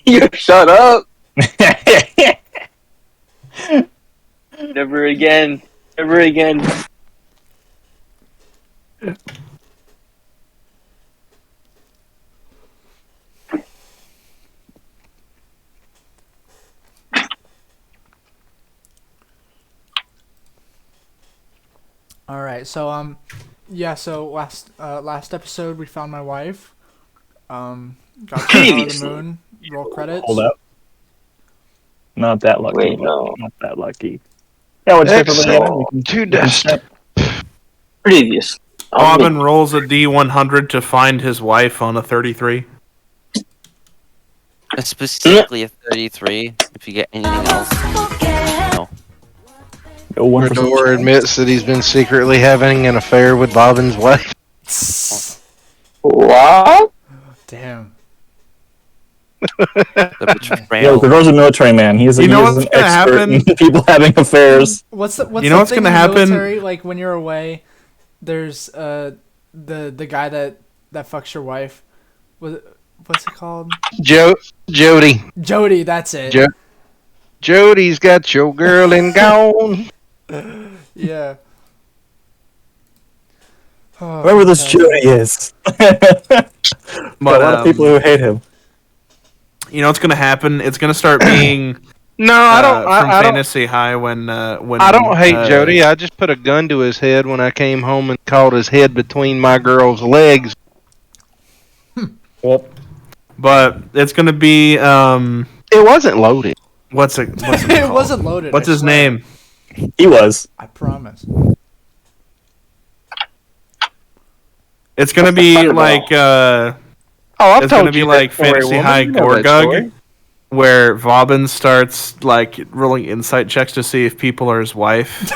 You shut up. Never again. Never again. All right, so yeah, so last episode we found my wife. Got to the moon. Roll credits. Hold up. Not that lucky. Wait, no. Not that lucky. Yeah, what's Excellent. To dust. Previous. Bobbin rolls a D100 to find his wife on a 33. Specifically a 33. If you get anything else, no. Redor admits that he's been secretly having an affair with Bobbin's wife. What? Damn. Yo, Redor's a military man. He's an expert in people having affairs. What's the you know what's thing gonna in the happen? military, like when you're away, there's the guy that fucks your wife. What's it called? Jody. Jody, that's it. Jody's got your girl in gone. Yeah. Oh, whoever this Jody is. But a lot of people who hate him. You know what's gonna happen? It's gonna start being No, I don't. from I don't. Fantasy High when I don't hate Jody. I just put a gun to his head when I came home and caught his head between my girl's legs. Well, but it's gonna be It wasn't loaded. What's it? It wasn't loaded. What's I his swear. name? he was. I promise. It's gonna be like I've it's told gonna be you like that story, Fantasy woman. High You know that Gorgug, story. where Vobbin starts like rolling insight checks to see if people are his wife.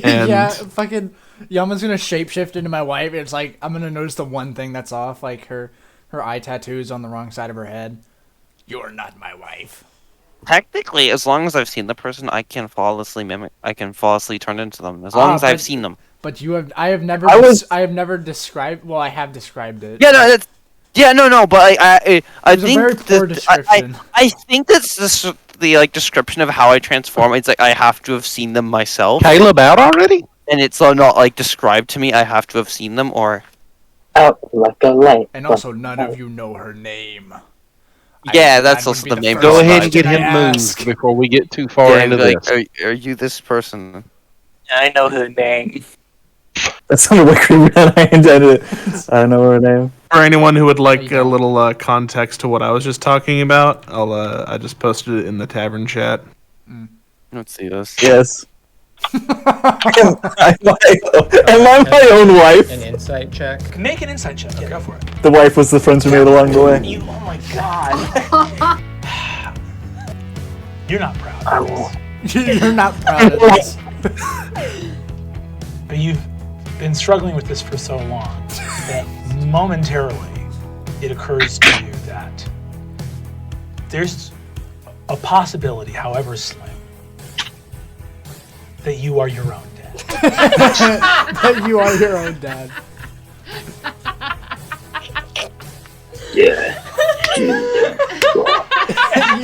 And Yeah, fucking Yama's gonna shapeshift into my wife. It's like I'm gonna notice the one thing that's off, like her eye tattoos on the wrong side of her head. You're not my wife. Technically, as long as I've seen the person, I can flawlessly mimic. I can flawlessly turn into them. As long as I've seen them. But I have never described. Well, I have described it. Yeah, no, that's. Yeah, no, but I It's a think very poor description. I think that's the like description of how I transform. It's like I have to have seen them myself. Caleb out already? And it's not like described to me. I have to have seen them, or Out like a light. And also, none of you know her name. yeah, that's also the main. Go ahead and get question him I moved ask. before we get too far into like, this. are you this person? I know her name. That sounded way creepy than I intended it. I don't know her name. for anyone who would like a little context to what I was just talking about, I just posted it in the tavern chat. Let's see this. Yes. am I my own wife? An insight check. Make an insight check. Yeah, go for it. The wife was the friends we made along the way. You, oh my god. You're not proud of this. You're not proud of this. But you've been struggling with this for so long that momentarily it occurs to you that there's a possibility, however slim, that you are your own dad. That you are your own dad. Yeah. You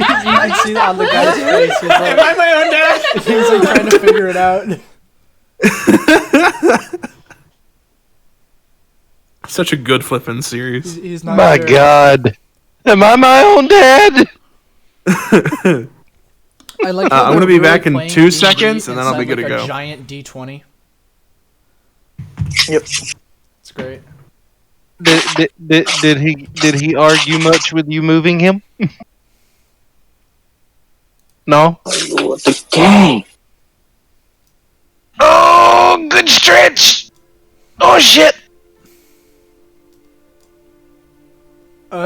can see that on the guy's face. He's like, Am I my own dad? he's like trying to figure it out. Such a good flipping series. He's not My sure. God. Am I my own dad? I like how I'm gonna they're be really back in playing 2 D&D seconds, and then I'll be inside, good to like, go. A giant D20. Yep. It's great. Did he argue much with you moving him? No? What the game? Oh, good stretch! Oh, shit!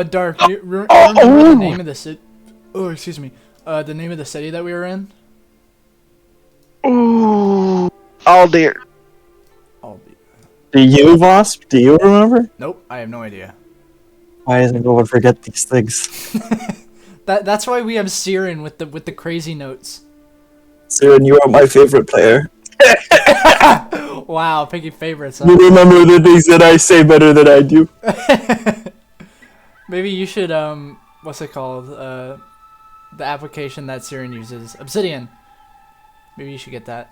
Dark, you remember the name of the city? Oh, excuse me. The name of the city that we were in? Ooh. Oh, dear. Do you, Wasp? Do you remember? Nope, I have no idea. Why doesn't everyone forget these things? That's why we have Siren with the crazy notes. Siren, you are my favorite player. Wow, picking favorites. You remember the things that I say better than I do. Maybe you should what's it called? The application that Siren uses, Obsidian. Maybe you should get that.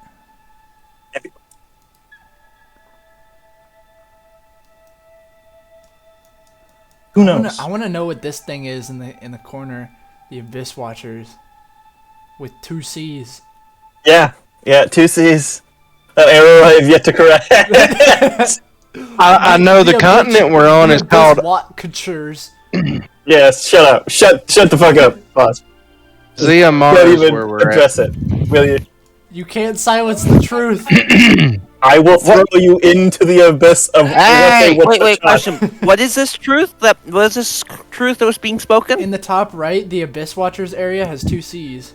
Who knows? I want to know what this thing is in the corner. The Abyss Watchers, with 2 C's. Yeah, 2 C's. An error I have yet to correct. I know the continent we're on is called. Watchers. Yes, shut up. Shut the fuck up, boss. Ziamar Don't is even where we're address at. it. Will you? You can't silence the truth. I will throw you into the abyss of. Hey, wait, question. What is this truth that was being spoken? In the top right, the Abyss Watchers area has 2 C's.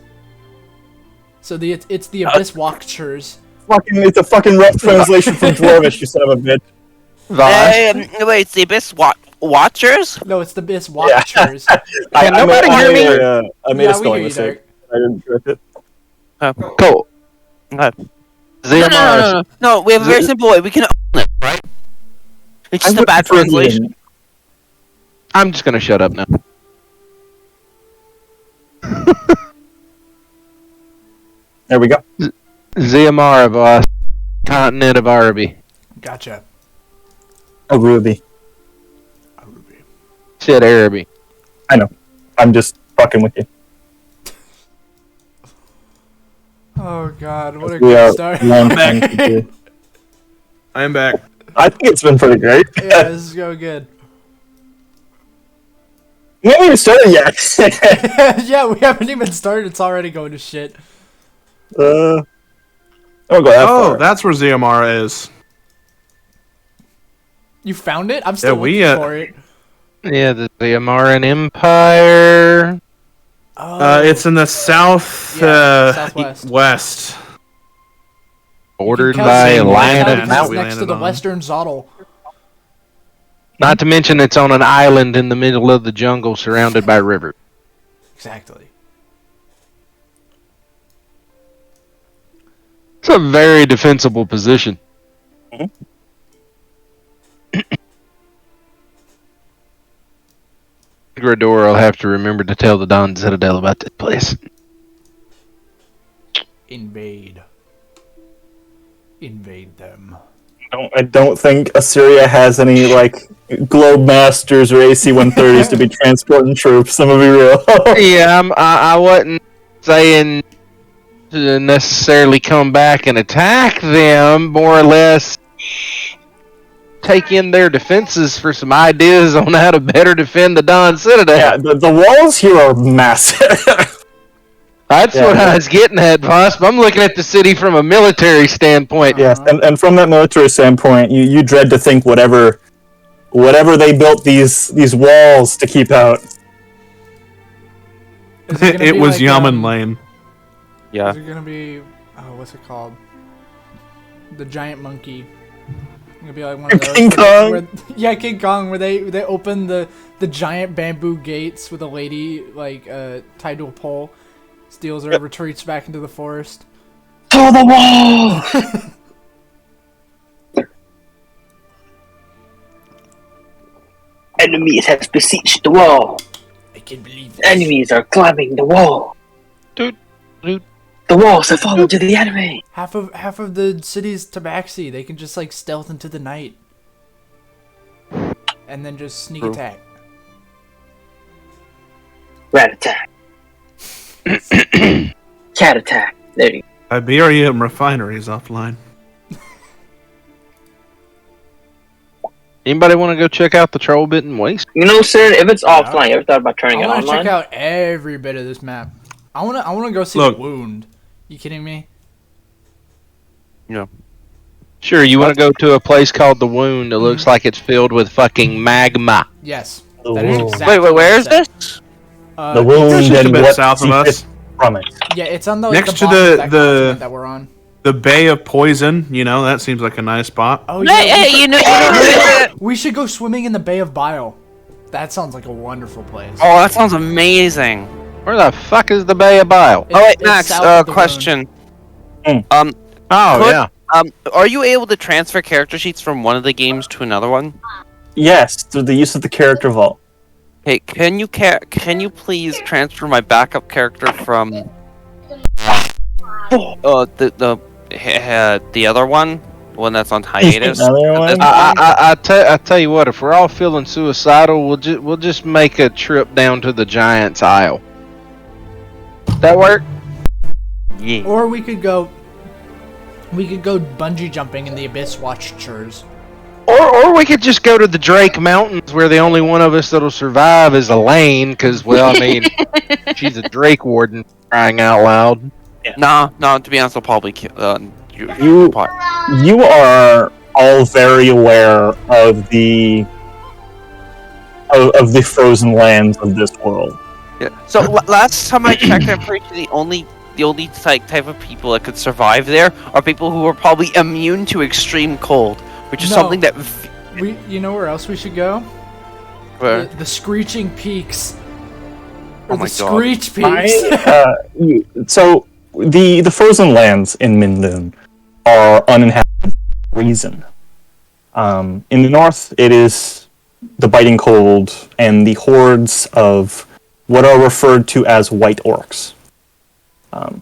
So it's the Abyss Watchers. It's a fucking rough translation from Dwarvish, you son of a bitch. Wait, it's the Abyss Watchers? No, it's the Abyss Watchers. Can nobody hear me? I made a Yeah, we hear spelling you, mistake. Derek. I didn't correct it. Cool. No, we have a very simple way. We can own it, right? It's just a bad translation. I'm just gonna shut up now. There we go. Ziamar, boss. Continent of Araby. Gotcha. A ruby. Said Araby. I know. I'm just fucking with you. Oh god, what a We are good start. long time to do. I am back. I think it's been pretty great. Yeah, this is going good. We haven't even started yet. Yeah, we haven't even started. It's already going to shit. I don't go that far. That's where Ziamara is. You found it? I'm still we, looking for it. Yeah, the Ziamaran Empire. Oh, It's in the south, southwest. west. Bordered Because by a it's line landed of next we mountains. to landed the on. Western Zottel. Not to mention it's on an island in the middle of the jungle surrounded by rivers. Exactly. It's a very defensible position. Grador will have to remember to tell the Don Citadel about this place. Invade them. I don't think Assyria has any, Globe Masters or AC-130s to be transporting troops, I'm gonna be real. Yeah, I wasn't saying to necessarily come back and attack them, more or less take in their defenses for some ideas on how to better defend the Don Citadel. Yeah, the walls here are massive. That's what I was getting at, boss. I'm looking at the city from a military standpoint. Yes, and from that military standpoint, you dread to think whatever they built these walls to keep out. Is it, gonna It be was like, Yaman Lane. Yeah. Is it gonna be what's it called? The giant monkey. It's gonna be like one of those. King Kong? Yeah, King Kong, where they open the giant bamboo gates with a lady tied to a pole, steals her, retreats back into the forest. To the wall! Enemies have besieged the wall. I can't believe this. Enemies are climbing the wall. Doot, doot. The walls have fallen to the enemy. Half of the city's tabaxi. They can just stealth into the night, and then just sneak attack. Rat attack. Cat attack. There you go. Iberian refinery is offline. Anybody want to go check out the Trollbitten Waste? You know, sir, if it's offline, you ever thought about turning I it want to online? check out every bit of this map. I want to go see Look. the wound. You kidding me? Sure, you want to go to a place called The Wound that looks like it's filled with fucking magma. Yes. The That is wound. exactly Wait, where is what it said. this? The wound It's just a and bit what south of us. secrets from it. Yeah, it's on the Next the to bottom the- of that continent that we're on. The Bay of Poison, that seems like a nice spot. Oh Hey, yeah, hey, you know, we should go swimming in the Bay of Bile. That sounds like a wonderful place. oh, that sounds amazing. Where the fuck is the Bay of Bile? It's- Oh wait, it's Max, south of the question. Mm. Oh, Could- yeah. Are you able to transfer character sheets from one of the games to another one? Yes, through the use of the character vault. Hey, can you please transfer my backup character from the other one, the one that's on hiatus? Another one? I tell you what, if we're all feeling suicidal, we'll just make a trip down to the Giant's Isle. That work? Yeah. Or we could go bungee jumping in the Abyss Watchers. Or we could just go to the Drake Mountains, where the only one of us that'll survive is Elaine, because, well, I mean, she's a Drake warden, crying out loud. No, to be honest, I'll probably kill. You are all very aware of the frozen lands of this world. Yeah. So last time I checked, I'm pretty sure the only type of people that could survive there are people who are probably immune to extreme cold, which is something that you know where else we should go? Where? The Screeching Peaks. Oh Or my the God. Screech Peaks. So the frozen lands in Mindune are uninhabited for a reason. In the north, it is the biting cold and the hordes of what are referred to as white orcs.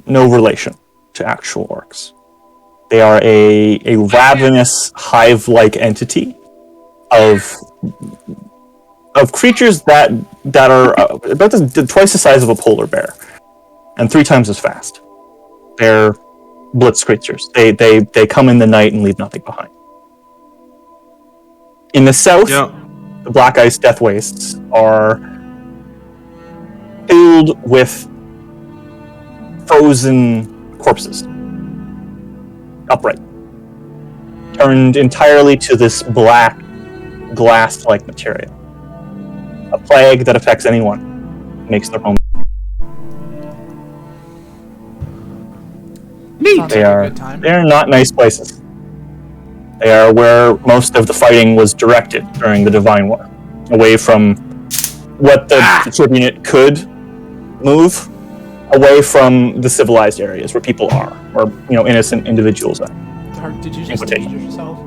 No relation to actual orcs. They are a ravenous hive-like entity of creatures that are about twice the size of a polar bear and 3 times as fast. They're blitz creatures. They come in the night and leave nothing behind. In the south, the Black Ice Death Wastes are filled with frozen corpses. Upright. Turned entirely to this black, glass-like material. A plague that affects anyone who makes their home. Sounds They like a are good time. not nice places. They are where most of the fighting was directed during the Divine War, away from what the tribunate could move, away from the civilized areas where people are, or innocent individuals are. Did you just injure yourself?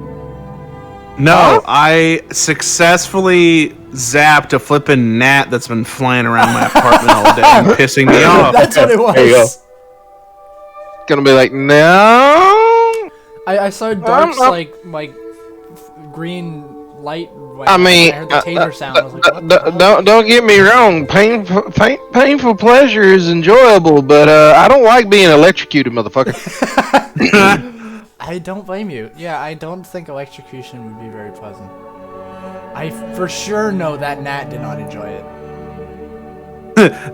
No, I successfully zapped a flippin' gnat that's been flying around my apartment all day and pissing me off. That's what it was. There you go. Gonna be like, no. I saw Dark's like green light. I mean, I heard the tater sound. I was like, what the hell? don't get me wrong. Painful pleasure is enjoyable, but I don't like being electrocuted, motherfucker. I don't blame you. Yeah, I don't think electrocution would be very pleasant. I for sure know that Nat did not enjoy it.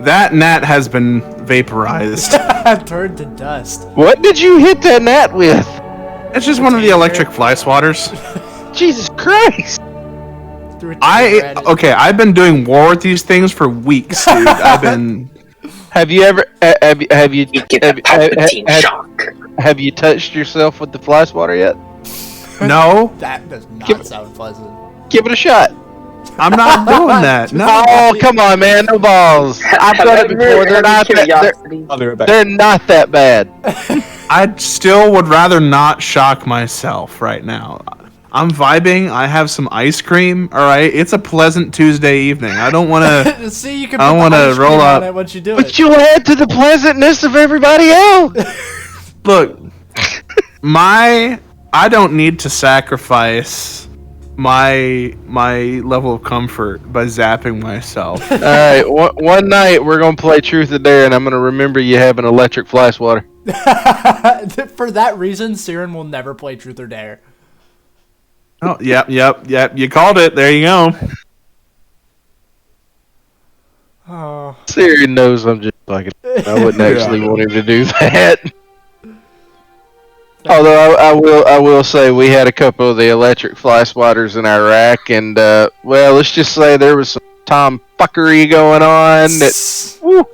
That gnat has been vaporized. Turned to dust. What did you hit that gnat with? It's just one of the electric fly swatters. Jesus Christ! I've been doing war with these things for weeks, dude. I've been. Have you ever have you Get that Palpatine shock. have you touched yourself with the fly swatter yet? No, That does not sound pleasant. Give it a shot. I'm not doing that. No. Oh, come on, man, no balls. I've done it before. They're not I'll be right back. they're not that bad. I still would rather not shock myself right now. I'm vibing. I have some ice cream. All right, it's a pleasant Tuesday evening. I don't want to. See, you can. I put wanna the ice cream roll on up. it once you do But it. you add to the pleasantness of everybody else. Look, I don't need to sacrifice my level of comfort by zapping myself. All right, one night we're gonna play Truth or Dare, and I'm gonna remember you have an electric fly swatter. For that reason, Siren will never play Truth or Dare. Oh, yep. You called it. There you go. Oh. Siri knows I'm just fucking. I wouldn't actually want him to do that. Although I will say we had a couple of the electric fly swatters in Iraq, and well, let's just say there was some tomfuckery going on. That woo,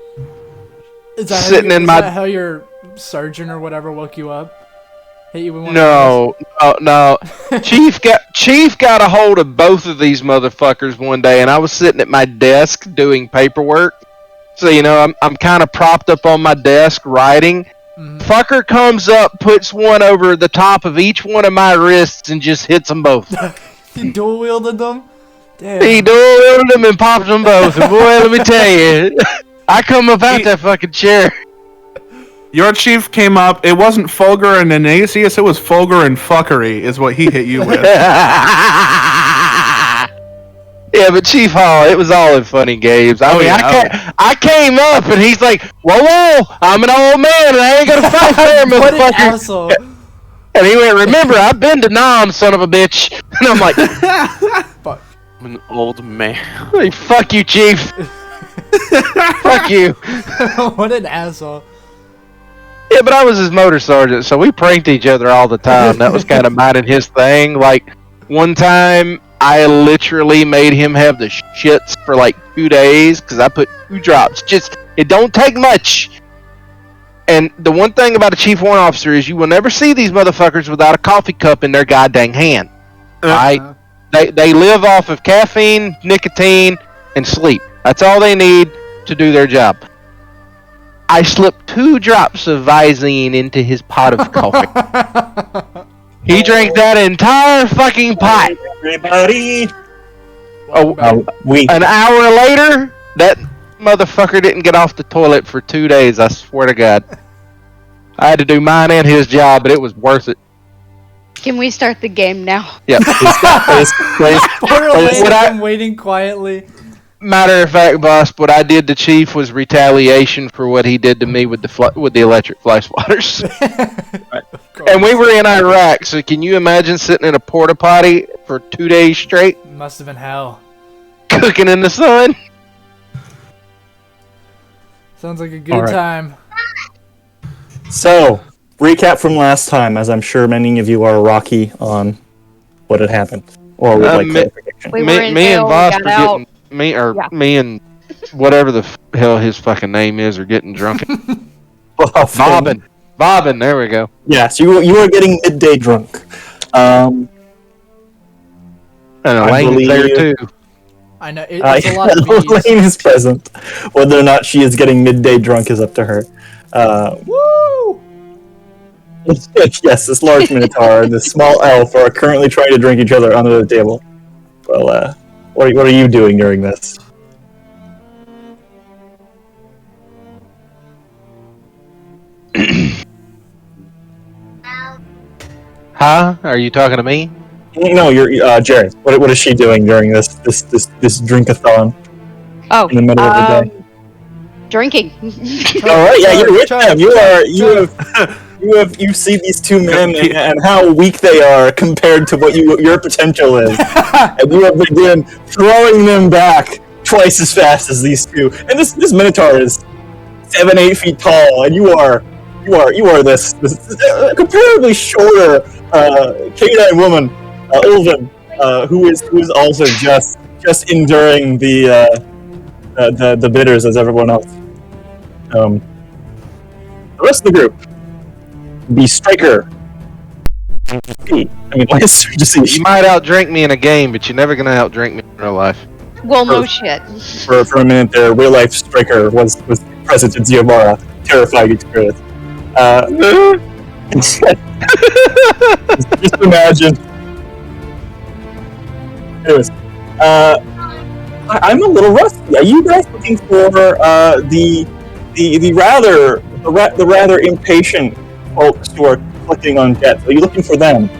Is that Sitting how in is my- that how your sergeant or whatever woke you up? Hit you with one no. Chief got a hold of both of these motherfuckers one day, and I was sitting at my desk doing paperwork. So I'm kind of propped up on my desk writing. Fucker comes up, puts one over the top of each one of my wrists, and just hits them both. You dual wielded them? Damn. He dual-wielded them and popped them both. And boy, let me tell you, I come up out that fucking chair. Your chief came up. It wasn't Fulgur and Anasius. It was Fulgur and fuckery is what he hit you with. Yeah, but Chief Hall, it was all in funny games. I mean, I came up and he's like, whoa, I'm an old man and I ain't gonna fight there, What an motherfucker. asshole. And he went, remember, I've been to Nam, son of a bitch. And I'm like, Fuck. I'm an old man. hey, fuck you, Chief. Fuck you. What an asshole. Yeah, but I was his motor sergeant, so we pranked each other all the time. That was kind of mine and his thing. Like, one time, I literally made him have the shits for like 2 days because I put 2 drops. Just, it don't take much. And the one thing about a Chief Warrant Officer is you will never see these motherfuckers without a coffee cup in their goddamn hand. Right? They live off of caffeine, nicotine, and sleep. That's all they need to do their job. I slipped 2 drops of Visine into his pot of coffee. He drank that entire fucking pot. Everybody. Oh, We. an hour later, that motherfucker didn't get off the toilet for 2 days. I swear to God. I had to do mine and his job, but it was worth it. Can we start the game now? Yeah. Poor What I- I'm waiting quietly. Matter of fact, boss, what I did to Chief was retaliation for what he did to me with the electric fly swatters. And we were in Iraq, so can you imagine sitting in a porta potty for 2 days straight, Must have been hell. cooking in the sun? Sounds like a good Alright. time. So, recap from last time, as I'm sure many of you are rocky on what had happened, or would like clarification. We were Me, in me and jail, we boss got were out. getting Yeah. me and whatever the hell his fucking name is are getting drunk. Bobbin. There we go. Yes, you are getting midday drunk. And I Elaine's there believe- too. I know, it's a lot of bees. Elaine is present. Whether or not she is getting midday drunk is up to her. Woo! Yes, this large minotaur and this small elf are currently trying to drink each other under the table. Well, what are you doing during this? Huh? Are you talking to me? No, you're Jerry. What is she doing during this drink-a-thon Oh, in the middle of the day? drinking. All right, yeah, you're with Charge, them. You see these two men and how weak they are compared to what your potential is, and you have been throwing them back twice as fast as these two. And this minotaur is 7-8 feet tall, and you are this comparably shorter canine woman, Ulvin, who is also just enduring the bitters as everyone else. The rest of the group, the striker. You might outdrink me in a game, but you're never gonna outdrink me in real life. Well, no shit. for a minute there, real life striker was present in Ziobara, terrifying experience. Just imagine. Anyways, I'm a little rusty. Are you guys looking for the rather impatient folks who are clicking on debts? Are you looking for them?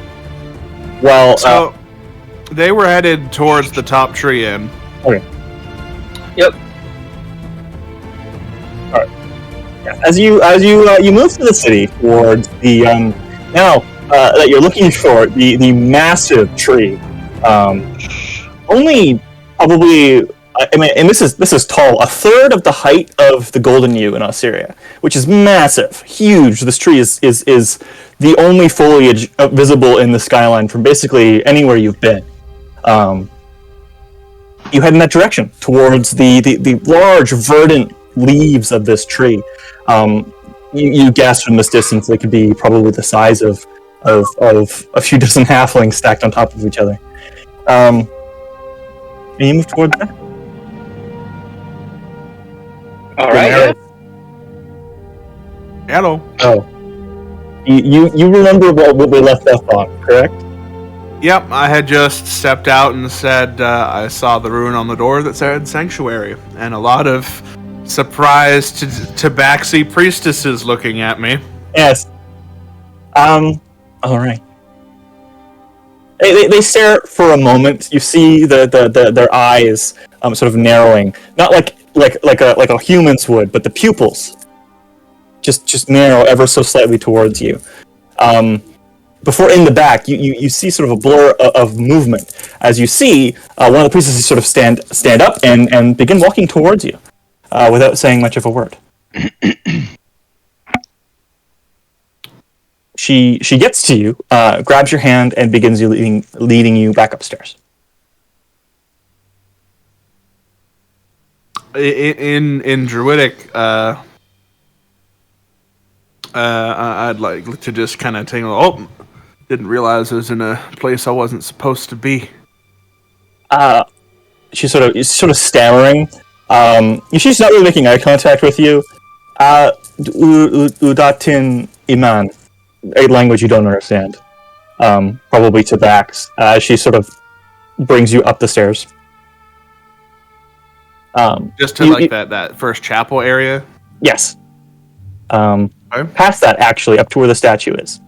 Well, So they were headed towards the top tree inn. as you move to the city towards the now that you're looking for the massive tree, only probably I mean, and this is tall, a third of the height of the Golden Yew in Ossyria, which is massive, huge. This tree is the only foliage visible in the skyline from basically anywhere you've been. You head in that direction towards the large verdant leaves of this tree. You guess from this distance they could be probably the size of a few dozen halflings stacked on top of each other. And you move towards that. All right. Hello. Oh. You remember what we left off on, correct? Yep, I had just stepped out and said I saw the rune on the door that said sanctuary, and a lot of surprised tabaxi priestesses looking at me. Yes. All right. They stare for a moment. You see their eyes sort of narrowing, not like a human's would, but the pupils just narrow ever so slightly towards you. Before in the back, you see sort of a blur of movement as you see one of the priestesses sort of stand up and begin walking towards you without saying much of a word. She gets to you, grabs your hand, and begins leading you back upstairs. In Druidic, I'd like to just kind of take. Oh, didn't realize I was in a place I wasn't supposed to be. She's sort of stammering. She's not really making eye contact with you. Udatin Iman, a language you don't understand. Probably Tabax. She sort of brings you up the stairs. Just to that first chapel area? Yes. Okay. Past that, actually, up to where the statue is.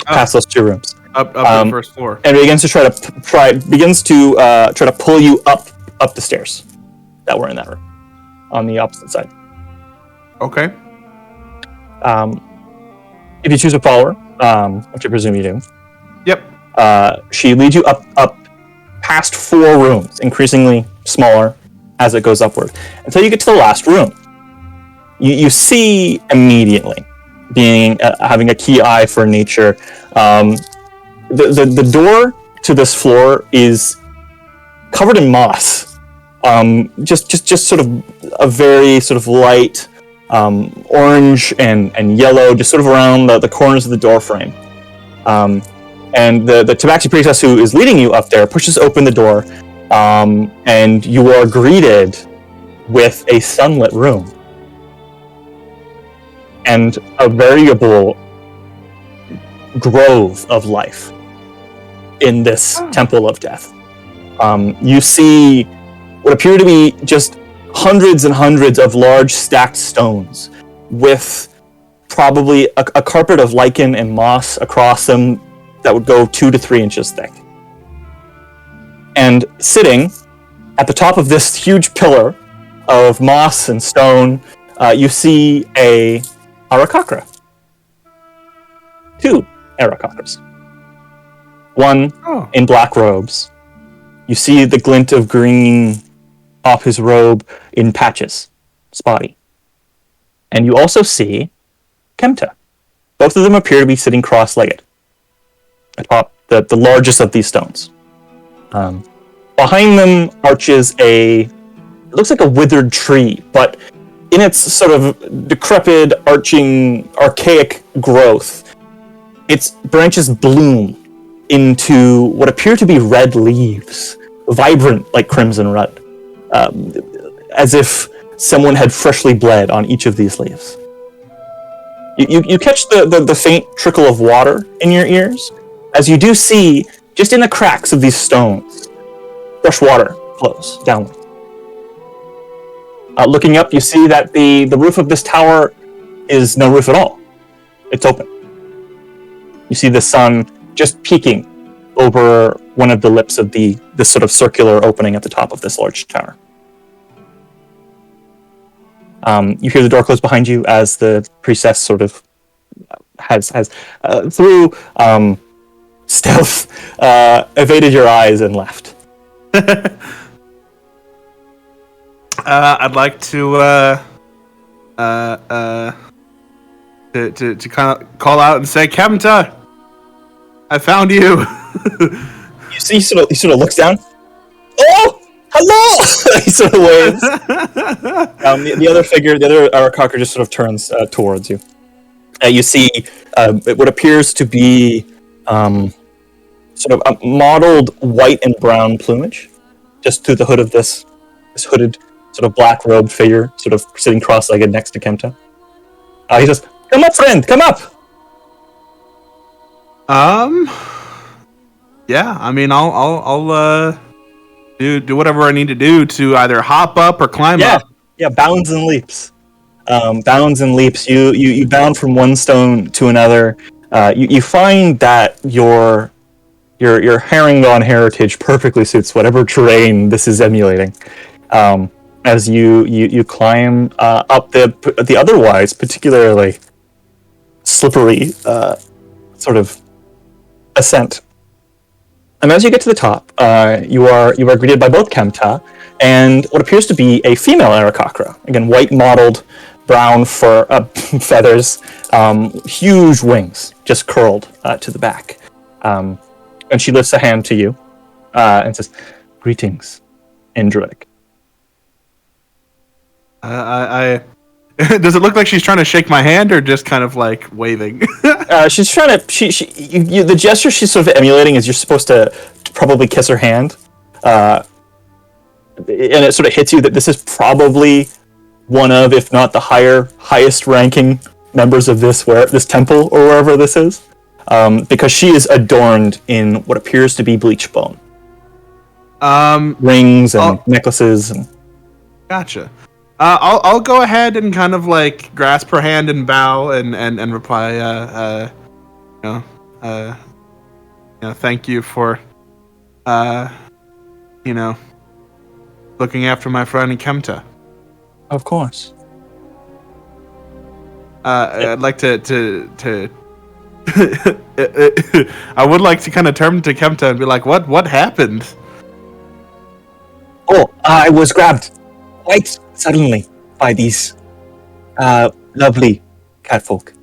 Past those two rooms. Up to the first floor. And begins to try to pull you up the stairs that were in that room. On the opposite side. Okay. If you choose to follow her, which I presume you do. Yep. She leads you up past 4 rooms, increasingly smaller as it goes upward, until you get to the last room. You see immediately, having a key eye for nature, the door to this floor is covered in moss. Just sort of a very sort of light orange and yellow, just sort of around the corners of the door frame. And the Tabaxi priestess who is leading you up there pushes open the door, and you are greeted with a sunlit room and a veritable grove of life in this temple of death. You see what appear to be just hundreds and hundreds of large stacked stones with probably a carpet of lichen and moss across them that would go 2 to 3 inches thick. And sitting at the top of this huge pillar of moss and stone, you see a Arakakra. 2 Arakakras. One in black robes. You see the glint of green off his robe in patches, spotty. And you also see Kemta. Both of them appear to be sitting cross-legged atop the largest of these stones. Behind them arches it looks like a withered tree, but in its sort of decrepit, arching, archaic growth, its branches bloom into what appear to be red leaves, vibrant like crimson red, as if someone had freshly bled on each of these leaves. You catch the faint trickle of water in your ears, as you do see, just in the cracks of these stones, fresh water flows downward. Looking up, you see that the roof of this tower is no roof at all. It's open. You see the sun just peeking over one of the lips of this sort of circular opening at the top of this large tower. You hear the door close behind you as the priestess sort of has through stealth evaded your eyes and left. I'd like to kind of call out and say, Kemta, I found you. You see, he sort of looks down. Oh, hello! He sort of waves. The other figure, the other Arakakra, just sort of turns towards you. You see what appears to be sort of a mottled white and brown plumage, just through the hood of this hooded sort of black-robed figure, sort of sitting cross-legged next to Kemta. He says, "Come up, friend, come up." Yeah, I mean, I'll do whatever I need to do to either hop up or climb Yeah, up. yeah, bounds and leaps. Bounds and leaps. You bound from one stone to another. You find that your herringon heritage perfectly suits whatever terrain this is emulating. As you climb up the otherwise particularly slippery sort of ascent. And as you get to the top, you are greeted by both Kemta and what appears to be a female Aarakocra. Again, white mottled, brown fur feathers, huge wings just curled to the back. And she lifts a hand to you and says, "Greetings, in Druidic." I does it look like she's trying to shake my hand or just kind of like waving? She's trying to. The gesture she's sort of emulating is you're supposed to probably kiss her hand, and it sort of hits you that this is probably one of, if not the highest ranking members of this temple or wherever this is, because she is adorned in what appears to be bleach bone, rings and necklaces. And Gotcha. I'll go ahead and kind of like grasp her hand and bow and reply. Thank you for, looking after my friend Kemta. of course. I'd like to I would like to kind of turn to Kemta and be like, what happened? Oh, I was grabbed quite suddenly by these lovely catfolk.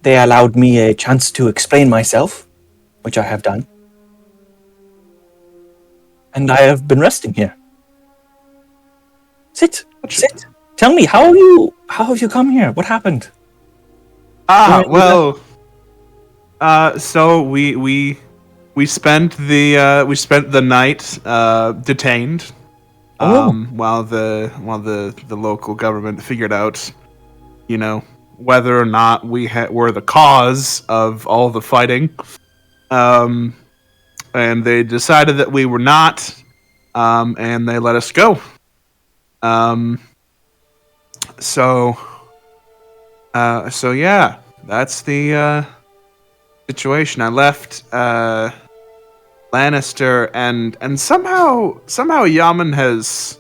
They allowed me a chance to explain myself, which I have done. And I have been resting here. Sit. Tell me, how have you come here? What happened? Well, so we spent the night detained, while the local government figured out, whether or not we were the cause of all the fighting, and they decided that we were not, and they let us go. So yeah, that's the situation. I left Lannister, and somehow Yaman has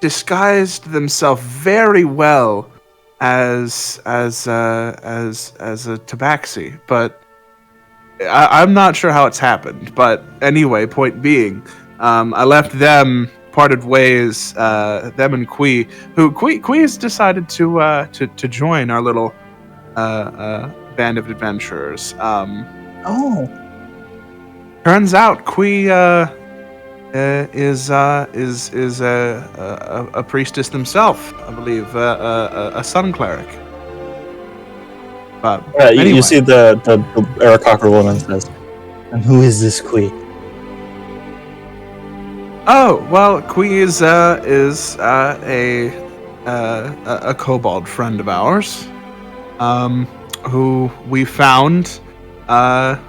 disguised themselves very well as a tabaxi, but I'm not sure how it's happened. But anyway, point being, I left them, parted ways, them and Kui has decided to join our little band of adventurers. Turns out Kui is a priestess themselves, I believe, a sun cleric. But anyway. You see the Aarakocra woman says, "And who is this Kui?" Oh well, Kui is a kobold friend of ours, who we found at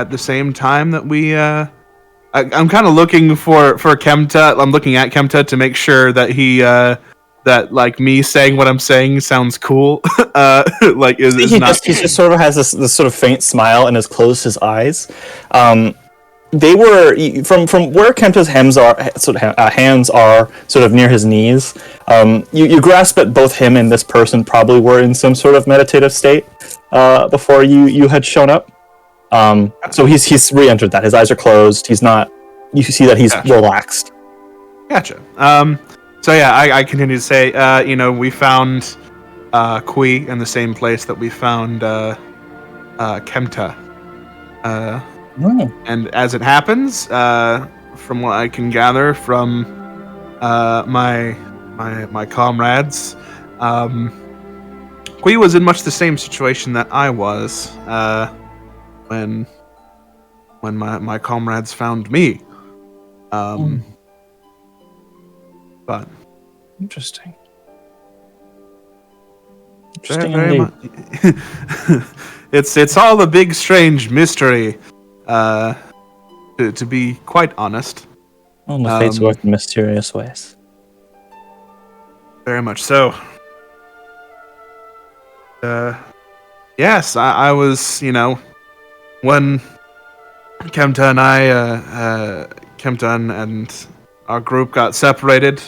the same time that we. I'm kind of looking for Kemta. I'm looking at Kemta to make sure that he that like me saying what I'm saying sounds cool. Like He just sort of has this sort of faint smile and has closed his eyes. They were from where Kemta's hands are sort of near his knees. You grasp that both him and this person probably were in some sort of meditative state before you had shown up. So he's re-entered that. His eyes are closed. He's not. You see that he's relaxed. Gotcha. So yeah, I continue to say, we found Kui in the same place that we found Kemta. And as it happens, from what I can gather from my comrades, Kui was in much the same situation that I was when my comrades found me. But interesting. Interesting very indeed. much. It's all a big strange mystery. To be quite honest. Well, the fates work in mysterious ways. Very much so. Yes, I was, when Kemta and our group got separated,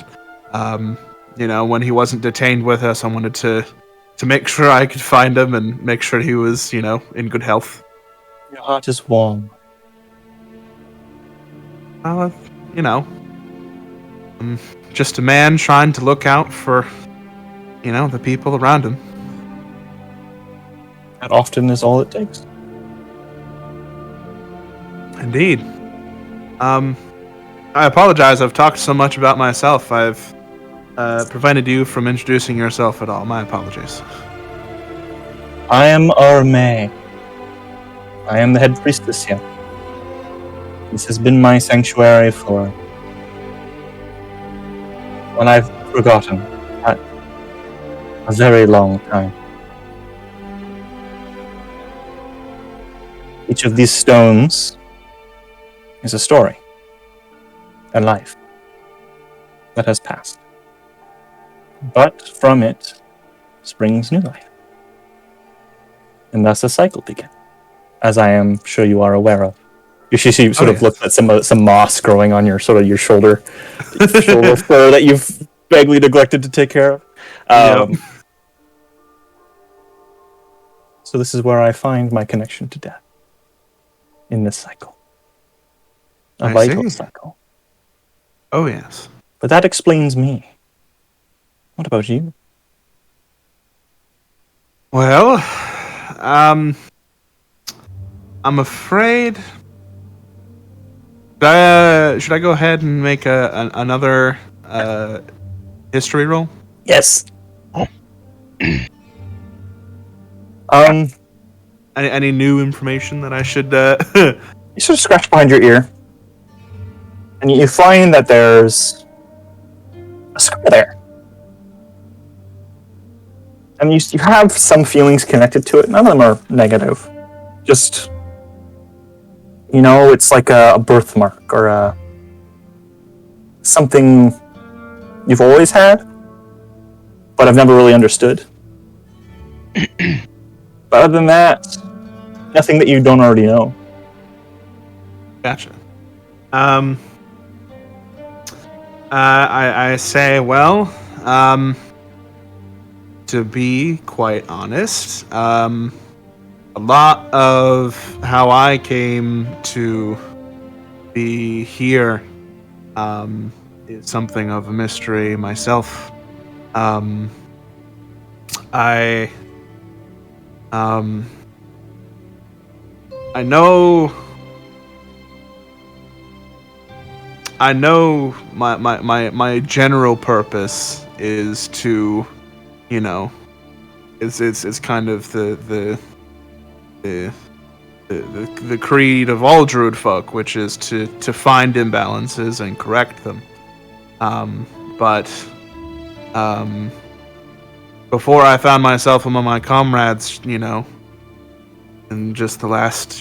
when he wasn't detained with us, I wanted to make sure I could find him and make sure he was, in good health. Your heart is warm. Well, I'm just a man trying to look out for, the people around him. That often is all it takes. Indeed. I apologize. I've talked so much about myself. I've prevented you from introducing yourself at all. My apologies. I am Arme. I am the head priestess here. This has been my sanctuary for... well, I've forgotten. A very long time. Each of these stones is a story. A life that has passed. But from it springs new life. And thus a cycle begins, as I am sure you are aware of. You sort of looked at some moss growing on your shoulder fur that you've vaguely neglected to take care of. So this is where I find my connection to death. In this cycle. A vital cycle. Oh, yes. But that explains me. What about you? Well, I'm afraid... should I go ahead and make another history roll? Yes. Any new information that I should... You sort of scratch behind your ear. And you find that there's a scar there. And you have some feelings connected to it. None of them are negative. Just, it's like a birthmark or something you've always had, but I've never really understood. But other than that, nothing that you don't already know. Gotcha. I say, well, to be quite honest, a lot of how I came to be here is something of a mystery myself. I know my general purpose is to, it's kind of the creed of all druid folk, which is to find imbalances and correct them. But before I found myself among my comrades, in just the last,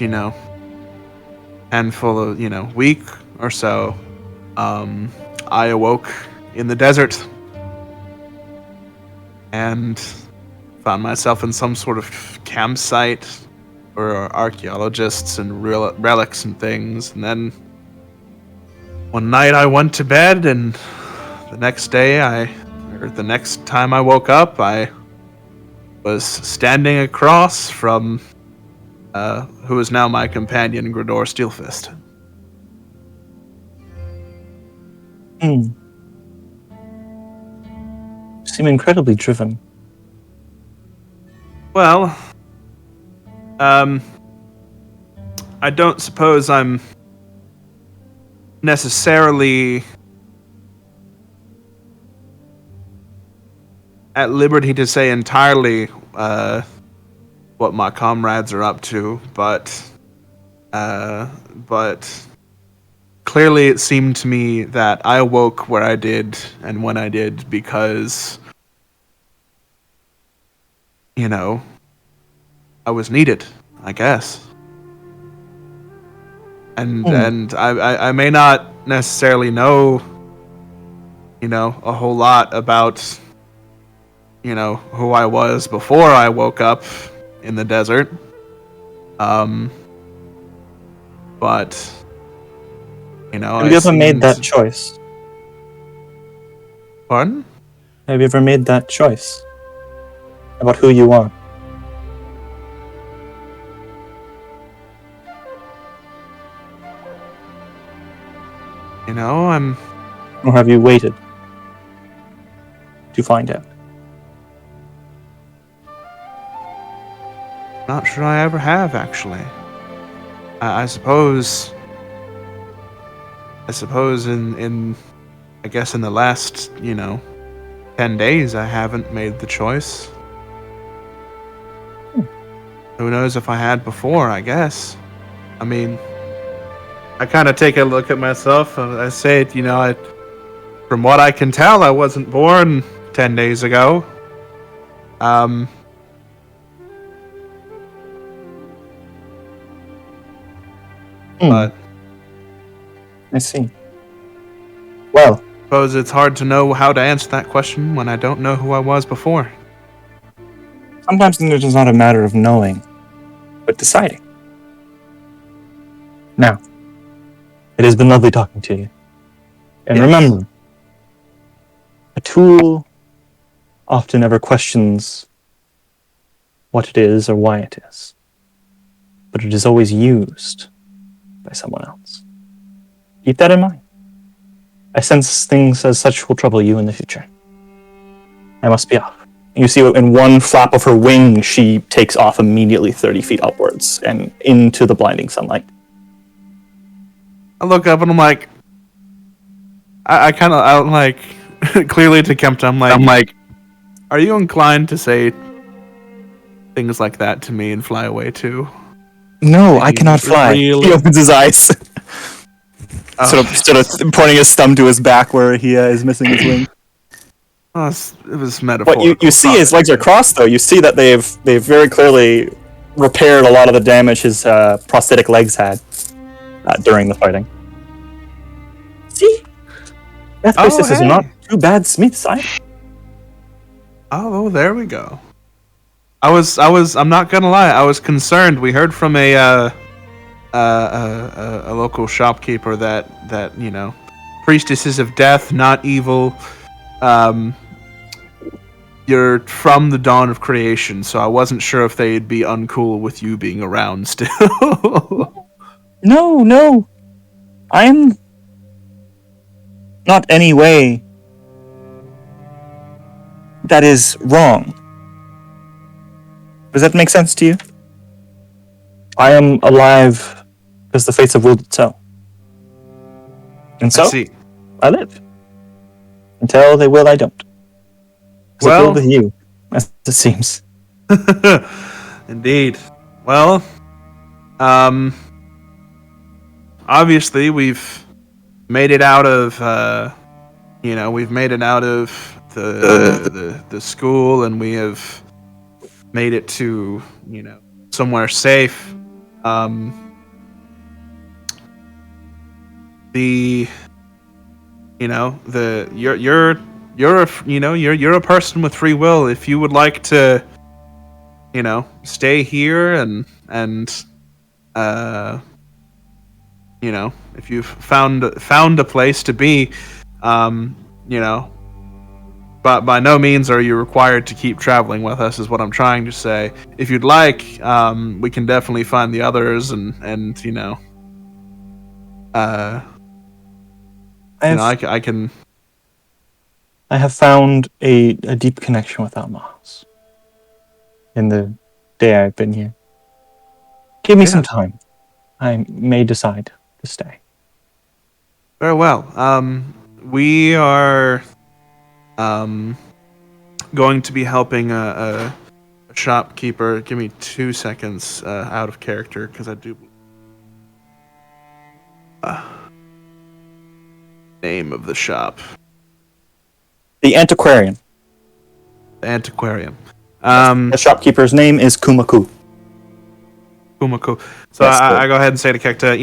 handful of, week or so, I awoke in the desert and found myself in some sort of campsite where archaeologists and relics and things. And then one night I went to bed, and the next time I woke up, I was standing across from who is now my companion, Grador Steelfist. You seem incredibly driven. Well, I don't suppose I'm necessarily at liberty to say entirely what my comrades are up to, but clearly it seemed to me that I awoke where I did and when I did because I was needed, I guess. And I may not necessarily know, a whole lot about, who I was before I woke up in the desert. But Have you ever made that choice? Pardon? Have you ever made that choice about who you are? I'm Or have you waited to find out? not sure I ever have, actually. I suppose in I guess in the last, 10 days I haven't made the choice. Who knows if I had before, I guess. I mean, I kind of take a look at myself and I say, from what I can tell, I wasn't born 10 days ago. But I see. Well, I suppose it's hard to know how to answer that question when I don't know who I was before. sometimes it is not a matter of knowing, but deciding. Now, it has been lovely talking to you. And Yes. remember, a tool often never questions what it is or why it is, but it is always used by someone else. Keep that in mind. I sense things as such will trouble you in the future. I must be off. You see, in one flap of her wing, she takes off immediately 30 feet upwards and into the blinding sunlight. I look up and I'm like, I'm like, clearly to Kempta, I'm like, are you inclined to say things like that to me and fly away too? No, I cannot fly. Really? He opens his eyes. Oh. Sort of pointing his thumb to his back where he is missing his wing. Oh, it was metaphorical. What you see, his legs are crossed, though. You see that they've very clearly repaired a lot of the damage his prosthetic legs had during the fighting. See, Death Priestess is not too bad smiths either. Oh, there we go. I'm not gonna lie, I was concerned. We heard from a local shopkeeper that priestesses of death, not evil. You're from the dawn of creation, so I wasn't sure if they'd be uncool with you being around still. No. I'm not any way that is wrong. Does that make sense to you? I am alive because the fates have willed it so. And so, I see. I live. Until they will, I don't. It's Well, with you, as it seems. Indeed. Well, obviously we've made it out of, we've made it out of the school, and we have made it to, somewhere safe. You're a person with free will. If you would like to, stay here and if you've found a place to be, but by no means are you required to keep traveling with us, is what I'm trying to say. If you'd like, we can definitely find the others and I can. I have found a deep connection with Almas in the day I've been here. Give me some time. I may decide to stay. Very well. We are going to be helping a shopkeeper. Give me 2 seconds out of character, because I do. Name of the shop. The Antiquarian. The Antiquarian. The shopkeeper's name is Kumaku. Kumako. So Yes, I go ahead and say to Kekta,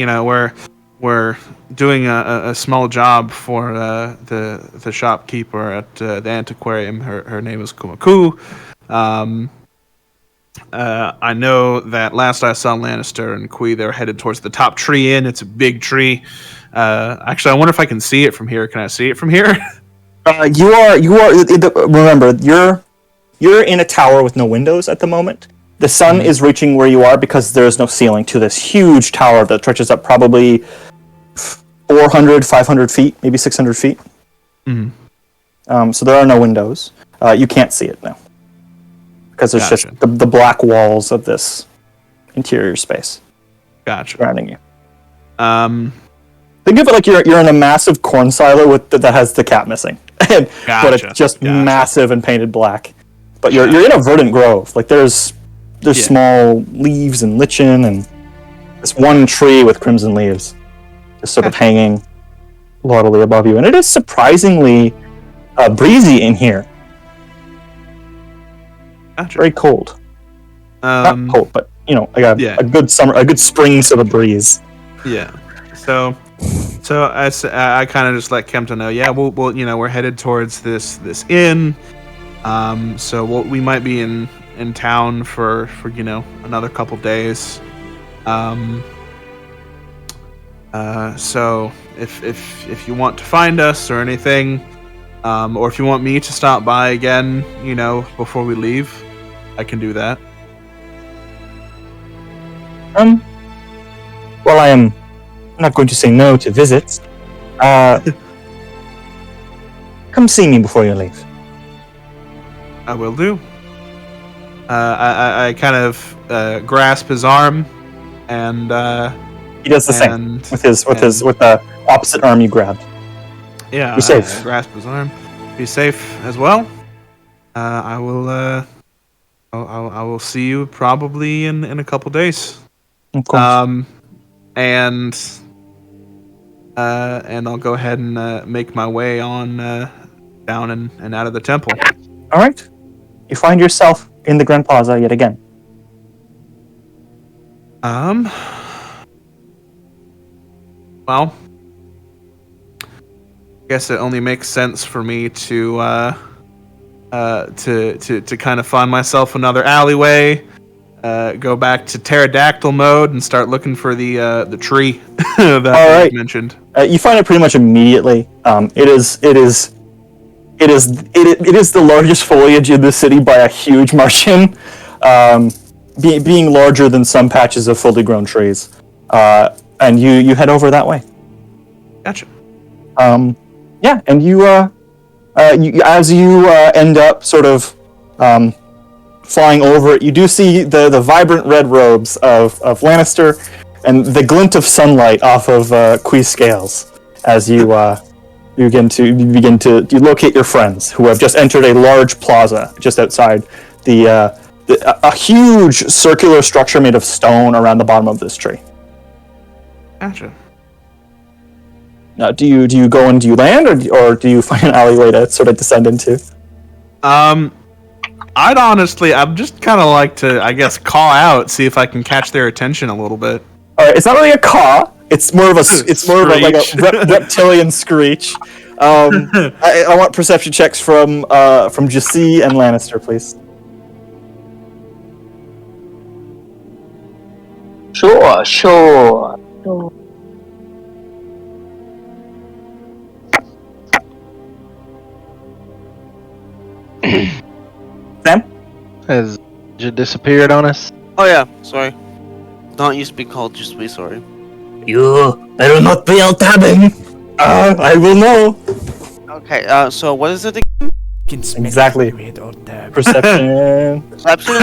we're doing a small job for the shopkeeper at the antiquarium. Her name is Kumaku. I know that last I saw Lannister and Kui, they're headed towards the top tree inn. It's a big tree. Actually, I wonder if I can see it from here. Can I see it from here? You are. Remember, you're in a tower with no windows at the moment. The sun is reaching where you are because there is no ceiling to this huge tower that stretches up probably 400, 500 feet, maybe 600 feet. So there are no windows. You can't see it now. Because there's Gotcha. just the black walls of this interior space Gotcha. surrounding you. Think of it like you're in a massive corn silo that has the cap missing. But Gotcha. it's just Gotcha. massive and painted black. But you're in a verdant grove. Like there's small leaves and lichen and this one tree with crimson leaves just sort of hanging laudably above you. And it is surprisingly breezy in here. Gotcha. Very cold. Not cold, but a good spring sort of breeze. Yeah. So I kind of just let Kempton know. Yeah, we'll we're headed towards this inn. So we might be in town for another couple days. So if you want to find us or anything, or if you want me to stop by again, before we leave, I can do that. Well, I am not going to say no to visits. Come see me before you leave. I will do. I kind of grasp his arm, and he does the same with the opposite arm you grabbed. Yeah, be safe. I grasp his arm. Be safe as well. I will. I will see you probably in a couple days. Of course. And I'll go ahead and make my way on down and out of the temple. All right. You find yourself in the Grand Plaza yet again. Well, I guess it only makes sense for me to kind of find myself another alleyway, go back to pterodactyl mode, and start looking for the tree that you mentioned. You find it pretty much immediately. It is the largest foliage in the city by a huge margin, being larger than some patches of fully grown trees. And you head over that way. Gotcha. Yeah, and you as you end up sort of flying over it, you do see the vibrant red robes of Lannister and the glint of sunlight off of Quee's scales as you begin to locate your friends who have just entered a large plaza just outside a huge circular structure made of stone around the bottom of this tree. Gotcha. Now, do you go and do you land, or do you find an alleyway to sort of descend into? I'd just kind of like to, I guess, call out, see if I can catch their attention a little bit. All right, it's not really a caw. It's more of a reptilian screech. I want perception checks from Jasee and Lannister, please. Sure. Sam? Has it disappeared on us? Oh yeah, sorry. Not used to be called, just to be sorry. I will not be out tabbing. I will know. Okay, so what is it again? Exactly. Perception. Perception?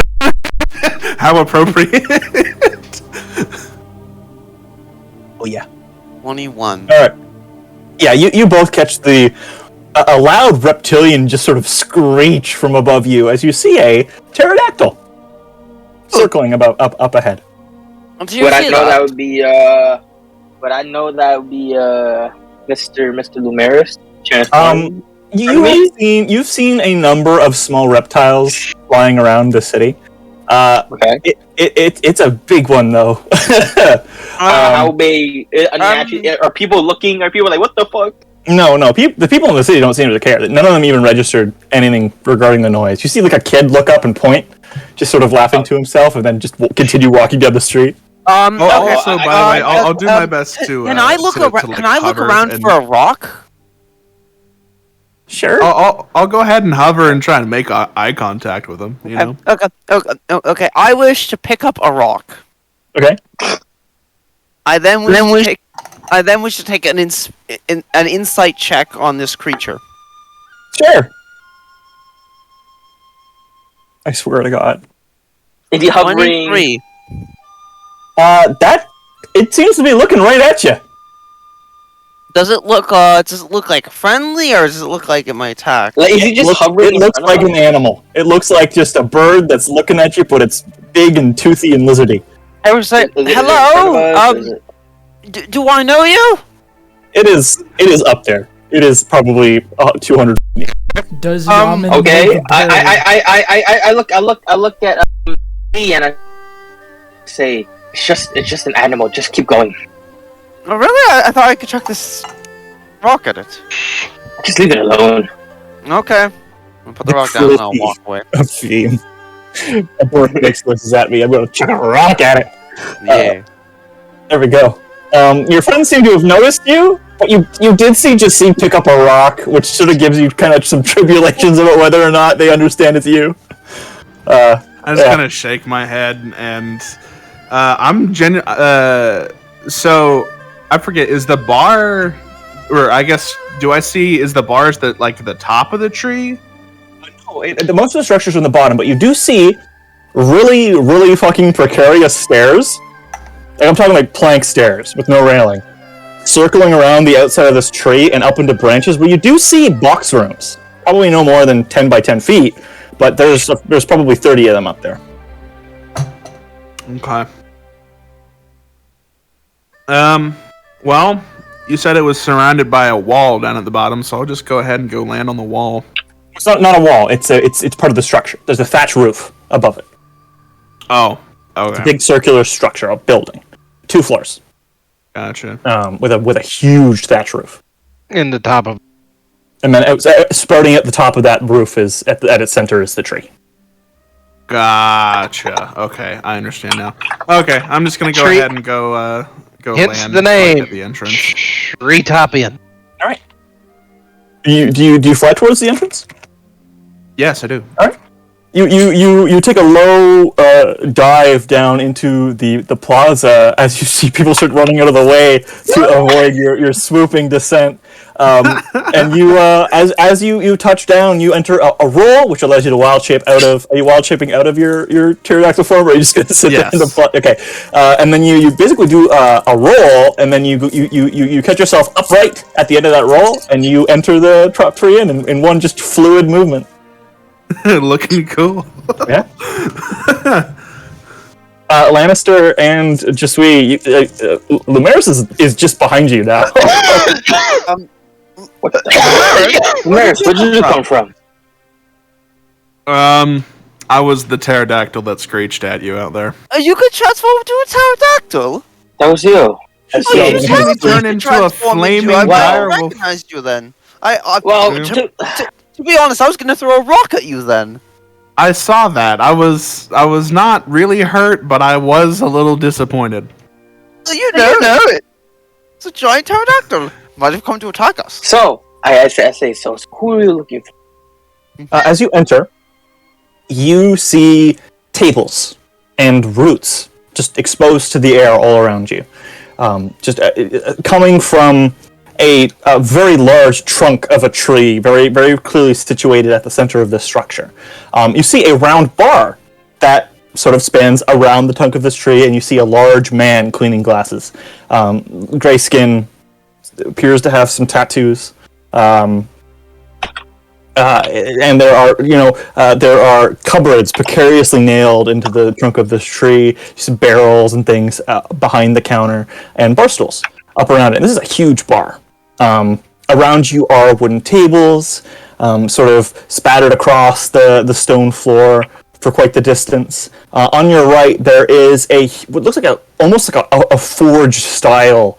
How appropriate. Oh yeah. 21. All right. Yeah, you both catch a loud reptilian just sort of screech from above you as you see a pterodactyl circling up ahead. Would I know that would be Mr. Lumeris? You've seen a number of small reptiles flying around the city. Okay. It's a big one though. How big? Are people looking? Are people like, what the fuck? No. The people in the city don't seem to care. None of them even registered anything regarding the noise. You see, like a kid look up and point, just sort of laughing to himself, and then just continue walking down the street. Also, by the way, I'll do my best to. Can I look around? Can I look around for a rock? Sure. I'll go ahead and hover and try and make eye contact with him. You know. Okay. I wish to pick up a rock. Okay. I then wish to take an insight check on this creature. Sure. I swear to God. Is he hovering? 23. That it seems to be looking right at you. Does it look like friendly, or does it look like it might attack? Like, is he just hovering? It looks like an animal. It looks like just a bird that's looking at you, but it's big and toothy and lizardy. I was like, hello. Do I know you? It is up there. It is probably 200. Does Yaman Okay. know the bird? I look at me and I say, it's just an animal. Just keep going. Oh, really? I thought I could chuck this rock at it. Just leave it alone. Okay. I'll put the rock down and I'll walk away. A fiend. A bird makes voices at me. I'm going to chuck a rock at it. Yeah. There we go. Your friends seem to have noticed you, but you did see Jacine pick up a rock, which sort of gives you kind of some tribulations about whether or not they understand it's you. I just kind of shake my head, and I'm so I forget. Is the bar, or I guess, do I see? Is the bars the top of the tree? No, most of the structures are in the bottom, but you do see really, really fucking precarious stairs. Like, I'm talking like plank stairs with no railing, circling around the outside of this tree and up into branches, where you do see box rooms. Probably no more than 10 by 10 feet, but there's probably 30 of them up there. Okay. Well, you said it was surrounded by a wall down at the bottom, so I'll just go ahead and go land on the wall. It's not a wall. It's part of the structure. There's a thatch roof above it. Oh, okay. It's a big circular structure, a building, 2 floors. Gotcha. With a huge thatch roof. In the top of. And then sprouting at the top of that roof is at its center is the tree. Gotcha. Okay, I understand now. Okay, I'm just gonna go Tree. ahead and go Hence land the name. at the entrance. Tree top in. All right. Do you fly towards the entrance? Yes, I do. All right. You take a low dive down into the plaza as you see people start running out of the way to avoid your swooping descent. And you as you touch down, you enter a roll, which allows you to wild shape out of. Are you wild shaping out of your pterodactyl form, or are you just going to sit there in the okay? And then you basically do a roll, and then you catch yourself upright at the end of that roll, and you enter the top tree in one just fluid movement. Looking cool. Yeah. Lannister and Jesui, Lumeris is just behind you now. What the hell? Where did you come from? I was the pterodactyl that screeched at you out there. You could transform to a pterodactyl. That was you. You turn into a flaming I direwolf. recognized you then. To be honest, I was gonna throw a rock at you then. I saw that. I was not really hurt, but I was a little disappointed. You know it. It's a giant pterodactyl. Might have come to attack us. So, I say, so who are you looking for? As you enter, you see tables and roots just exposed to the air all around you. Coming from a very large trunk of a tree, very, very clearly situated at the center of this structure. You see a round bar that sort of spans around the trunk of this tree, and you see a large man cleaning glasses. Gray skin, appears to have some tattoos. And there are cupboards precariously nailed into the trunk of this tree. Some barrels and things behind the counter, and bar stools up around it. And this is a huge bar. Around you are wooden tables, sort of spattered across the stone floor for quite the distance. On your right, there is what looks like almost like a forge style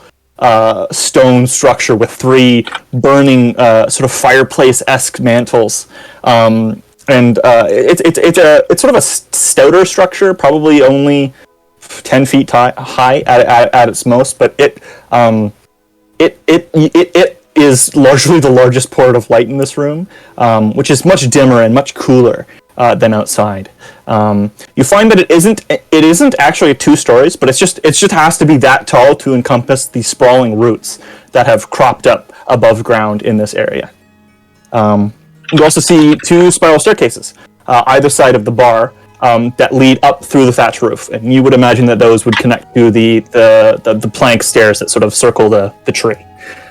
stone structure with 3 burning sort of fireplace-esque mantles. It's sort of a stouter structure, probably only 10 feet high at its most, but it is largely the largest port of light in this room, which is much dimmer and much cooler than outside. You find that it isn't actually 2 stories, but it just has to be that tall to encompass the sprawling roots that have cropped up above ground in this area. You also see 2 spiral staircases either side of the bar that lead up through the thatch roof, and you would imagine that those would connect to the plank stairs that sort of circle the tree,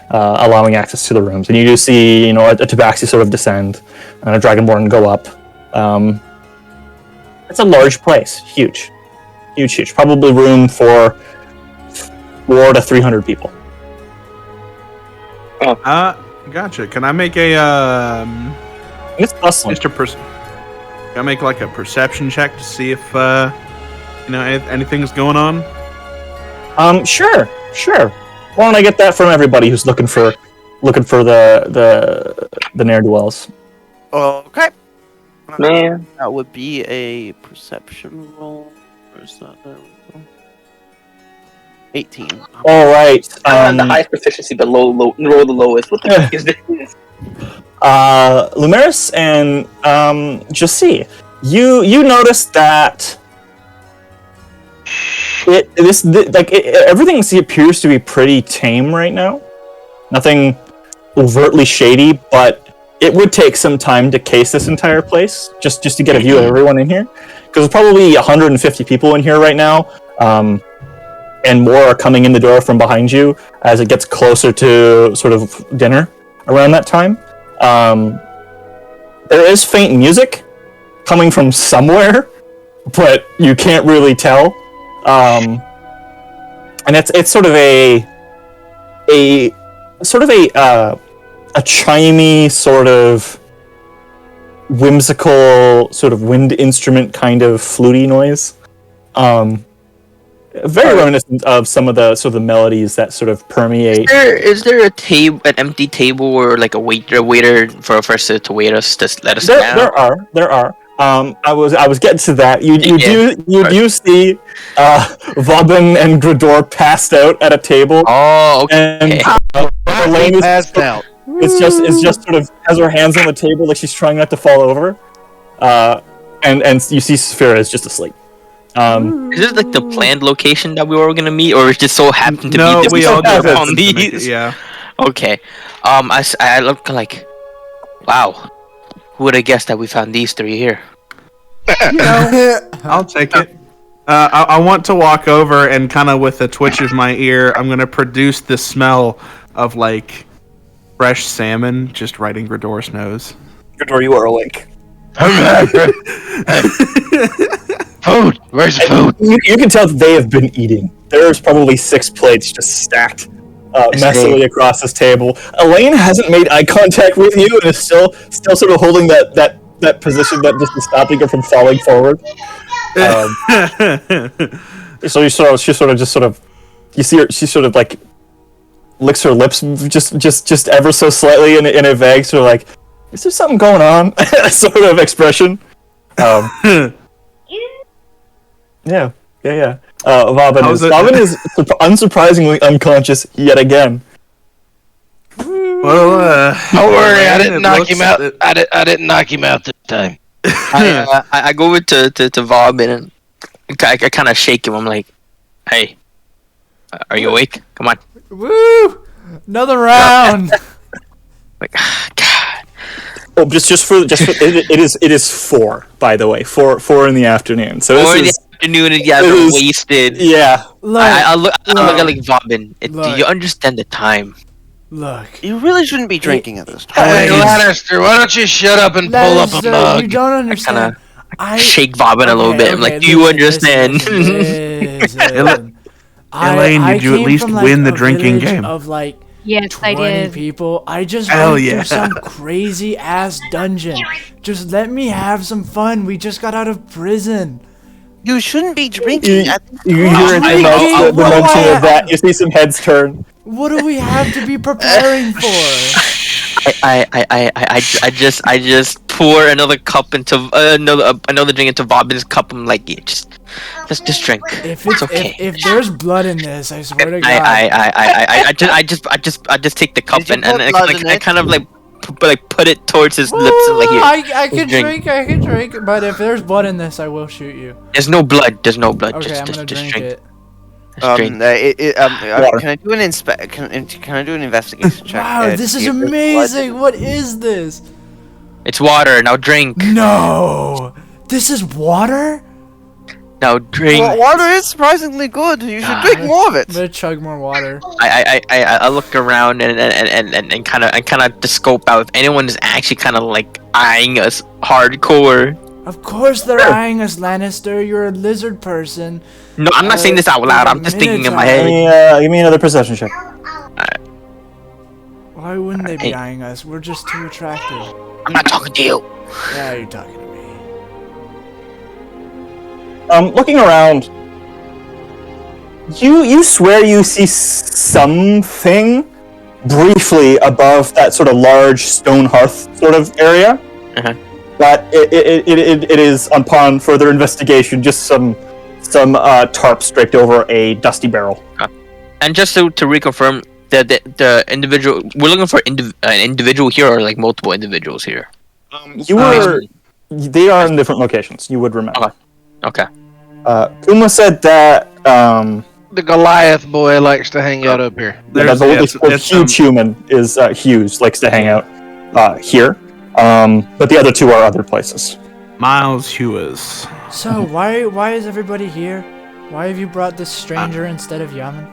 allowing access to the rooms. And you do see, a tabaxi sort of descend and a dragonborn go up. It's a large place, huge, probably room for 400 to 300 people. Gotcha. Can I make a It's bustling. Can I make like a perception check to see if anything's going on? Sure. Why don't I get that from everybody who's looking for the ne'er-do-wells? Okay. Man. That would be a perception roll. Where's that? There we go. 18. All right. I have the highest proficiency, but roll the lowest. What the heck is this? Lumeris and Jussi, you noticed that everything appears to be pretty tame right now. Nothing overtly shady, but it would take some time to case this entire place just to get a view of everyone in here, because there's probably 150 people in here right now. And more are coming in the door from behind you as it gets closer to sort of dinner around that time. There is faint music coming from somewhere, but you can't really tell. And it's sort of a chimey, sort of whimsical, sort of wind instrument kind of fluty noise. Very reminiscent of some of the sort of melodies that sort of permeate. Is there an empty table, or like a waiter for us to wait us to let us down? There are. I was getting to that. You do see Vauban and Grador passed out at a table. Oh, okay. And Elaine is passed out. It's just sort of has her hands on the table like she's trying not to fall over. And you see Saphira is just asleep. Is this like the planned location that we were gonna meet, or it just so happened to be that we all stumbled just upon these? Yeah. Okay. I look like, wow. Who would have guessed that we found these 3 here? I'll take it. I want to walk over and kind of with a twitch of my ear, I'm gonna produce the smell of like fresh salmon just right in Grador's nose. Grador, you are awake. Food! Where's the food? You can tell that they have been eating. There's probably 6 plates just stacked messily across this table. Elaine hasn't made eye contact with you and is still sort of holding that position that just is stopping her from falling forward. So you see her. She sort of like licks her lips just ever so slightly in a vague sort of like, is there something going on? sort of expression. Yeah. Vauban is unsurprisingly unconscious yet again. Well, don't worry, I didn't knock him out. I didn't knock him out this time. I go over to Vauban and I kind of shake him. I'm like, hey, are you awake? Come on. Woo! Another round. Like, God. Oh, just for it is 4, by the way, 4 in the afternoon. So 4 in the afternoon, and we're wasted. Yeah. I look at like Vauban. Do you understand the time? Look. You really shouldn't be drinking at this time. Hey, Lannister, why don't you shut up and pull up a mug? You don't understand. I shake Vauban a little bit. I'm like, do you understand? Elaine, did you at least win the drinking game? Of like Yes, I 20 did. people. I just Hell went yeah. through some crazy ass dungeon. Just let me have some fun. We just got out of prison. You shouldn't be drinking. You hear it Drinking? the What do mention I of that. have? You see some heads turn. What do we have to be preparing for? I just pour another cup into another drink into Robin's cup. I'm like, yeah, just drink. If It's it's okay. if there's blood in this, I swear to God. I just take the cup Did you and put I, blood like in I it? kind of like put it towards his lips and like here. I can drink. I can drink, but if there's blood in this, I will shoot you. There's no blood. There's no blood. Okay, I'm just gonna just drink drink. it. Just drink. Water. Can I do an Can I do an investigation check? Wow, to this see is if there's blood? amazing. What is this? It's water. Now drink. No, this is water. Now drink. Well, water is surprisingly good. You should drink more of I'm it. gonna chug more water. I look around and kind of to scope out if anyone's actually kind of like eyeing us hardcore. Of course they're eyeing us, Lannister. You're a lizard person. No, I'm not saying this out loud. I'm just thinking in my head. Give me another perception check. Why wouldn't they be Hey. eyeing us? We're just too attractive. I'm not talking to you. Yeah, you're talking to me. Looking around, you swear you see something briefly above that sort of large stone hearth sort of area. Uh-huh. But it is, upon further investigation, just some tarps draped over a dusty barrel. And just to reconfirm, the individual we're looking for an individual here or like multiple individuals here. You were. They are in different locations. You would remember. Okay. Kuma said that The Goliath boy likes to hang out up here. the huge human is Hughes likes to hang out here. But the other two are other places. Miles Hughes. So why is everybody here? Why have you brought this stranger instead of Yaman?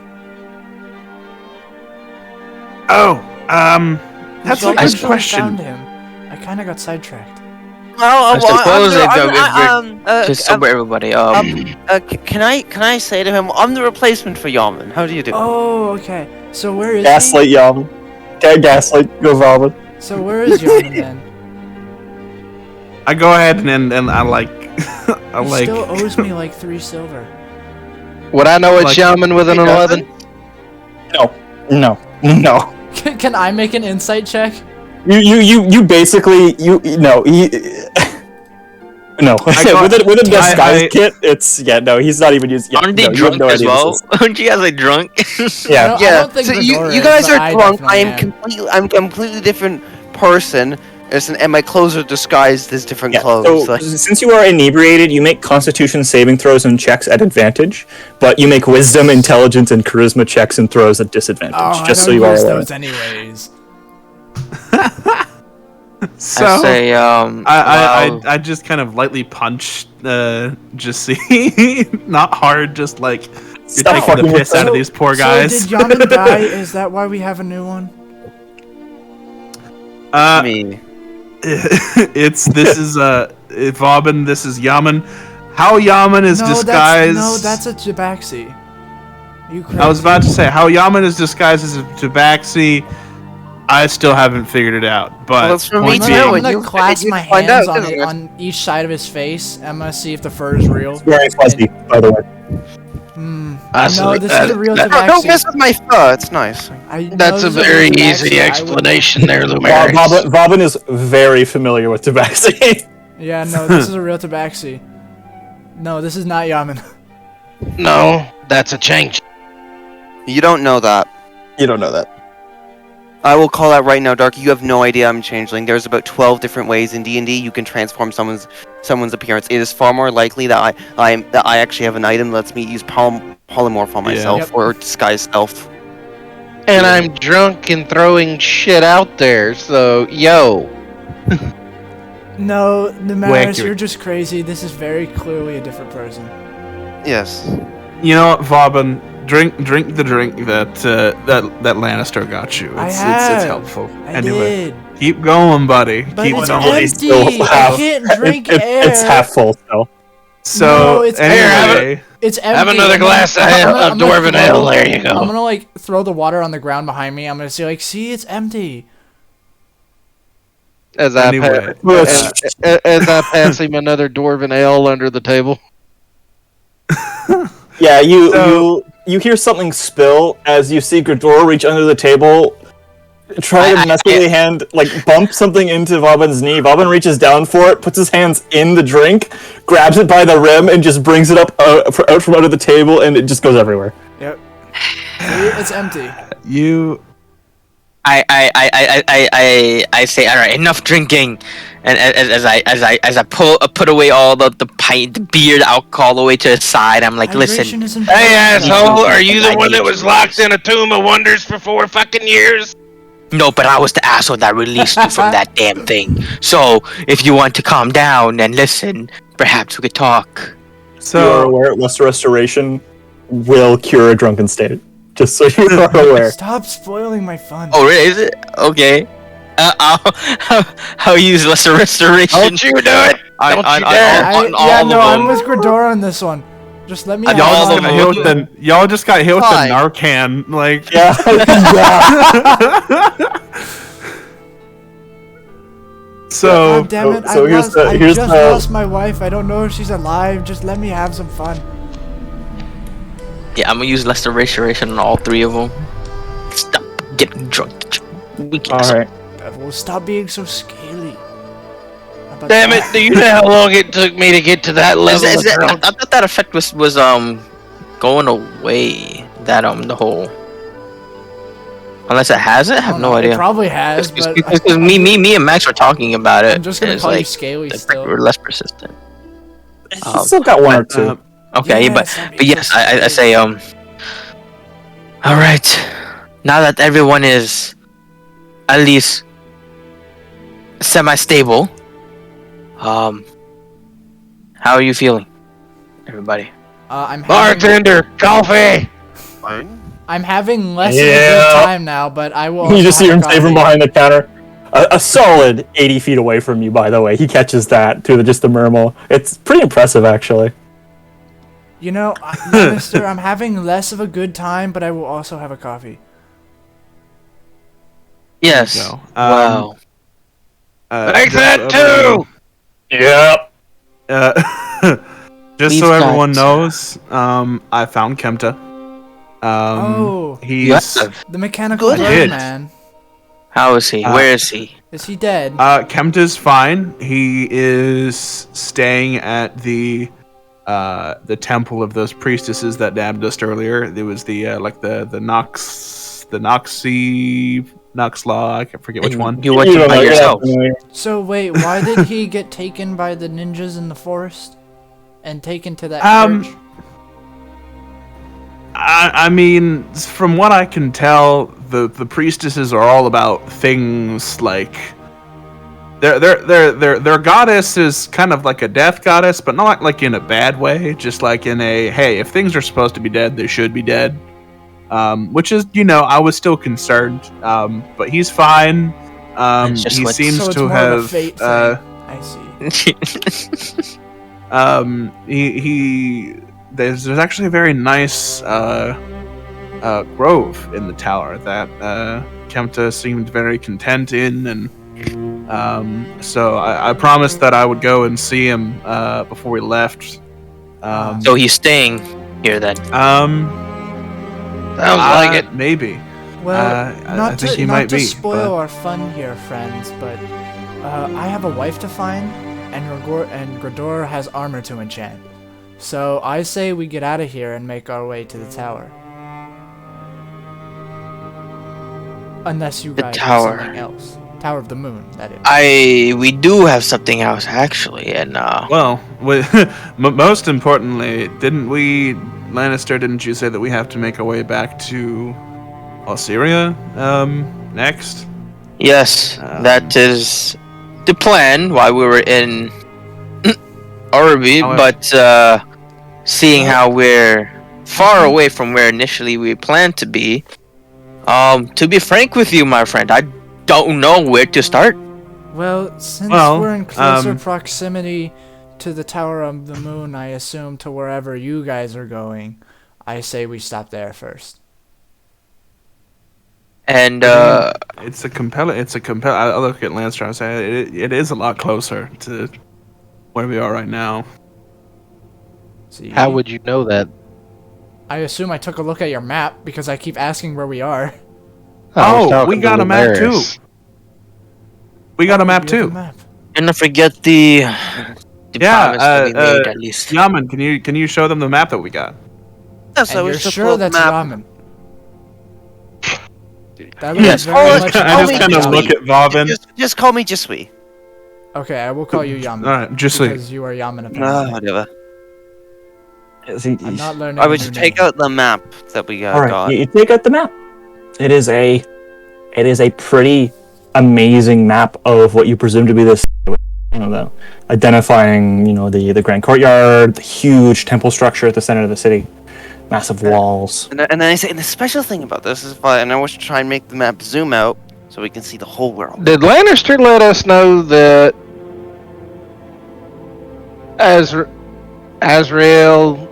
That's So a I good found question. him. I kind of got sidetracked. I suppose just sober everybody. Can I say to him, I'm the replacement for Yaman. How do you do? Oh, okay. So where is Gaslight Yaman. Gaslight Govalman. he? So where is Yaman then? I go ahead and I like I He like still owes me like 3 silver. Would I know it's Like- Shaman with an 11? No. Can I make an insight check? You basically no no with a disguise kit. It's no. He's not even using. Aren't they you have drunk no as idea well? this is- Aren't you guys like drunk? Yeah. I Yeah. don't think So Medora you guys is, but are I drunk. definitely am. I'm completely different person. And my clothes are disguised as different Yeah, clothes. so Like, since you are inebriated, you make Constitution saving throws and checks at advantage, but you make Wisdom, Intelligence, and Charisma checks and throws at disadvantage. Oh, just I so don't you are use aware. those anyways. so. I say I just kind of lightly punch just see not hard, just like you're Stop taking the fucking piss out of these poor guys. So did Yaman die? Is that why we have a new one? me. Uh, This is Vauban, this is Yaman. How Yaman is disguised. That's a Tabaxi. You crazy. I was about to say how Yaman is disguised as a tabaxi. I still haven't figured it out, but Well, it's for me point I'm too. gonna, I'm being, gonna You- clasp you my find hands out, on isn't it, it? on each side of his face. I'm gonna see if the fur is real. Very fuzzy, by the way. No, this is a real Don't Tabaxi. mess with my fur. It's nice. I know That's a this is very real easy Tabaxi. explanation there, Lumerix. Vauban is very familiar with Tabaxi. Yeah, no, this is a real Tabaxi. No, this is not Yaman. No, that's a change. You don't know that. You don't know that. I will call out right now, Darky. You have no idea I'm a changeling. There's about 12 different ways in D&D you can transform someone's appearance. It is far more likely that I actually have an item that lets me use polymorph on myself Yep. or disguise self. And I'm drunk and throwing shit out there, so yo. No, Numaris, accurate. you're just crazy. This is very clearly a different person. Yes. you know what, Vauban, drink the drink that Lannister got you. I It's have. helpful. I Anyway, did. keep going, buddy. But keep it's going. empty. I can't drink air. It's half full still. So No, it's anyway, It's empty. Have another glass of dwarven ale. There you go. I'm gonna like throw the water on the ground behind me. I'm gonna say like, see, it's empty. As I Anyway. as I pass him another dwarven ale under the table. Yeah, So- you hear something spill as you see Gridor reach under the table, try to messily bump something into Vauban's knee. Vauban reaches down for it, puts his hands in the drink, grabs it by the rim, and just brings it up out from under the table, and it just goes everywhere. Yep. See, it's empty. you I say, all right, enough drinking, and as I put away all the pint, the beer, the alcohol away to the side, I'm like, Hydration listen, is important. Hey, asshole! Are you the I one need that was to- locked in a tomb of wonders for 4 fucking years? no, but I was the asshole that released you from that damn thing. So if you want to calm down and listen, perhaps we could talk. You are so aware Lesser Restoration will cure a drunken state. Just so you are aware. Stop spoiling my fun. Oh, really? Is it? Okay. I'll use Lesser Restoration. Don't you do it! Don't you dare! I'm with Gridor on this one. Just let me I have don't y'all know just fun. got hit with y'all just got hit with the Fine. Narcan. Like Yeah. so God damn it! so here's I the- just lost my wife. I don't know if she's alive. Just let me have some fun. Yeah, I'm gonna use Lesser Restoration on all 3 of them. Stop getting drunk. Alright. Well, stop being so scaly. How about Damn it! that? Do you know how long it took me to get to that level of I drunk? thought that effect was going away. That the whole. Unless it has it, I have don't no know, idea. It probably has, but Because me and Max were talking about it. I'm just gonna and it's call you like, scaly the still. we're less persistent. He's still got one or two. Okay, Yeah, but stop being but yes, so I say all right. Now that everyone is at least semi-stable, how are you feeling, everybody? I'm having, Bartender, coffee. I'm having less of a Yeah. good time now, but I will. You just also see him have say from coffee. behind the counter. A solid 80 feet away from you, by the way. He catches that through just the murmur. It's pretty impressive, actually. You know, Minister, I'm having less of a good time, but I will also have a coffee. Yes. go. Wow. Take just that so too. Yep. just We've so everyone got- knows, I found Kemta. Oh. You He's have. The mechanical Good bird hit. man. How is he? Where is he? Is he dead? Kemta's fine. He is staying at the temple of those priestesses that dabbed us earlier. It was the Noxlaw. I can't forget which And one. You went You to don't by know, you're not yourself. familiar. So wait, why did he get taken by the ninjas in the forest and taken to that church? I mean, from what I can tell, the priestesses are all about things like their goddess is kind of like a death goddess, but not like in a bad way. Just like in a hey, if things are supposed to be dead, they should be dead. Which is, I was still concerned, but he's fine. It's just He what- seems So it's to more of a have fate thing. I see. he there's actually a very nice grove in the tower that Kemta seemed very content in, and so I promised that I would go and see him before we left. So he's staying here then. Sounds like it. Maybe. Well, I not think he to might be, spoil but- our fun here, friends, but I have a wife to find, and Gridor has armor to enchant. So I say we get out of here and make our way to the tower. Unless you The guys tower. have something else. Tower of the Moon, that is. We do have something else actually, and Well, most importantly, didn't you say that we have to make our way back to Alceria next? yes, that is the plan. While we were in Orby, However- but seeing how we're far away from where initially we planned to be, to be frank with you, my friend, I don't know where to start. Well, since Well, we're in closer proximity to the Tower of the Moon, I assume to wherever you guys are going. I say we stop there first. And It's a compelling. I look at Lancer and say it is a lot closer to where we are right now. See? How would you know that? I assume I took a look at your map because I keep asking where we are. I was Oh, talking we to got a map too. Lunaris. We got a Oh, map you have too. a map. don't forget the Yeah, promise that we made at least. Yaman, can you show them the map that we got? Yeah, And you're sure that's ramen? That looks Yes. very Oh, much I just like kind of ramen. look at Vavin. Just call me Jisui. Okay, I will call you Yaman. Alright, just so because you are Yaman apparently. Whatever. I'm not learning I a would new just take name. out the map that we All right, got. you take out the map. It is a pretty amazing map of what you presume to be this. Identifying, the grand courtyard, the huge temple structure at the center of the city, massive walls. And then I say, and the special thing about this is, and I want to try and make the map zoom out so we can see the whole world. Did Lannister let us know that Azrael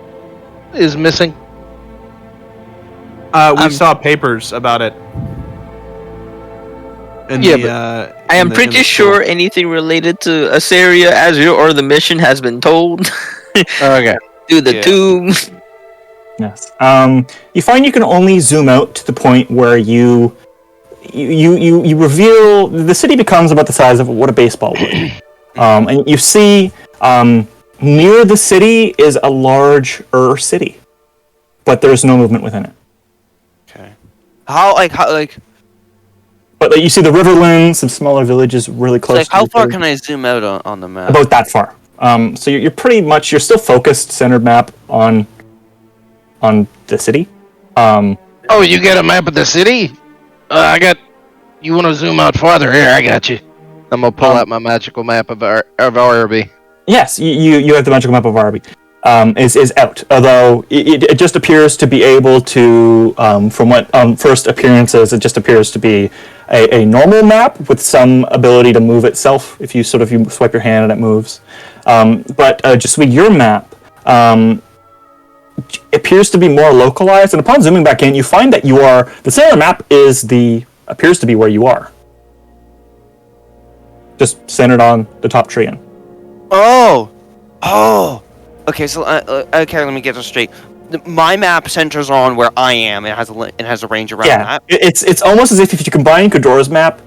is missing? We saw papers about it. I am pretty sure anything related to Assyria, Azure, or the mission has been told. Okay. Through the tomb. Yes. You find you can only zoom out to the point where you reveal the city becomes about the size of what a baseball would. And you see near the city is a larger city, but there's no movement within it. Okay. How But you see the riverlands, some smaller villages really close. how far can I zoom out on the map? About that far. So you're pretty much you're still focused, centered map on the city. Oh, you got a map of the city? You want to zoom out farther? Here, I got you. I'm gonna pull out my magical map of Araby. Yes, you have the magical map of Araby. Is out, although it just appears to be able to, from what first appearances, it just appears to be a normal map with some ability to move itself if you swipe your hand and it moves. But just with your map, appears to be more localized, and upon zooming back in, you find that the center map appears to be where you are, just centered on the top tree. Oh. Okay, so okay, let me get this straight. My map centers on where I am. It has a range around that. It's almost as if you combine Ghidorah's map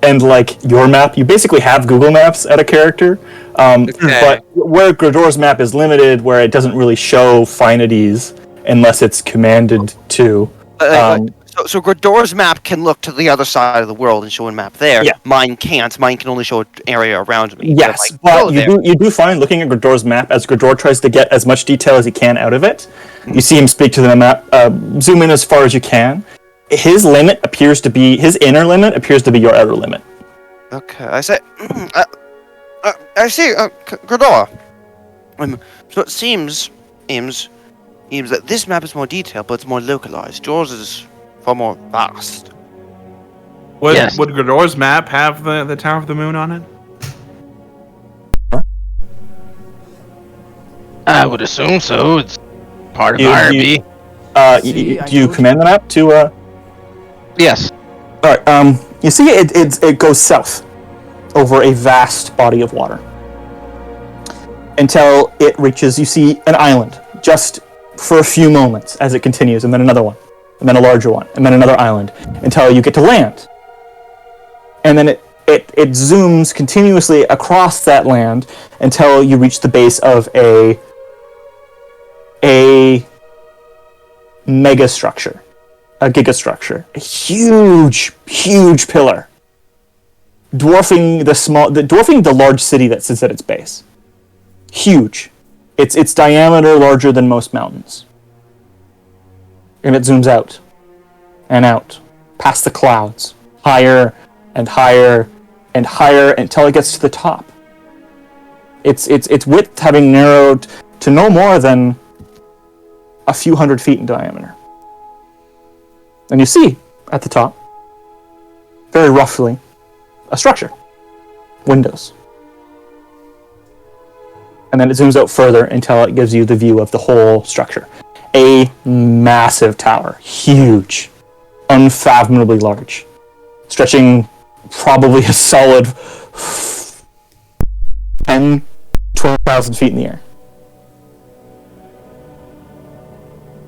and your map, you basically have Google Maps at a character. But where Ghidorah's map is limited, where it doesn't really show finities unless it's commanded to. So Gridor's map can look to the other side of the world and show a map there. Yeah. Mine can't. Mine can only show an area around me. Yes, but you do find, looking at Gridor's map, as Gridor tries to get as much detail as he can out of it, you see him speak to the map, zoom in as far as you can. His inner limit appears to be your outer limit. Okay, I say, I see, Gridor. So it seems that this map is more detailed, but it's more localized. Yours is far more vast. Would Yes. Gridor's map have the Tower of the Moon on it? I would assume so. It's part of You- Araby. See, I Do you told command the map to? Yes. All right. You see, it goes south over a vast body of water until it reaches. You see an island just for a few moments as it continues, and then another one, and then a larger one, and then another island until you get to land. And then it zooms continuously across that land until you reach the base of a mega structure. A gigastructure, a huge pillar, dwarfing the large city that sits at its base. Huge, its diameter larger than most mountains, and it zooms out, and out, past the clouds, higher and higher and higher until it gets to the top. Its width having narrowed to no more than a few hundred feet in diameter. And you see, at the top, very roughly, a structure. Windows. and then it zooms out further until it gives you the view of the whole structure. A massive tower, huge, unfathomably large, stretching probably a solid 10, 12,000 feet in the air.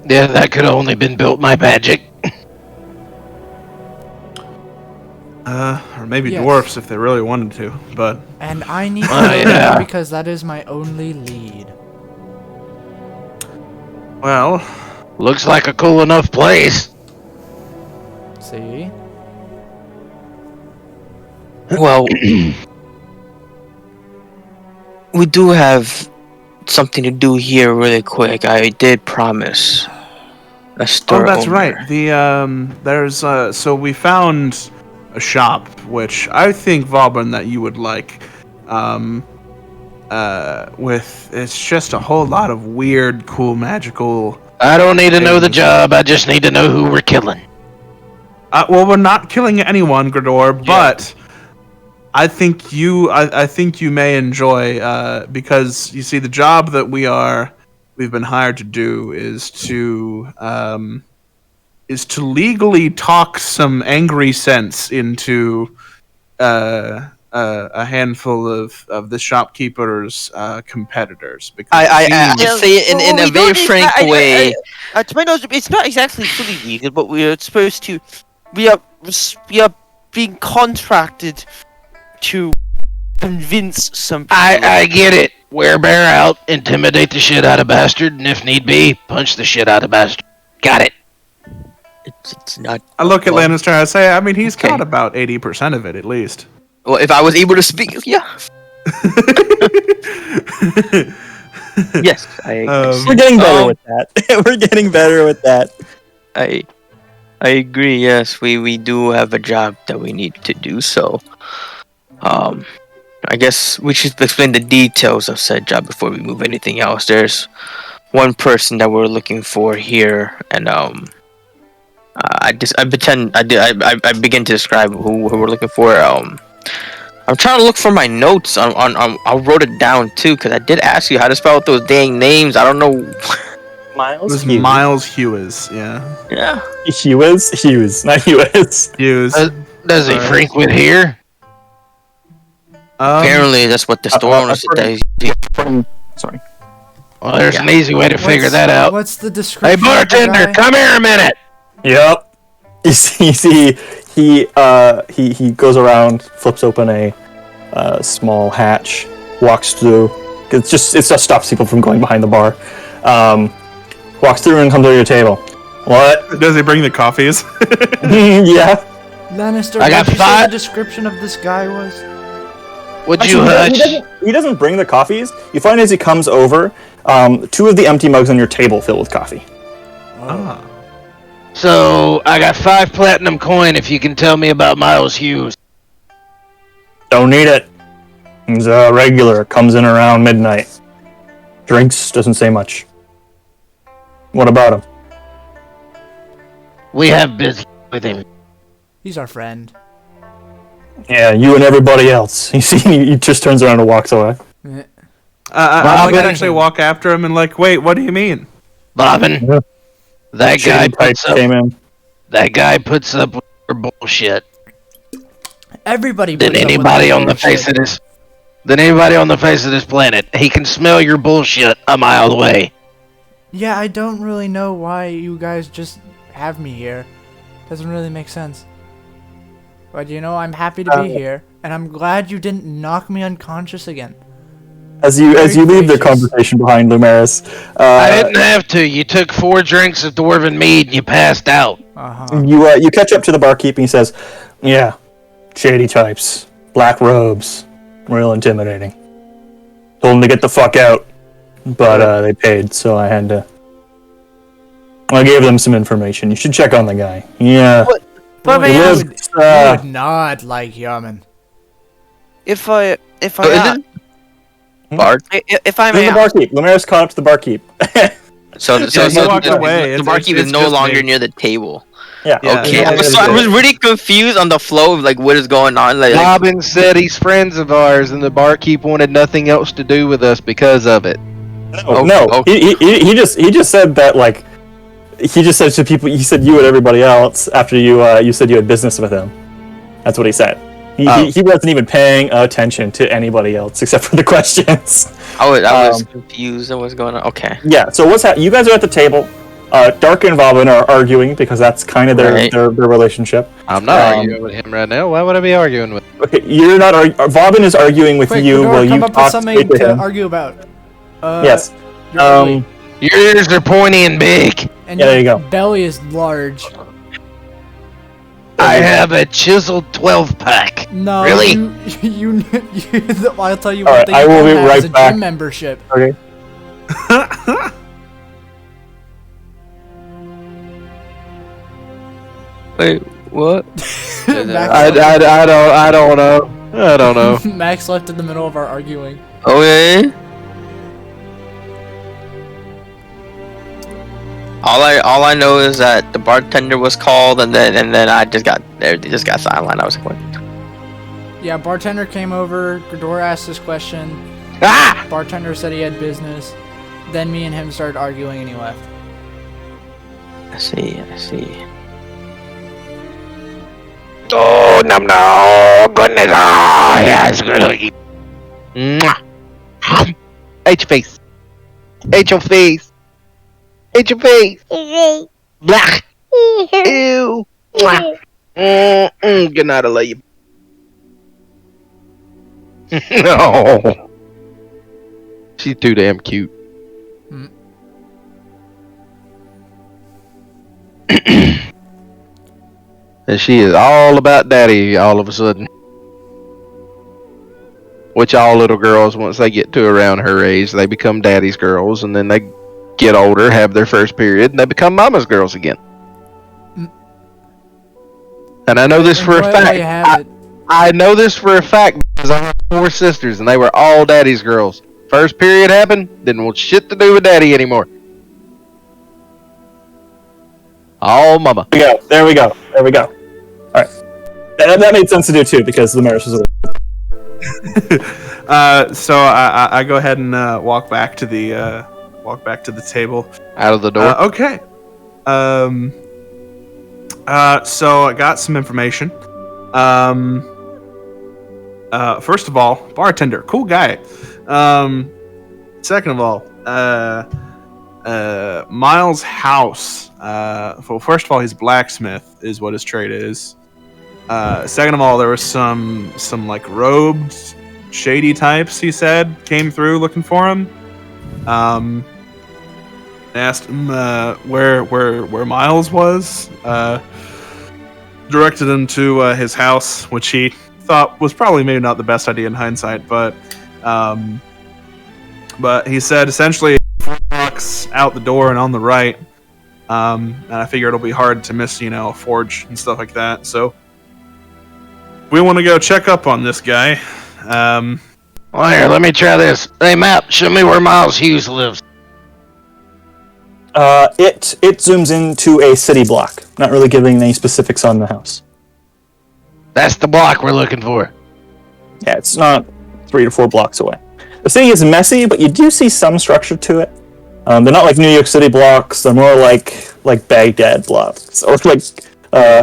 Yeah, that could have only been built by magic. Or maybe Yes. dwarfs if they really wanted to, but And I need to Oh, go yeah. there because that is my only lead. well, Looks like a cool enough place. See? Well, we do have something to do here really quick. I did promise a store oh, that's owner. right. There's so we found a shop which I think Vauban that you would like. With it's just a whole lot of weird, cool, magical. I don't need to know the Things. job. I just need to know who we're killing. Well, we're not killing anyone, Grador, but I think you may enjoy because you see the job that we've been hired to do is to legally talk some angry sense into a handful of the shopkeeper's competitors. Because I Yeah, say it in well, a we very don't- frank way. to my knowledge, it's not exactly fully legal, but we are supposed to. We are being contracted to convince some people. I get it. Wear bear out, intimidate the shit out of bastard, and if need be, punch the shit out of bastard. Got it. It's not. I look at well, Lannister and I say, I mean, he's Okay. got about 80% of it at least. Well, if I was able to speak, yeah. Yes, I We're getting better Um, with that. We're getting better with that. I agree. Yes, we do have a job that we need to do. So, I guess we should explain the details of said job before we move anything else. There's one person that we're looking for here, and I begin to describe who we're looking for. I'm trying to look for my notes on I wrote it down too because I did ask you how to spell those dang names. I don't know. It Miles was Hughes. Miles Hughes, yeah. Yeah. Hughes, not Hughes. Hughes. Does he freak with here? Apparently, that's what the store owner said. Sorry. Well, there's an easy way to figure that out. What's the Hey, description? of the bartender, guy? come here a minute. Yep. You see, he goes around, flips open a small hatch, walks through. It just stops people from going behind the bar. Walks through and comes to your table. What? Does he bring the coffees? Yeah. Lannister, I got what did you say five- the description of this guy was? Would you Actually, hutch? he doesn't bring the coffees. You find as he comes over, two of the empty mugs on your table fill with coffee. Ah. So, I got 5 platinum coin if you can tell me about Miles Hughes. Don't need it. He's a regular. Comes in around midnight. Drinks, doesn't say much. What about him? We have business with him. He's our friend. Yeah, you and everybody else. You see, he just turns around and walks away. Eh. I would Bobbin- actually walk after him and like, wait, what do you mean? Bobbin, Yeah. that guy Shady type puts up. came in. That guy puts up with your bullshit. Everybody Than puts up with anybody that on the bullshit. face of this. Than anybody on the face of this planet. He can smell your bullshit a mile away. Yeah, I don't really know why you guys just have me here. Doesn't really make sense. But you know, I'm happy to be here, and I'm glad you didn't knock me unconscious again. As you Very leave the gracious. conversation behind Lumeris, I didn't have to. You took 4 drinks of dwarven mead and you passed out. Uh-huh. you catch up to the barkeep and he says, "Yeah, shady types, black robes, real intimidating. Told them to get the fuck out, but they paid, so I had to. I gave them some information. You should check on the guy. Yeah, But Boy, may he I you ask, would, lives. you would not like Yaman. if I Oh, is it? Bard. if I This may is the ask, barkeep. Lumeris caught up to the barkeep. So he walked away. the It's- barkeep is it's no just longer me. near the table. Yeah. Yeah, Okay, There's only I was the- really confused on the flow of like what is going on. Like Robin said he's friends of ours, and the barkeep wanted nothing else to do with us because of it. No. okay. He just said that like he just said to people. He said you and everybody else after you said you had business with him. That's what he said. He wasn't even paying attention to anybody else except for the questions. I was confused on what's going on. Okay. Yeah. So what's happening? You guys are at the table. Dark and Robin are arguing because that's kind of Right. their relationship. I'm not arguing with him right now. Why would I be arguing with him? Okay, you're not. Robin is arguing with Quick, you Fedora, while come you up with talk something to to him. argue about. Yes. You're ugly, Your ears are pointy and big. and yeah, there you your go. belly is large. I have a chiseled 12-pack. No, Really? I'll tell you All one right, thing I you will don't be have is right a back. gym membership. Okay. Wait, what? I don't know. I don't know. Max left in the middle of our arguing. Okay. All I know is that the bartender was called, and then I just got there. They just got silent. I was like, what? Yeah, bartender came over. Ghidorah asked this question. Ah! Bartender said he had business. Then me and him started arguing, and he left. I see. Oh, no, goodness. Oh, yes, really. Mwah. Ate your face. Ate your face. Ate your face. Blah. Ew. Mwah. Good night, I love you. No. She's too damn cute. And she is all about daddy all of a sudden. Which all little girls, once they get to around her age, they become daddy's girls, and then they get older, have their first period, and they become mama's girls again. And I know this for a Enjoy it while you fact. have it. I know this for a fact because I have 4 sisters, and they were all daddy's girls. First period happened, didn't want shit to do with daddy anymore. All mama. There we go. All right. That made sense to do too because the marriage was. So I go ahead and walk back to the table. Out of the door. Okay. So I got some information. First of all, bartender, cool guy. Second of all, Miles' house. Well, first of all, he's blacksmith is what his trade is. Second of all, there was some like robed, shady types. He said came through looking for him. Asked him where Miles was. Directed him to his house, which he thought was probably maybe not the best idea in hindsight, but he said essentially 4 blocks out the door and on the right. And I figure it'll be hard to miss, a forge and stuff like that. So we want to go check up on this guy. Well, here, let me try this. Hey, map, show me where Miles Hughes lives. It zooms into a city block, not really giving any specifics on the house. That's the block we're looking for. Yeah, it's not 3 to 4 blocks away. The city is messy, but you do see some structure to it. They're not like New York City blocks. They're more like Baghdad blocks, or like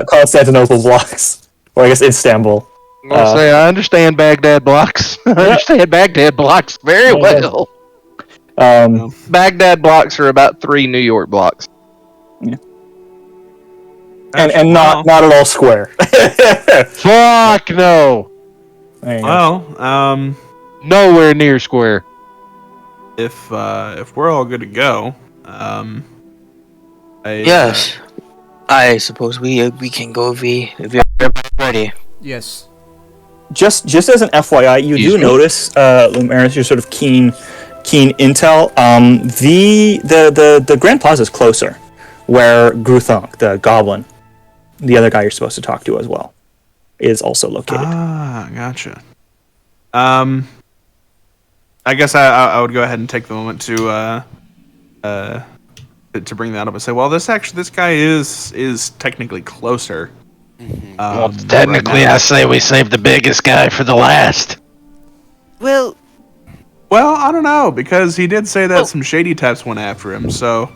Constantinople blocks, or I guess Istanbul. I'll say I understand Baghdad blocks. I understand Baghdad blocks very well. Baghdad blocks are about 3 New York blocks. Yeah. And not at all square. Fuck no. There you go. Well, Nowhere near square. if we're all good to go, Yes. I suppose we can go if you're ready. Yes. Just as an FYI, you do notice, Lumaris, your sort of keen intel. The Grand Plaza is closer, where Gruthonk, the goblin, the other guy you're supposed to talk to as well, is also located. Ah, gotcha. I guess I would go ahead and take the moment to to bring that up and say, well, this guy is technically closer. Well, right technically, now. I say we save the biggest guy for the last. Well, Well, I don't know, because he did say that some shady types went after him, so...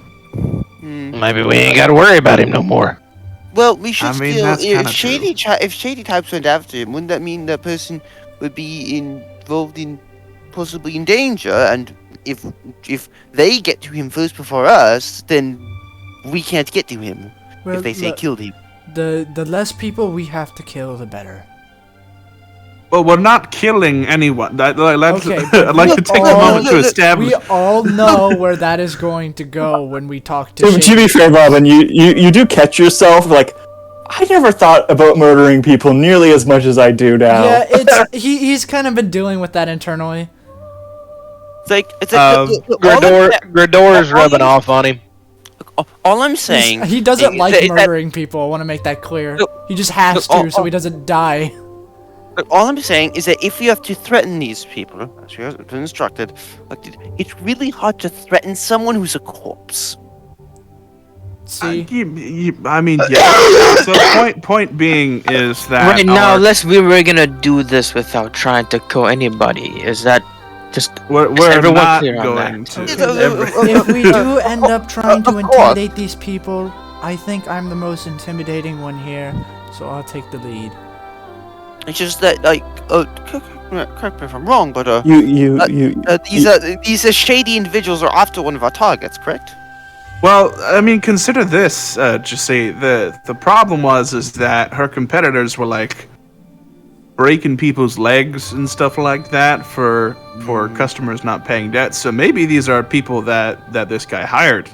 Maybe we ain't got to worry about him no more. well, we should I mean, still. that's If kinda if shady types went after him, wouldn't that mean that person would be involved in possibly in danger? And if they get to him first before us, then we can't get to him. Well, If they say look, killed him. the less people we have to kill, the better. Well, we're not killing anyone. I'd like Okay, I'd like to take a moment to establish... We all know where that is going to go when we talk to To Shady. be fair, Robin, you do catch yourself like, I never thought about murdering people nearly as much as I do now. Yeah, he's kind of been dealing with that internally. It's like Grador's rubbing off on him. all I'm saying. He doesn't is like that- murdering people. I want to make that clear. Look, He just has look, to, so he doesn't die. All I'm saying is that if we have to threaten these people, as we have been instructed, like, it's really hard to threaten someone who's a corpse. See, I mean, yeah. So point being is that Right now, our- we're gonna do this without trying to kill anybody. Is that just we're everyone not clear on going that? to. Okay, if we do end up trying to Of course. intimidate these people, I think I'm the most intimidating one here, so I'll take the lead. It's just that, like, correct me if I'm wrong, but these shady individuals are after one of our targets, correct? Well, I mean, consider this. Just say the problem is that her competitors were like breaking people's legs and stuff like that for customers not paying debt. So maybe these are people that this guy hired.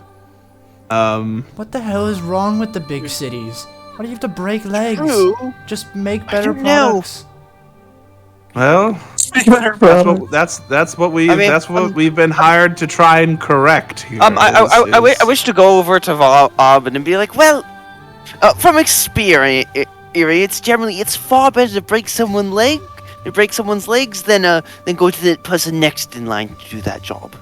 What the hell is wrong with the big cities? Why do you have to break legs? True. Just make better don't know. products. Well, that's what we've been hired to try and correct here. I wish to go over to Auburn and be like, well, from experience, generally it's far better to break someone's legs than go to the person next in line to do that job.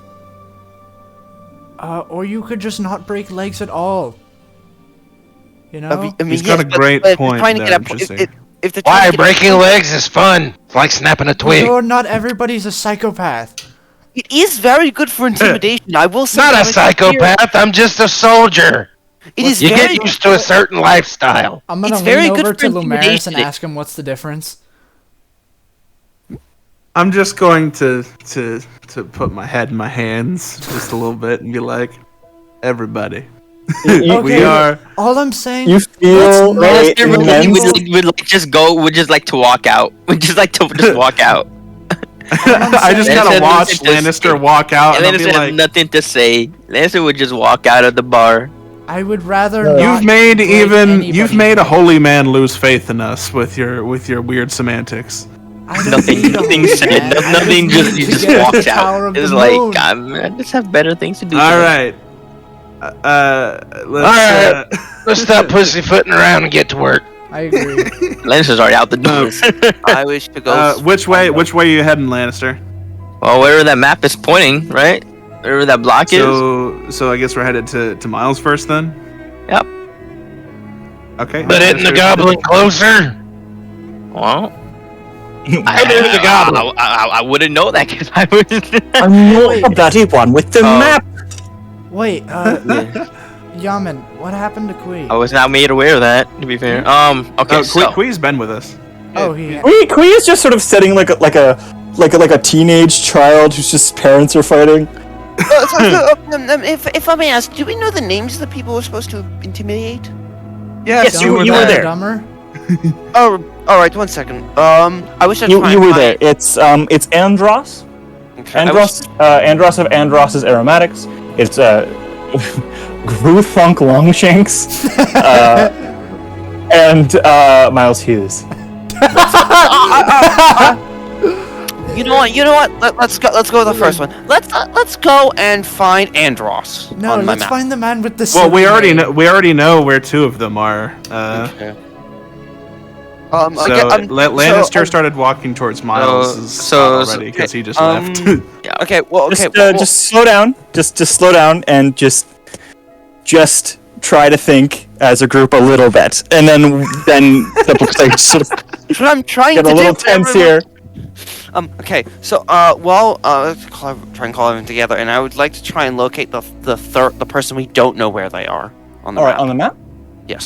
Or you could just not break legs at all. You know? I mean, He's got a great but point trying to there, get I'm a just po- saying. if they're trying Why? to get a Breaking point- legs is fun. It's like snapping a twig. Or not everybody's a psychopath. It is very good for intimidation. I will say. Not a from experience. psychopath. I'm just a soldier. It is You very get used to a certain lifestyle. I'm gonna It's very lean good over for to Lumaris and intimidation. ask him what's the difference. I'm just going to put my head in my hands just a little bit and be like, everybody, we Okay, are. all I'm saying. You feel Let's a not- immense... We'd like just go. We'd just like to walk out. We'd just like to just walk out. I just saying- gotta Lannister watch doesn't Lannister walk out and I'll Lannister be had like, nothing to say. Lannister would just walk out of the bar. I would rather. You've not you've made break you've anybody's made a legs. holy man lose faith in us with your weird semantics. I don't Nothing. need a Nothing holy said. man. I Nothing. need Just to he just get walked the power out. of It's the like moon. I just have better things to do. All today. right, let's. Alright. Let's stop pussyfooting around and get to work. I agree. Lannister's already out the door. I wish to go. Which way are you heading, Lannister? Well, wherever that map is pointing, right? Wherever that block is. So I guess we're headed to Miles first then. Yep. Okay. But isn't the Lannister- goblin closer? Well, the goblin. I wouldn't know that because I was. I'm not the bloody one with the Oh. map. Wait, Yaman, what happened to Kui? I was not made aware of that. To be fair. Okay. So. Quee's been with us. Oh, he. Kui is just sort of setting like a teenage child whose just parents are fighting. If I may ask, do we know the names of the people we're supposed to intimidate? Yes, you were there. Dumber. Oh, all right. 1 second. I wish I'd You find were my- there. It's Andros. Okay, Andros of Andros's Aromatics. It's Gruthunk Longshanks. And Miles Hughes. You know what? Let's go with the first one. Let's go and find Andros No, on my let's map. find the man with the. Well, we silver already name. know. We already know where two of them are. Okay. So Okay, Lannister started walking towards Miles' spot already because he just left. Okay. Well. Okay. Just slow down. Just slow down and just just try to think as a group a little bit, and then because I sort of That's what I'm trying get to a little do. tense here. Okay. So, let's try and call everyone together, and I would like to try and locate the person we don't know where they are on the All map. right, on the map. Yes.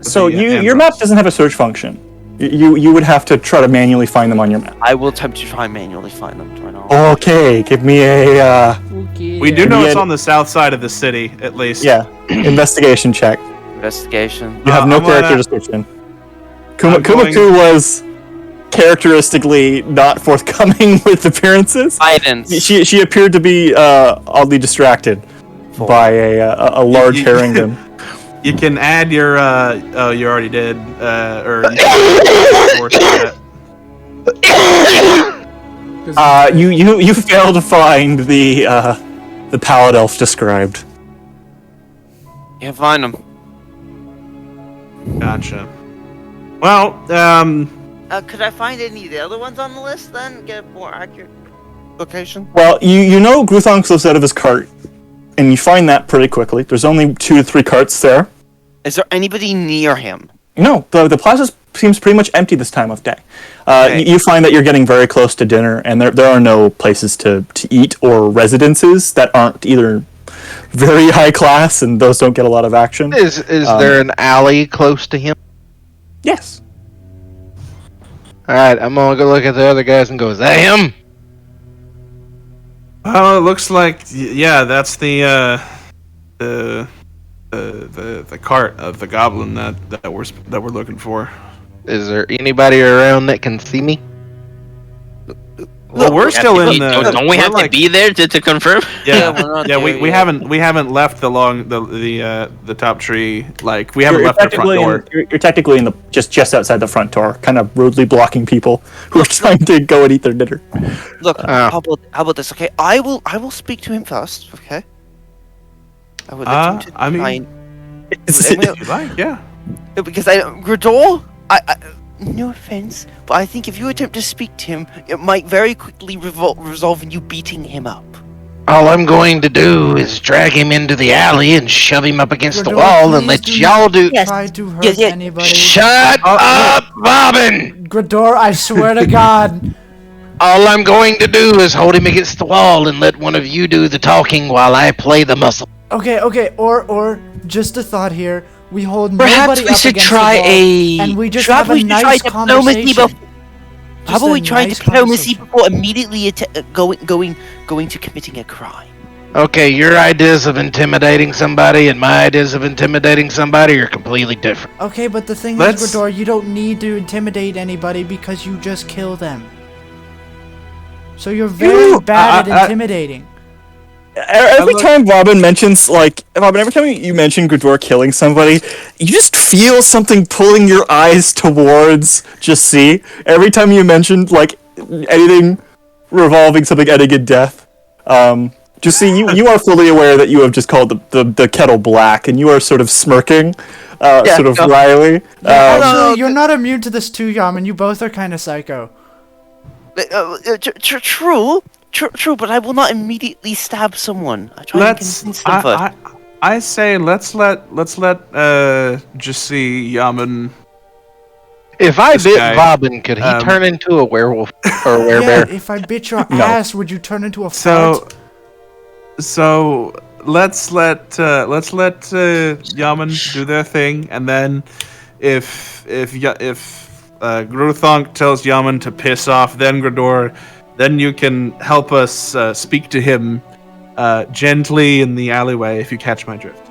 So the your map handles. doesn't have a search function. You would have to try to manually find them on your map. I will attempt to try and manually find them right now. Okay, give me a We do know Yeah. it's on the south side of the city, at least. investigation check. Investigation. You have no I'm gonna- character description. I'm going- Kumaku was characteristically not forthcoming with appearances. Guidance. She appeared to be oddly distracted by a large You- Harington. You can add your. Oh, you already did. Or you can force that. You fail to find the pallet elf described. Can't find them. Gotcha. Well, Could I find any of the other ones on the list then? Get a more accurate location? Well, you know Gruthonk lives out of his cart, and you find that pretty quickly. There's only 2 to 3 carts there. Is there anybody near him? No, the plaza seems pretty much empty this time of day. Okay. You find that you're getting very close to dinner, and there are no places to eat or residences that aren't either very high class, and those don't get a lot of action. Is there an alley close to him? Yes. Alright, I'm gonna go look at the other guys and go, is that him? well, it looks like yeah, that's the cart of the goblin that we're looking for. Is there anybody around that can see me? Well, we're still in the. Don't we we're have to like- be there to confirm? Yeah, we're not Yeah, there we yet. haven't left the top tree. Like we haven't left the front door. You're technically in the just outside the front door, kind of rudely blocking people who are trying to go and eat their dinner. Look, Oh. how about this? Okay, I will speak to him first. Okay. I would like him to I mean- try and- If you like, yeah. because Grador, I no offense, but I think if you attempt to speak to him, it might very quickly resolve in you beating him up. All I'm going to do is drag him into the alley and shove him up against the Grador, wall and please let do y'all do. Yes. Try to hurt Yeah. anybody. Shut up, Robin! Grador, I swear to God. All I'm going to do is hold him against the wall and let one of you do the talking while I play the muscle. Okay, or just a thought here. We hold Perhaps nobody we up should against try the wall, a. and we just perhaps have a we should try nice diplomacy conversation. How Just about a we try nice diplomacy conversation. before immediately going to committing a crime? Okay, your ideas of intimidating somebody and my ideas of intimidating somebody are completely different. Okay, but the thing Let's- is, Grador, you don't need to intimidate anybody because you just kill them. So you're very bad at intimidating. Every look- time Robin mentions, every time you mention Grador killing somebody, you just feel something pulling your eyes towards just see. Every time you mentioned, anything revolving something ending in death. Just see, you are fully aware that you have just called the kettle black, and you are sort of smirking, sort of wryly. Actually, you're not immune to this too, Yaman. You both are kind of psycho. True, but I will not immediately stab someone. I try and convince them first. I say let's let just see Yaman. If I This bit guy, Robin, could he turn into a werewolf or a Yeah, werebear? if I bit your No. ass, would you turn into a So fart? let's let Yaman do their thing, and then if Gruthonk tells Yaman to piss off, then Grador, then you can help us speak to him gently in the alleyway, if you catch my drift.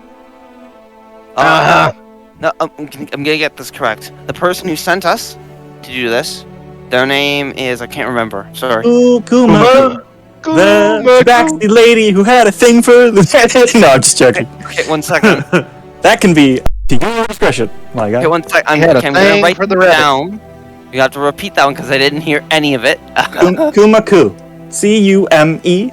No, I'm gonna get this correct. The person who sent us to do this, their name is I can't remember. Sorry. Ooh, Kuma, the backsy lady who had a thing for the. No, I'm just joking. Okay, 1 second. That can be to your discretion, my guy. Okay, 1 sec. I'm had a gonna thing write for the it Reddit. down. You have to repeat that one because I didn't hear any of it. Kumaku. C-U-M-E.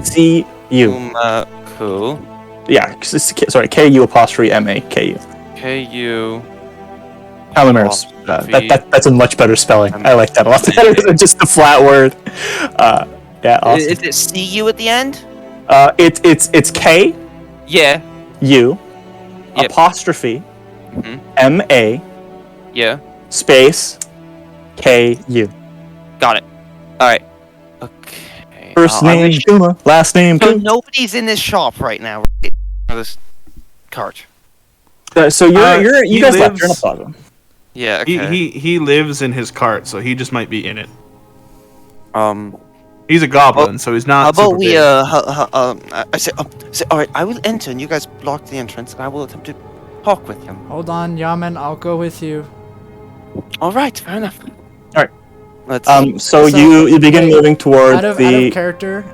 C-U. Kumaku. Yeah, sorry, K-U apostrophe M-A. K-U. K-U. Calameros. That's a much better spelling. I like that a lot better than just the flat word. Yeah, awesome. Is it C-U at the end? It's K, Yeah. U Yep. apostrophe Mhm. MA Yeah. space KU. Got it. All right. Okay. First I name wish- Kuma, last name So Kuma. nobody's in this shop right now, right? Or this cart. So you he guys left. You're in a lives- plaza. Yeah. Okay. He lives in his cart, so he just might be in it. How He's a goblin, so he's not. about super we big. I say, all right. I will enter, and you guys block the entrance, and I will attempt to talk with him. Hold on, Yaman. I'll go with you. All right. Fair enough. All right. Let's. So So, you begin wait, moving towards Out of the. character,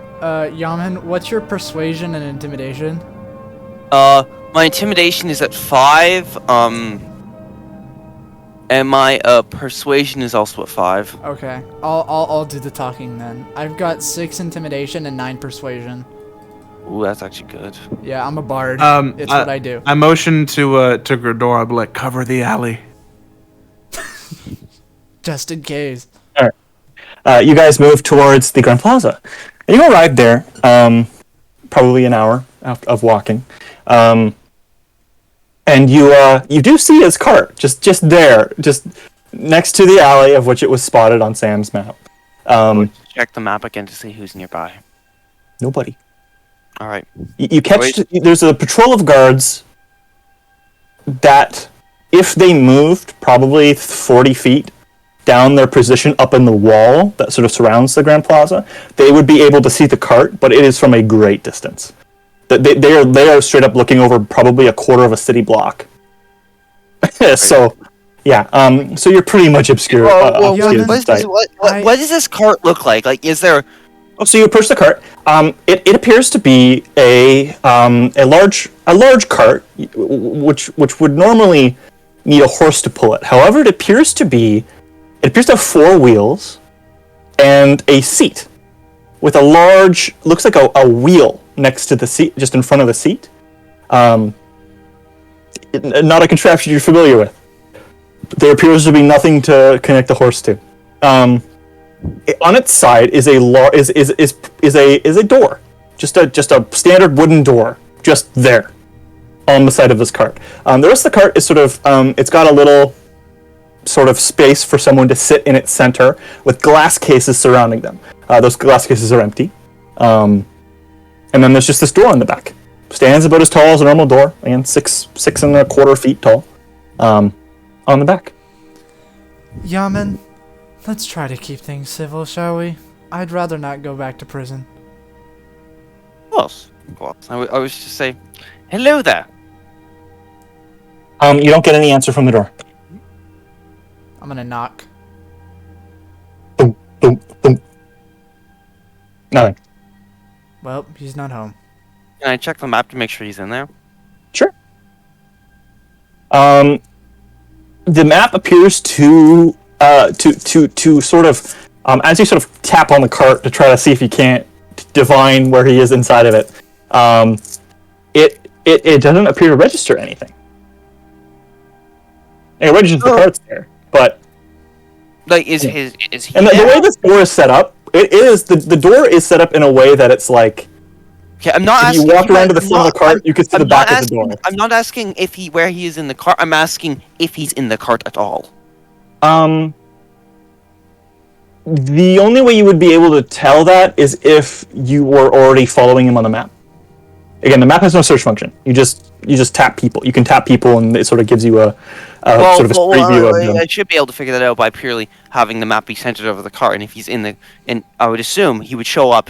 Yaman, what's your persuasion and intimidation? My intimidation is at 5. And my persuasion is also at 5. Okay, I'll do the talking then. I've got 6 intimidation and 9 persuasion. Ooh, that's actually good. Yeah, I'm a bard. It's what I do. I motioned to Grador. I'll be like, cover the alley. Just in case. You guys move towards the Grand Plaza. And you arrive there, probably an hour of walking, and you do see his cart just there, just next to the alley of which it was spotted on Sam's map. Check the map again to see who's nearby. Nobody. All right. You catch. There's a patrol of guards that, if they moved probably 40 feet down their position up in the wall that sort of surrounds the Grand Plaza, they would be able to see the cart, but it is from a great distance. They are straight up looking over probably a quarter of a city block. So, yeah. So you're pretty much obscure. Yaman, What does this cart look like? Like, is there? Oh, so you approach the cart. It appears to be a large cart, which would normally need a horse to pull it. However, it appears to have 4 wheels and a seat with a large, looks like a wheel next to the seat, just in front of the seat. Not a contraption you're familiar with. There appears to be nothing to connect the horse to. On its side is a door, just a standard wooden door, just there, on the side of this cart. The rest of the cart is sort of it's got a little sort of space for someone to sit in its center with glass cases surrounding them. Those glass cases are empty. And then there's just this door on the back. Stands about as tall as a normal door, and 6.25 feet tall, on the back. Yaman, let's try to keep things civil, shall we? I'd rather not go back to prison. Close. I was just say, hello there. You don't get any answer from the door. I'm gonna knock. Boom, boom, boom. Nothing. Well, he's not home. Can I check the map to make sure he's in there? Sure. The map appears to sort of, as you sort of tap on the cart to try to see if you can't divine where he is inside of it, it doesn't appear to register anything. It registers the cart's there, but Like, is he? and the there? way this door is set up, the door is set up in a way that it's like, Okay, I'm not if asking. you walk around to the front of the cart, you can see the back of the door. I'm not asking where he is in the cart. I'm asking if he's in the cart at all. The only way you would be able to tell that is if you were already following him on the map. Again, the map has no search function. You just tap people. You can tap people, and it sort of gives you a sort of a street view of them. I should be able to figure that out by purely having the map be centered over the cart. And if he's in the, and I would assume he would show up,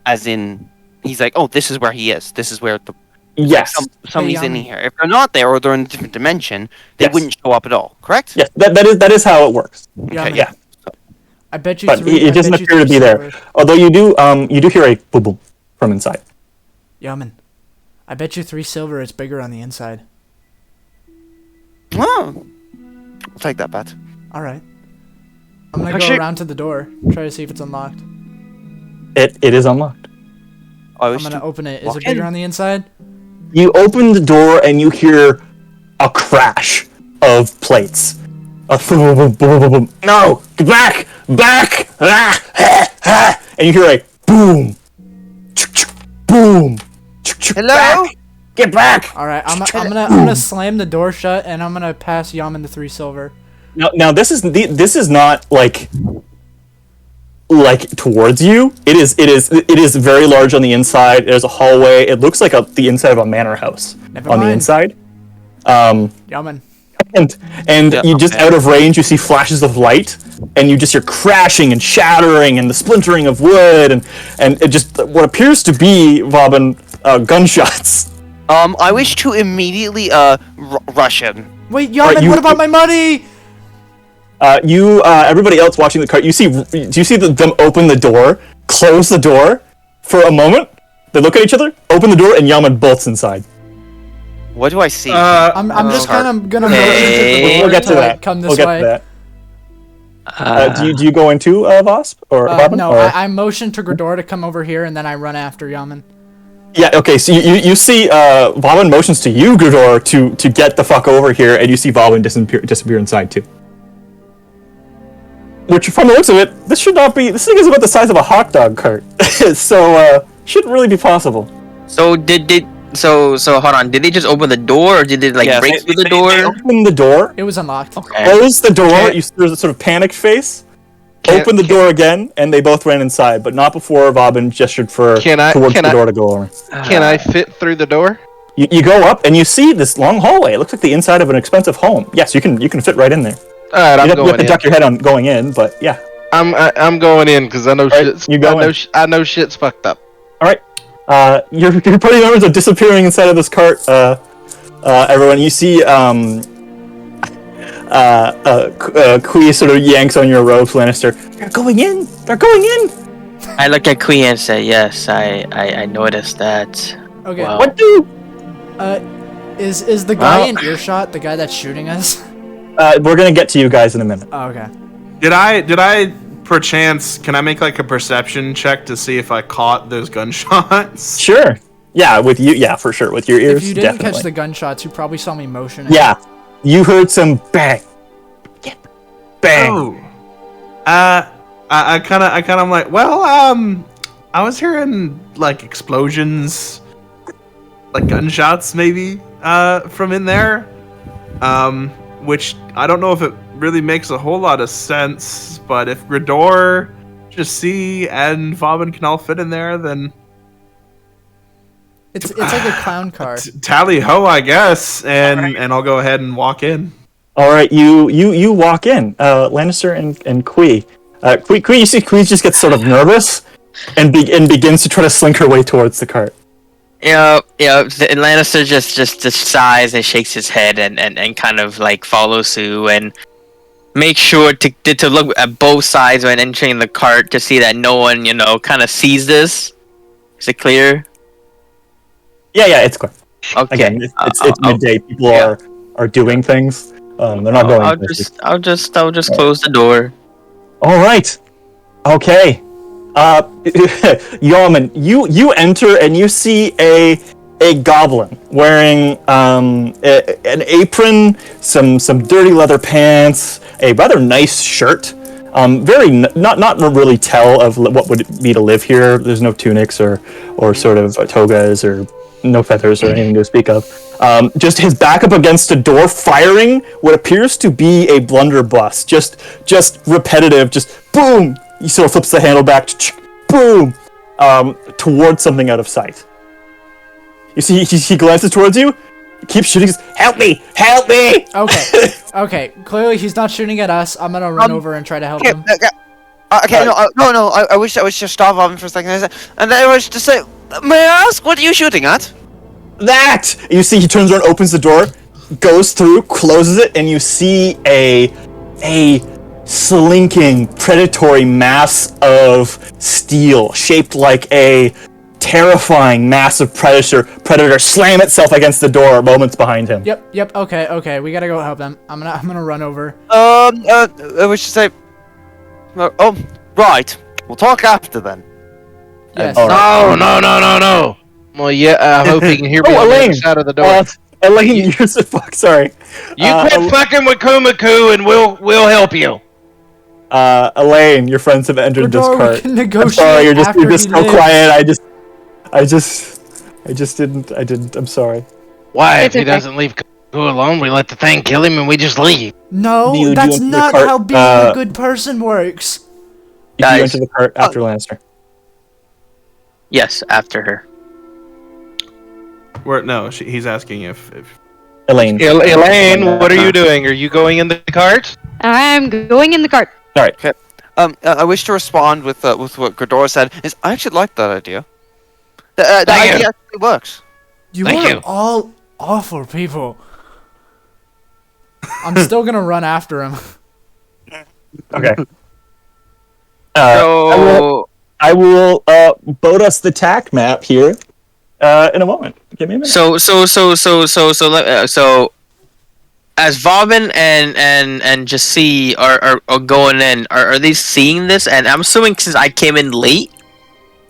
as in he's like, oh, this is where he is. This is where the Yes. somebody's in here. If they're not there or they're in a different dimension, they Yes. wouldn't show up at all. Correct? Yes. That is how it works. Yaman, Yeah. I bet you But three. it doesn't appear to be there. Although you do hear a boom boom from inside. Yaman, I bet you 3 silver it's bigger on the inside. Oh, I'll take that bet. Alright. I'm gonna Actually- go around to the door, try to see if it's unlocked. It is unlocked. I I'm wish gonna to open it. Is walk it bigger in. on the inside? You open the door and you hear a crash of plates. A boom, boom, boom, boom, boom. No, get back, back, and you hear a boom, boom, Hello? back. Get back! All right, I'm gonna slam the door shut, and I'm gonna pass Yaman the 3 silver. Now this is not like towards you. It is very large on the inside. There's a hallway. It looks like the inside of a manor house Never on mind. the inside. Yaman. And Yeah, you just okay. out of range, you see flashes of light, and you're crashing and shattering and the splintering of wood and it just what appears to be Vauban gunshots. I wish to immediately rush him. Wait, Yaman, Alright, what about my money? Everybody else watching the cart, do you see them open the door, close the door for a moment? They look at each other, open the door, and Yaman bolts inside. What do I see? I'm just gonna motion Hey. to We'll get to that. come this We'll get way. to that. Do you go into Vasp or Vauban? No, or? I motion to Grador to come over here, and then I run after Yaman. Yeah, okay, so you see Vauban motions to you, Grador, to get the fuck over here, and you see Vauban disappear inside too. Which, from the looks of it, this thing is about the size of a hot dog cart. So, shouldn't really be possible. So so hold on. Did they just open the door, or did they Yes, break through the door? They open the door, It was unlocked. Okay. close the door, Can't- there's a sort of panicked face, Can't- open the door again, and they both ran inside, but not before Vauban gestured towards the door to go over. Can I fit through the door? You go up, and you see this long hallway. It looks like the inside of an expensive home. Yes, you can fit right in there. All right, I'm You have going to in. duck your head on going in, but yeah. I'm going in because I know Alright, shit's. you go in. I know shit's fucked up. All right. Your party members are disappearing inside of this cart. Everyone, you see, Kui sort of yanks on your robes, Lannister. They're going in. They're going in. I look at Queen and say, "Yes, I noticed that." Okay. Wow. What do? Is the guy in earshot the guy that's shooting us? We're gonna get to you guys in a minute. Oh, okay. Did I perchance? Can I make like a perception check to see if I caught those gunshots? Sure. Yeah, with you. Yeah, for sure. With your ears, If you didn't definitely. catch the gunshots, you probably saw me motioning. Yeah, you heard some bang, bang. Oh. I kind of am like, well, I was hearing like explosions, like gunshots maybe, from in there, which I don't know if it really makes a whole lot of sense, but if Grador, Jasi, and Vauban can all fit in there, then It's like a clown car. tally ho, I guess, and I'll go ahead and walk in. All right, you walk in, Lannister and Kui. Kui, you see Kui just gets sort of nervous and begins to try to slink her way towards the cart. Yeah. Lannister just sighs and shakes his head and kind of like follows Sue and make sure to look at both sides when entering the cart to see that no one kind of sees this. Is it clear? Yeah, it's clear. Okay. Again, it's midday. People are doing things. They're not going. I'll just close the door. All right. Okay. Yeoman, you enter and you see a goblin wearing an apron, some dirty leather pants, a rather nice shirt. Not really tell of what would it be to live here. There's no tunics or sort of togas or no feathers or anything to speak of. Just his back up against a door, firing what appears to be a blunderbuss. Just repetitive. Just boom. He sort of flips the handle back. Boom. Towards something out of sight. You see, he glances towards you. Keeps shooting. Help me! Help me! Okay. Okay. Clearly, he's not shooting at us. I'm gonna run over and try to help him. Okay, no. I wish to stop Vauban for a second. And then I wish to say, may I ask, what are you shooting at? That! You see, he turns around, opens the door, goes through, closes it, and you see a slinking, predatory mass of steel, shaped like a terrifying, massive predator slam itself against the door moments behind him. Yep. Okay. We gotta go help them. I'm gonna run over. I wish to say, oh, right. We'll talk after then. Yes. No. Well, yeah, I hope he can hear me on the Elaine! other side of the door. Elaine, you're so sorry. You quit fucking with Kumaku and we'll help you. Elaine, your friends have entered this Grador, we cart. can I'm negotiate sorry, you're after just he so lives. quiet. I just didn't. I didn't. I'm sorry. Why? It's If he okay. doesn't leave Go alone, we let the thing kill him and we just leave. No, Do you that's enter the not cart, how being a good person works. You Guys. enter the cart after Lannister. Yes, after her. No, he's asking if Elaine. Elaine, what are you doing? Are you going in the cart? I'm going in the cart. All right. I wish to respond with what Gredora said. I actually like that idea. The Thank idea you. actually works. You Thank are you. all awful people. I'm still gonna run after him. Okay. So I will boat us the tack map here in a moment. Give me a minute. so as Vauban and Jesse are going in, are they seeing this? And I'm assuming since I came in late,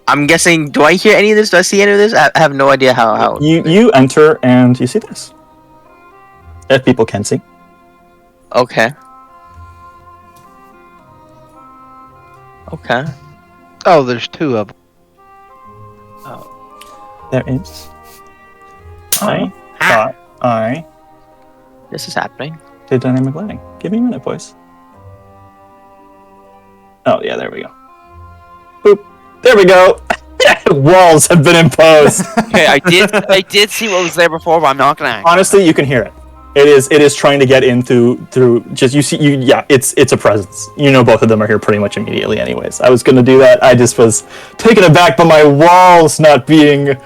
I'm guessing. Do I hear any of this? Do I see any of this? I have no idea how. You enter and you see this. If people can see. Okay. Okay. Oh, there's two of them. There is. I thought I This is happening. did dynamic lighting. Give me a minute, boys. Oh yeah, there we go. Boop. There we go. Walls have been imposed. Okay, I did see what was there before, but I'm not gonna act. Honestly, you can hear it. It is trying to get in through just it's a presence. You know both of them are here pretty much immediately anyways. I was gonna do that. I just was taken aback by my walls not being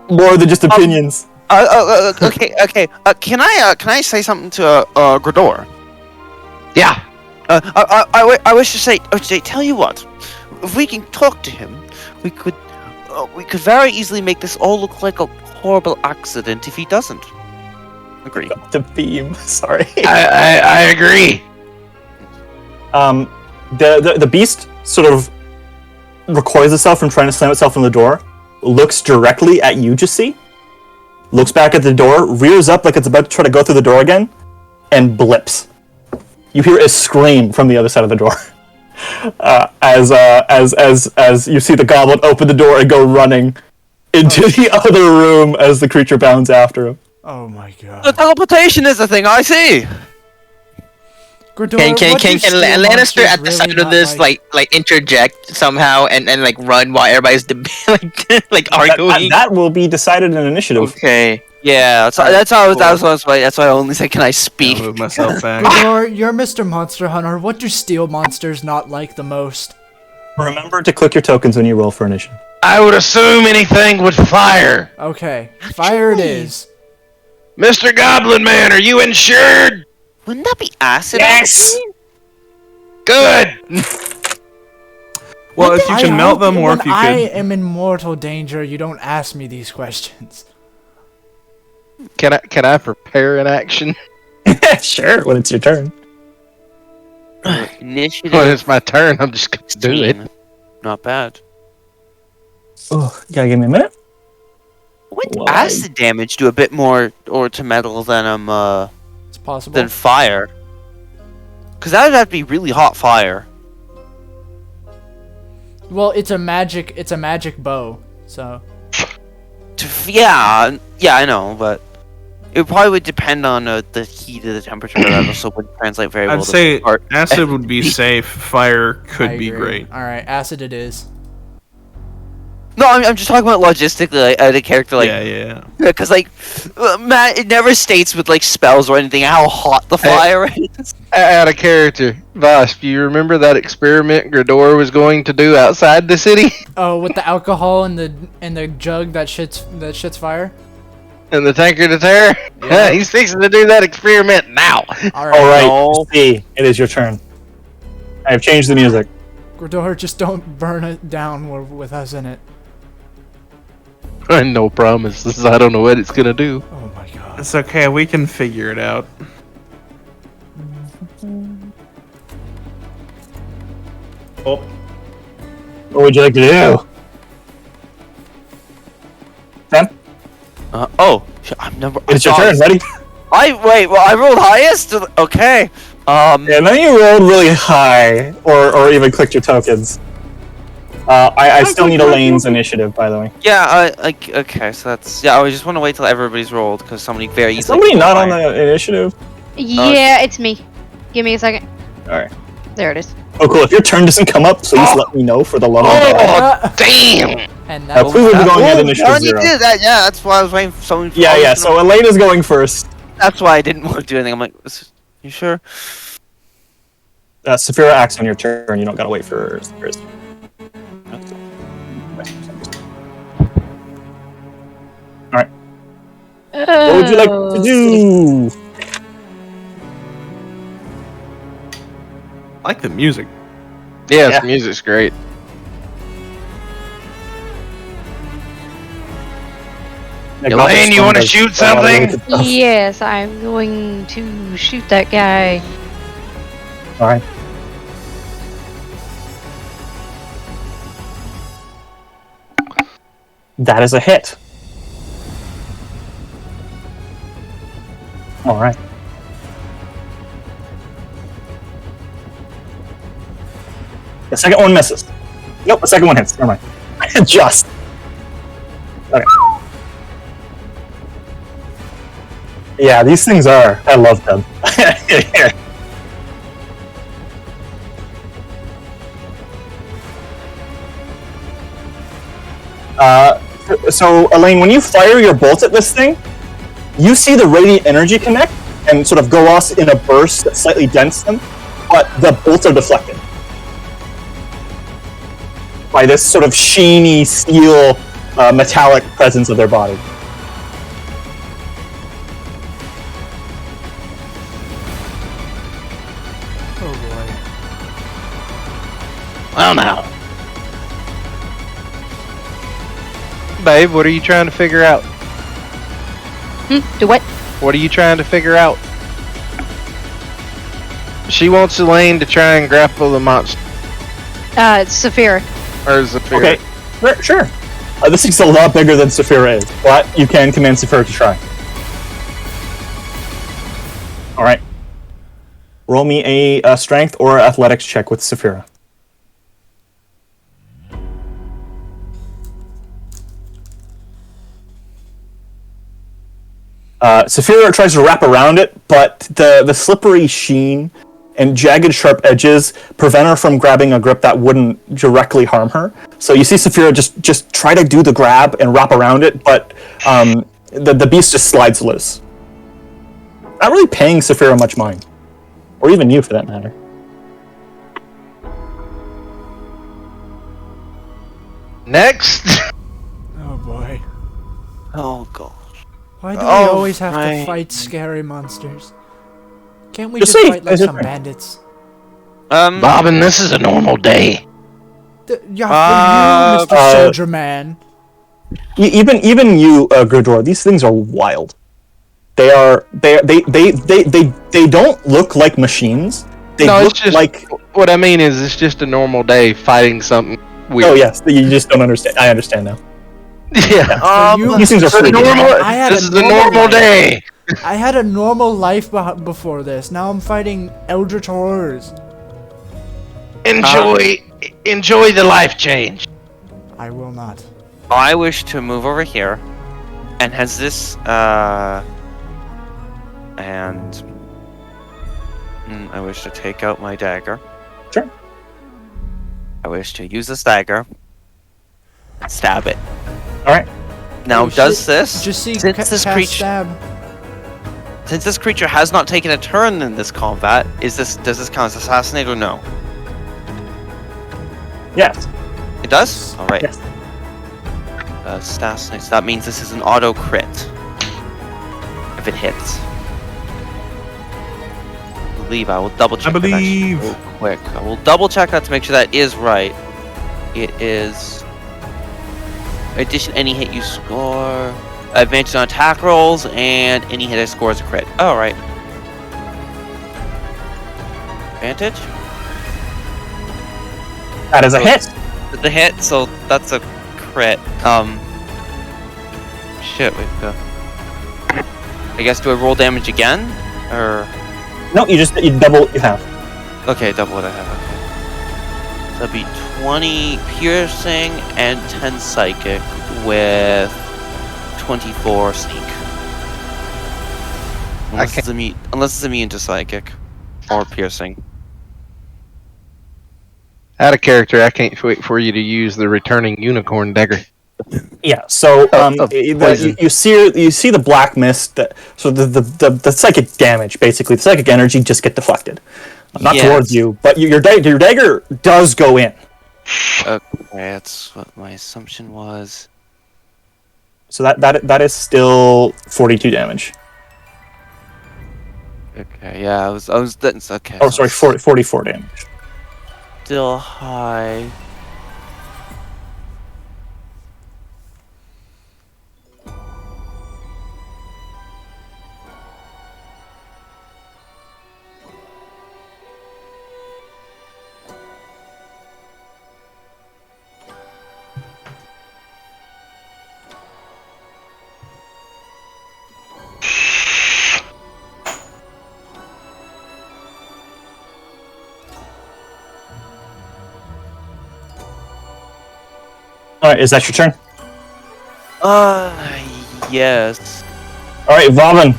more than just opinions. Okay. Can I say something to Gredor? Yeah. I wish to say, tell you what, if we can talk to him, we could very easily make this all look like a horrible accident if he doesn't. Agree. The beam. Sorry. I agree. The beast sort of recoils itself from trying to slam itself on the door, looks directly at you, Jesse, looks back at the door, rears up like it's about to try to go through the door again, and blips. You hear a scream from the other side of the door. As you see the goblin open the door and go running into the other room as the creature bounds after him. Oh my The god. teleportation is the thing I see. Gredor, Can what do steel Lannister monsters at the really side of not this like interject somehow and like run while everybody's like arguing? That will be decided in initiative. Okay. Yeah, that's why I only said, can I speak? I'll move myself back. Gredor, you're Mr. Monster Hunter. What do steel monsters not like the most? Remember to click your tokens when you roll for initiative. I would assume anything with fire. Okay, fire it is. Mr. Goblin Man, are you insured? Wouldn't that be acid? Yes! Good. Well, if you I can melt hope them, or when if you I could. am in mortal danger, you don't ask me these questions. Can I prepare an action? Sure, when it's your turn. Initiative. When it's my turn, I'm just gonna do it. 16. Not bad. Oh, you gotta give me a minute. Wouldn't Well, acid damage do a bit more or to metal than It's possible. than fire? Because that would have to be really hot fire. Well, it's a magic bow, so. Yeah, I know, but it probably would depend on the heat of the temperature level, so it would translate very well. I'd to say art. acid would be safe. Fire could I be agree. great. Alright, acid it is. No, I'm just talking about logistically, the character, like, yeah. because Matt, it never states with like spells or anything how hot the fire is. Out of character, Voss, do you remember that experiment Gredor was going to do outside the city? Oh, with the alcohol and the jug that shits fire. And the tanker to terror? Yeah. He's fixing to do that experiment now. All Alright, right, No. see, it is your turn. I have changed the music. Gredor, just don't burn it down with us in it. No promises. I don't know what it's gonna do. Oh my god. It's okay. We can figure it out. Oh. What would you like to do? Sam, I'm number. it's your turn. Ready? I rolled highest. Okay. Yeah, then you rolled really high, or even clicked your tokens. I still need Elaine's initiative, by the way. Yeah, okay, so that's... Yeah, I just want to wait till everybody's rolled, because somebody very Is easily... somebody can not roll on higher. the initiative? Yeah, it's me. Give me a second. Alright. There it is. Oh, cool. If your turn doesn't come up, please let me know for the love of God. Oh, damn! And Please will be going at initiative already 0. did that, yeah, that's why I was waiting for someone... Yeah, so Elaine is going first. That's why I didn't want to do anything. I'm like, you sure? Saphira acts on your turn. You don't gotta wait for Saphira's turn. Alright. What would you like to do? I like the music. Yes, Yeah. music's great. Elaine, you want to shoot something? Yes, I'm going to shoot that guy. Alright. That is a hit. Alright. The second one misses. Nope, the second one hits. Never mind. Just. Okay. Yeah, these things are. I love them. So, Elaine, when you fire your bolt at this thing, you see the radiant energy connect and sort of go off in a burst that slightly dents them, but the bolts are deflected by this sort of sheeny steel metallic presence of their body. Oh Well, now. Babe, what are you trying to figure out? Do what? What are you trying to figure out? She wants Elaine to try and grapple the monster. It's Saphira. Or Zafir. Okay, sure. This thing's a lot bigger than Saphira is, but you can command Saphira to try. Alright. Roll me a strength or athletics check with Saphira. Saphira tries to wrap around it, but the slippery sheen and jagged sharp edges prevent her from grabbing a grip that wouldn't directly harm her. So you see Saphira just try to do the grab and wrap around it, but the beast just slides loose. Not really paying Saphira much mind. Or even you, for that matter. Next! Oh boy. Oh, God. Why do we Oh, always have right. to fight scary monsters? Can't we Just just say- fight like just some say- bandits? Bobbin, this is a normal day. Yeah, for you, Mr. Soldier Man. Even you, Gurdor, these things are wild. They don't look like machines. They No, look it's just like. what I mean is it's just a normal day fighting something weird. Oh yes, you just don't understand. I understand now. Yeah. For you, These things are This is a freaky. normal, I had this a is a normal normal life. day. I had a normal life before this. Now I'm fighting eldritch horrors. Enjoy the life change. I will not. I wish to move over here, and has this, and I wish to take out my dagger. Sure. I wish to use this dagger and stab it. All right. Now, Oh, does shit. this, Just see since this cast creature, stab. since this creature has not taken a turn in this combat, does this count as assassinate or no? Yes. It does. All right. Yes. Assassinate. So that means this is an auto crit. If it hits. I believe I will double check. I that actually believe. real quick. I will double check that to make sure that is right. It is. In addition, any hit you score, advantage on attack rolls, and any hit I score is a crit. All right. Advantage. That is a hit. The hit, so that's a crit. Shit. Wait. I guess do I roll damage again, or? No, you double what you have. Okay, double what I have. Okay. That'd be 20 piercing and 10 psychic with 24 sneak. Unless it's immune to psychic or piercing. Out of character, I can't wait for you to use the returning unicorn dagger. Yeah. So poison. you see the black mist. So the psychic damage, basically, the psychic energy just get deflected, not towards you, but your dagger does go in. Okay, that's what my assumption was. So that is still 42 damage. Okay, yeah, that's okay. Oh, sorry, 44 damage. Still high. All right, is that your turn? Yes. All right, Vavin.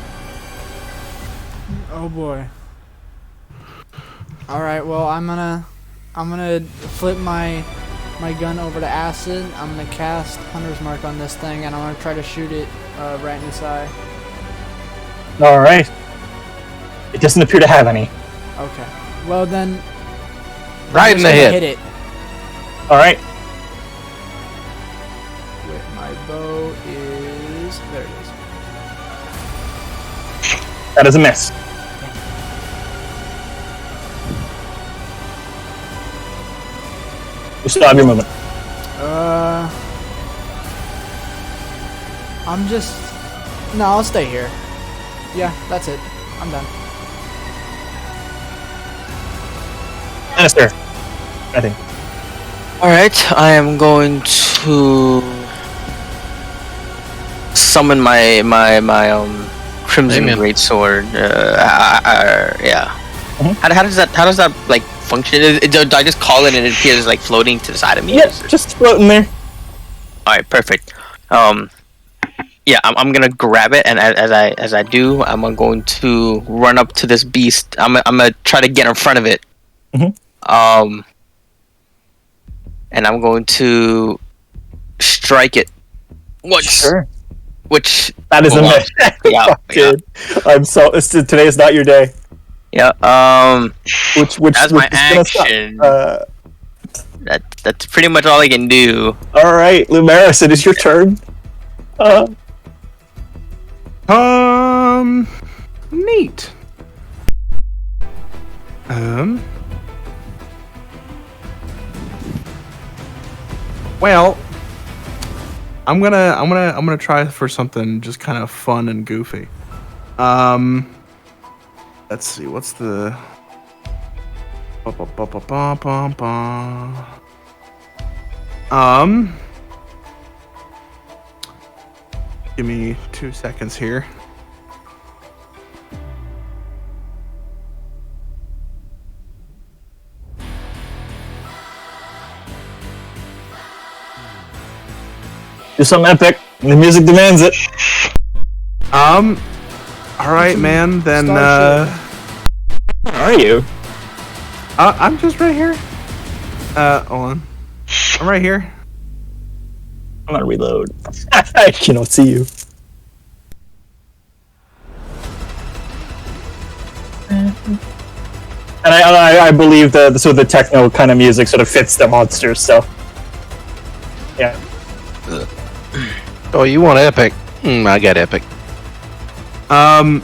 Oh boy. All right. Well, I'm gonna flip my gun over to acid. I'm gonna cast Hunter's Mark on this thing, and I'm gonna try to shoot it right in its eye. All right. It doesn't appear to have any. Okay. Well then. Right in the head. Hit it All right. with my bow. There it is. That is a miss. You still have your movement. I'm just. No, I'll stay here. Yeah, that's it. I'm done. Minister. I think. All right, I am going to summon my Crimson Amen. Greatsword. Yeah. Mhm. How does that like function? Do I just call it and it appears like floating to the side of me? Yeah, just floating there. All right, perfect. Yeah, I'm gonna grab it, and as I do, I'm going to run up to this beast. I'm gonna try to get in front of it. Mhm. And I'm going to strike it once. Sure. Which That is a miss. Yeah, Fuck, dude. I'm so. Today is not your day. yeah. Which That's my is gonna suck. action. That's pretty much all I can do. All right, Lumeris, it is your turn. Neat. Well, I'm gonna try for something just kind of fun and goofy. Let's see, what's the give me 2 seconds here. Do something epic. The music demands it. All right, man. Then Starship. Where are you? I'm just right here. Hold on. I'm right here. I'm gonna reload. I cannot see you. And I believe the techno kind of music sort of fits the monsters. So yeah. Oh, you want epic? I got epic. I'm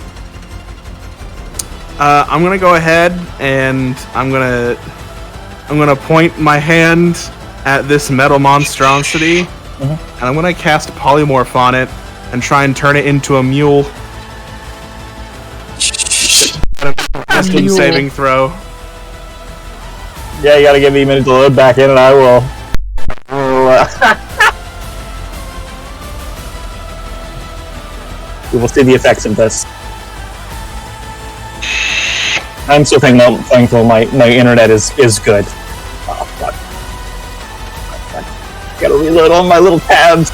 gonna go ahead and I'm gonna point my hand at this metal monstrosity, and I'm gonna cast polymorph on it and try and turn it into a mule. Wisdom Mule. saving throw. Yeah, you gotta give me a minute to load back in, and I will. We will see the effects of this. I'm so thankful my internet is good. Oh, fuck. on my little tabs.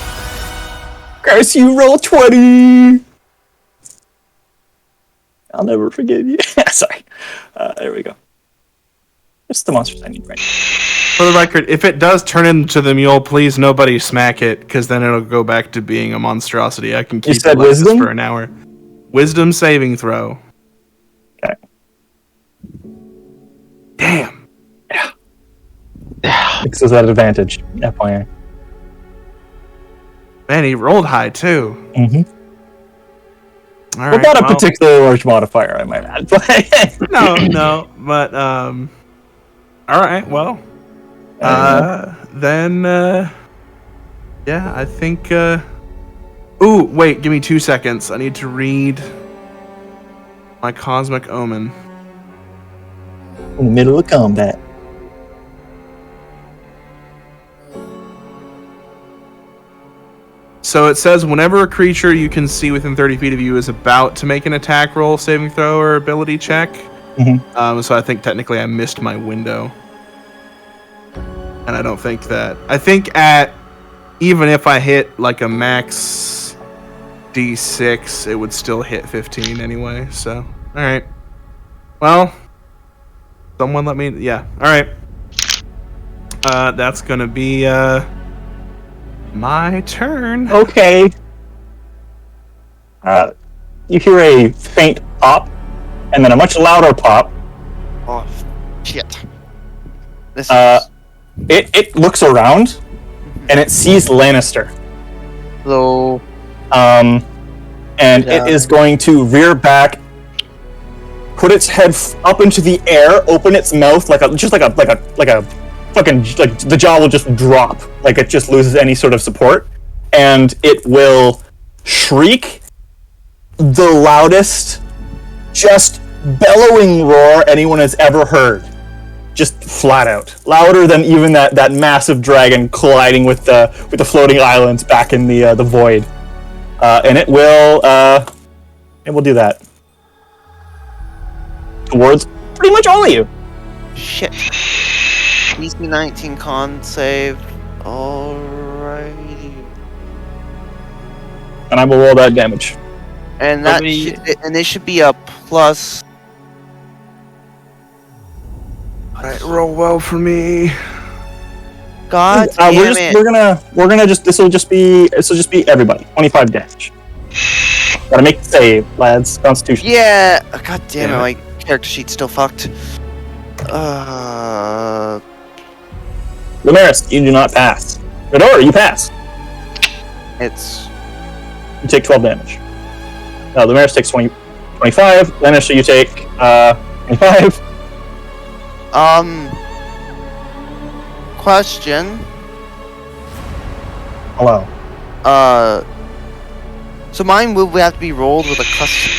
Garce, you roll 20. I'll never forgive you. Sorry. There we go. It's the monsters I need right now. For the record, if it does turn into the mule, please nobody smack it, because then it'll go back to being a monstrosity. I can keep said it like wisdom? this for an hour. Wisdom saving throw. Okay. Damn. This is at advantage, FYI. Man, he rolled high too. Mm-hmm. All But right, not a well, particularly large modifier, I might add. no, but all right, well, then yeah, I think. Ooh, wait, give me 2 seconds. I need to read my Cosmic Omen. In the middle of combat. So it says whenever a creature you can see within 30 feet of you is about to make an attack roll, saving throw, or ability check. Mm-hmm. So I think technically I missed my window. And I don't think that... I think even if I hit like a max D6, it would still hit 15 anyway, so... Alright. Well... Someone let me... Yeah, alright. That's gonna be, my turn. Okay. You hear a faint pop, and then a much louder pop. Oh, shit. This It looks around, and it sees Lannister. Hello. And Yeah. it is going to rear back, put its head up into the air, open its mouth like a fucking, like the jaw will just drop, like it just loses any sort of support, and it will shriek the loudest, just bellowing roar anyone has ever heard. Just flat out, louder than even that massive dragon colliding with the floating islands back in the void, and it will do that towards pretty much all of you. shit. DC 19 con save. Alrighty. And I will roll that damage. And Let that me- and it should be a plus. Alright, roll well for me. God damn it. We're gonna just this will just be everybody 25 damage. Gotta make the save, lads. Constitution. Yeah. God damn it. Damn My character sheet's still fucked. Lemaris, you do not pass. Fedora, you pass. It's You take 12 damage. Lemaris takes 25. Lannister, you take 25. question. Hello. So mine will have to be rolled with a custom.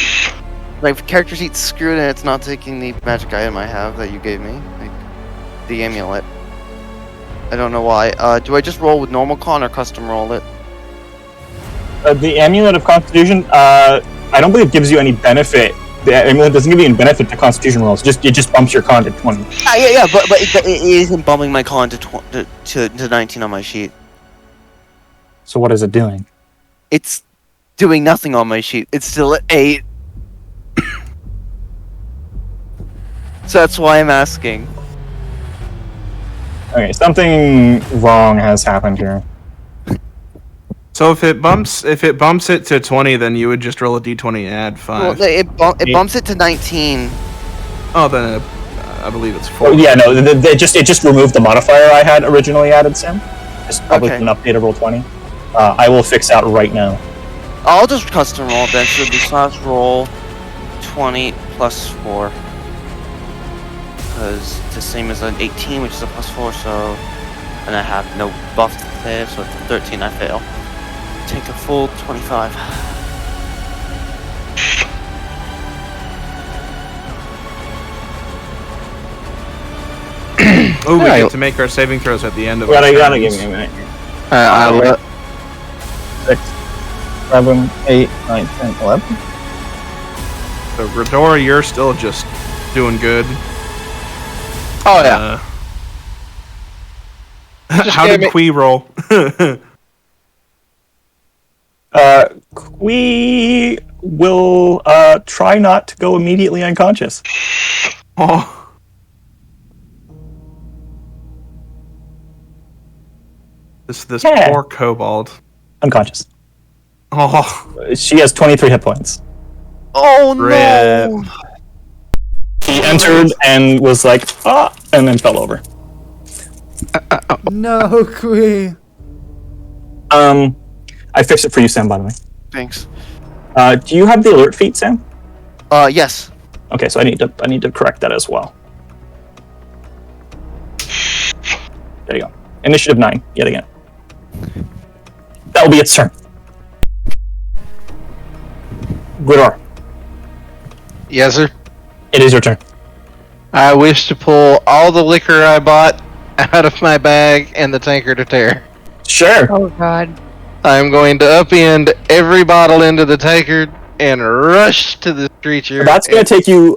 Like, if character sheet's screwed and it's not taking the magic item I have that you gave me, like the amulet. I don't know why. Do I just roll with normal con or custom roll it? The Amulet of Constitution, I don't believe gives you any benefit. The Amulet doesn't give you any benefit to Constitution rolls. It just bumps your con to 20. Yeah, but it isn't bumping my con to 19 on my sheet. So what is it doing? It's doing nothing on my sheet. It's still at 8. So that's why I'm asking. Okay, something wrong has happened here. So if it bumps it to 20, then you would just roll a d20 and add 5. Well, it bumps it to 19. Oh, then I believe it's 4. Oh, yeah, no, it just removed the modifier I had originally added, Sam. It's probably Okay. an update of roll 20. I will fix that right now. I'll just custom roll then. So it'll be slash roll 20 plus 4. Because it's the same as an 18, which is a plus 4, so... And I have no buff to save, so it's a 13, I fail. Take a full 25. Oh, we Alright. get to make our saving throws at the end of Gotta our give turns. me a minute. I'll let 6, 7, 8, 9, 10, 11. So, Redora, you're still just doing good. Oh yeah. How gave did me- Quee roll? We will try not to go immediately unconscious. Oh, this Yeah. poor kobold. Unconscious. Oh, She has 23 hit points. Oh rip. no! He entered and was like, ah, and then fell over. No, Queen. I fixed it for you, Sam, by the way. Thanks. Do you have the alert feat, Sam? Yes. Okay, so I need to correct that as well. There you go. Initiative 9, yet again. That'll be its turn. Gwydor, Yes, sir. it is your turn. I wish to pull all the liquor I bought out of my bag and the tanker to tear. Sure. Oh god. I'm going to upend every bottle into the tanker and rush to this creature. That's going to take you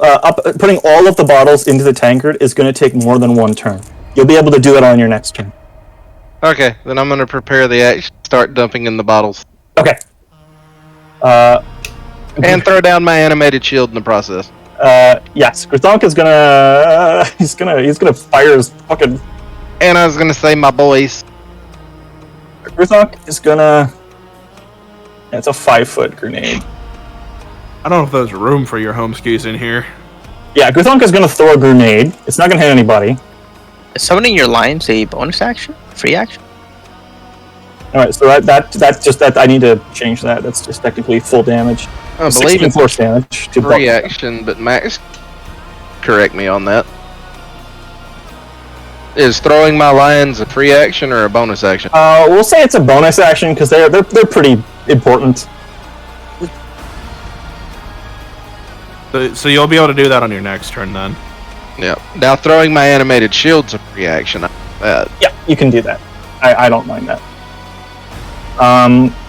putting all of the bottles into the tankard is going to take more than one turn. You'll be able to do it on your next turn. Okay, then I'm going to prepare the action, start dumping in the bottles, Okay. and throw down my animated shield in the process. Yes, Grzonk is gonna he's gonna fire his fucking. And I was going to say my boys. Grzonk is gonna. It's a 5-foot grenade. I don't know if there's room for your home skis in here. Yeah, Grzonk is gonna throw a grenade. It's not gonna hit anybody. Is summoning your lines a bonus action? Free action? All right, so that's just that. I need to change that. That's just technically full damage. I believe 16 it's force damage to free both. action, but Max, correct me on that. Is throwing my lions a free action or a bonus action? We'll say it's a bonus action because they're pretty important. So you'll be able to do that on your next turn then. Yeah. Now throwing my animated shield's a free action. Yeah, you can do that. I don't mind that.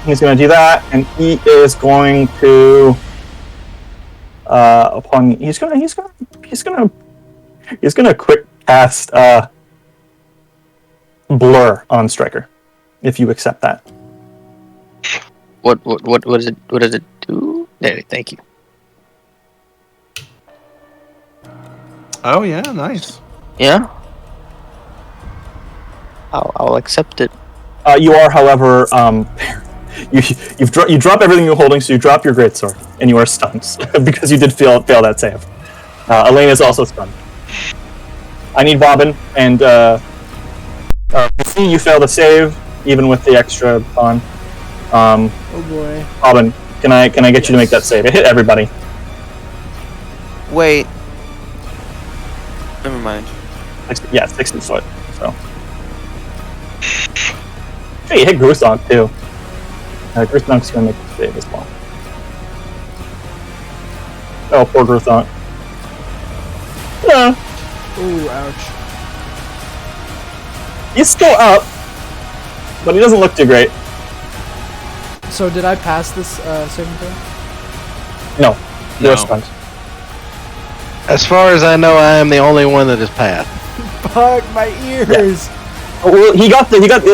He's going to do that, and he is going to he's gonna quick cast blur on Striker, if you accept that. What is it? What does it do? There, thank you. Oh yeah, nice. Yeah. I'll accept it. You are, however, you drop everything you're holding, so you drop your greatsword, and you are stunned because you did fail that save. Elaine is also stunned. I need Bobbin, and see you fail the save, even with the extra on. Oh boy. Bobbin, can I get you to make that save? It hit everybody. Wait. Never mind. 60 foot. So. Hey, you hit Grusonk too. Grusonk's gonna make the save as well. Oh, poor Grusonk. Yeah, Ooh, ouch. he's still up, but he doesn't look too great. So did I pass this saving throw? No, you're No. stunned. As far as I know, I am the only one that has passed. Fuck my ears. Well, we'll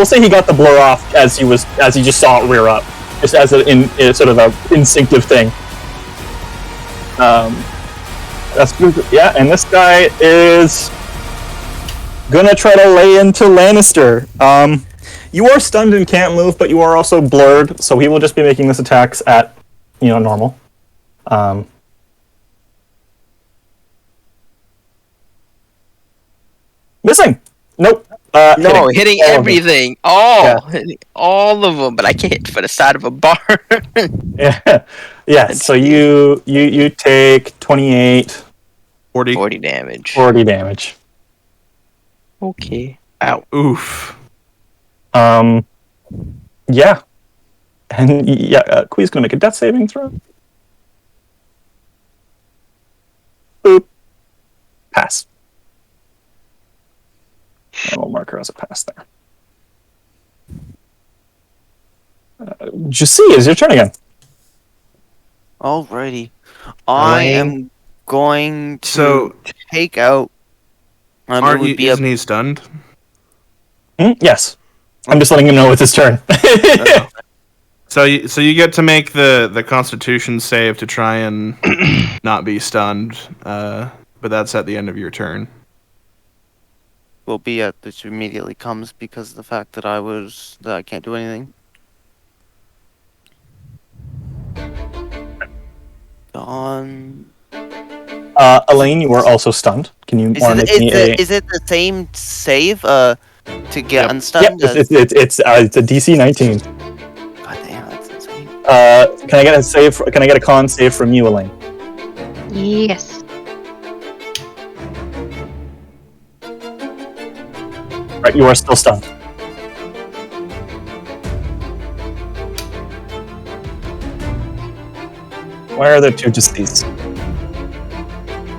say he got the blur off as he just saw it rear up, just as a sort of a instinctive thing. That's good. Yeah, and this guy is gonna try to lay into Lannister. You are stunned and can't move, but you are also blurred, so he will just be making this attacks at normal. Missing. Nope. No, hitting all of them. everything. Hitting all of them, but I can't hit for the side of a bar. Yeah. So you take 28, 40. 40 damage. 40 damage. Okay. Ow. Oof. Yeah. And Quee's gonna make a death saving throw. Boop. Pass. And we'll mark her as a pass there. Jussi, it's your turn again. Alrighty. I am going to So take out. It would be isn't he stunned? Yes. I'm just letting him know it's his turn. So you get to make the Constitution save to try and not be stunned, but that's at the end of your turn. Will be at which immediately comes because of the fact that I can't do anything. Dawn. Elaine, you are also stunned. Can you Is want to make me a... is it the same save to get Yep. unstunned? Yep, it's a DC 19. God damn, that's insane. Can I get a save? Can I get a con save from you, Elaine? Yes. Right, you are still stunned. Where are the two deceased?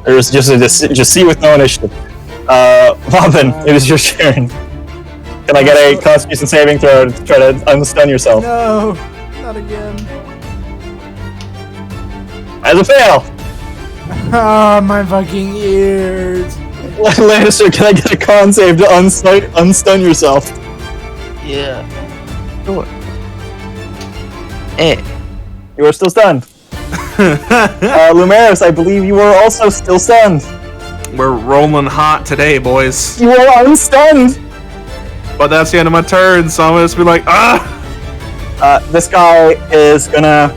There's just see with no initiative. Robin, it is your turn. Can I get a Constitution saving throw to try to unstun yourself? No, not again. As a fail! Ah, my fucking ears. Lannister, can I get a con save to unstun yourself? Yeah. You are still stunned. Lumeris, I believe you are also still stunned. We're rolling hot today, boys. You are unstunned! But that's the end of my turn, so I'm gonna just be like, This guy is gonna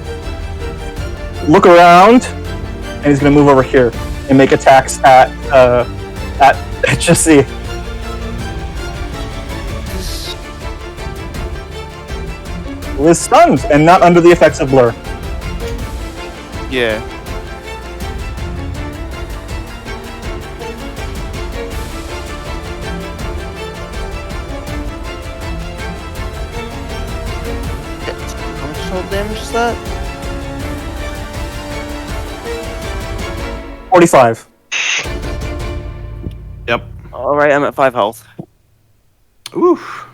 look around, and he's gonna move over here and make attacks at HSC. Who is stunned and not under the effects of blur. Yeah. How much total damage is that? 45. Yep. Alright, I'm at 5 health. Oof.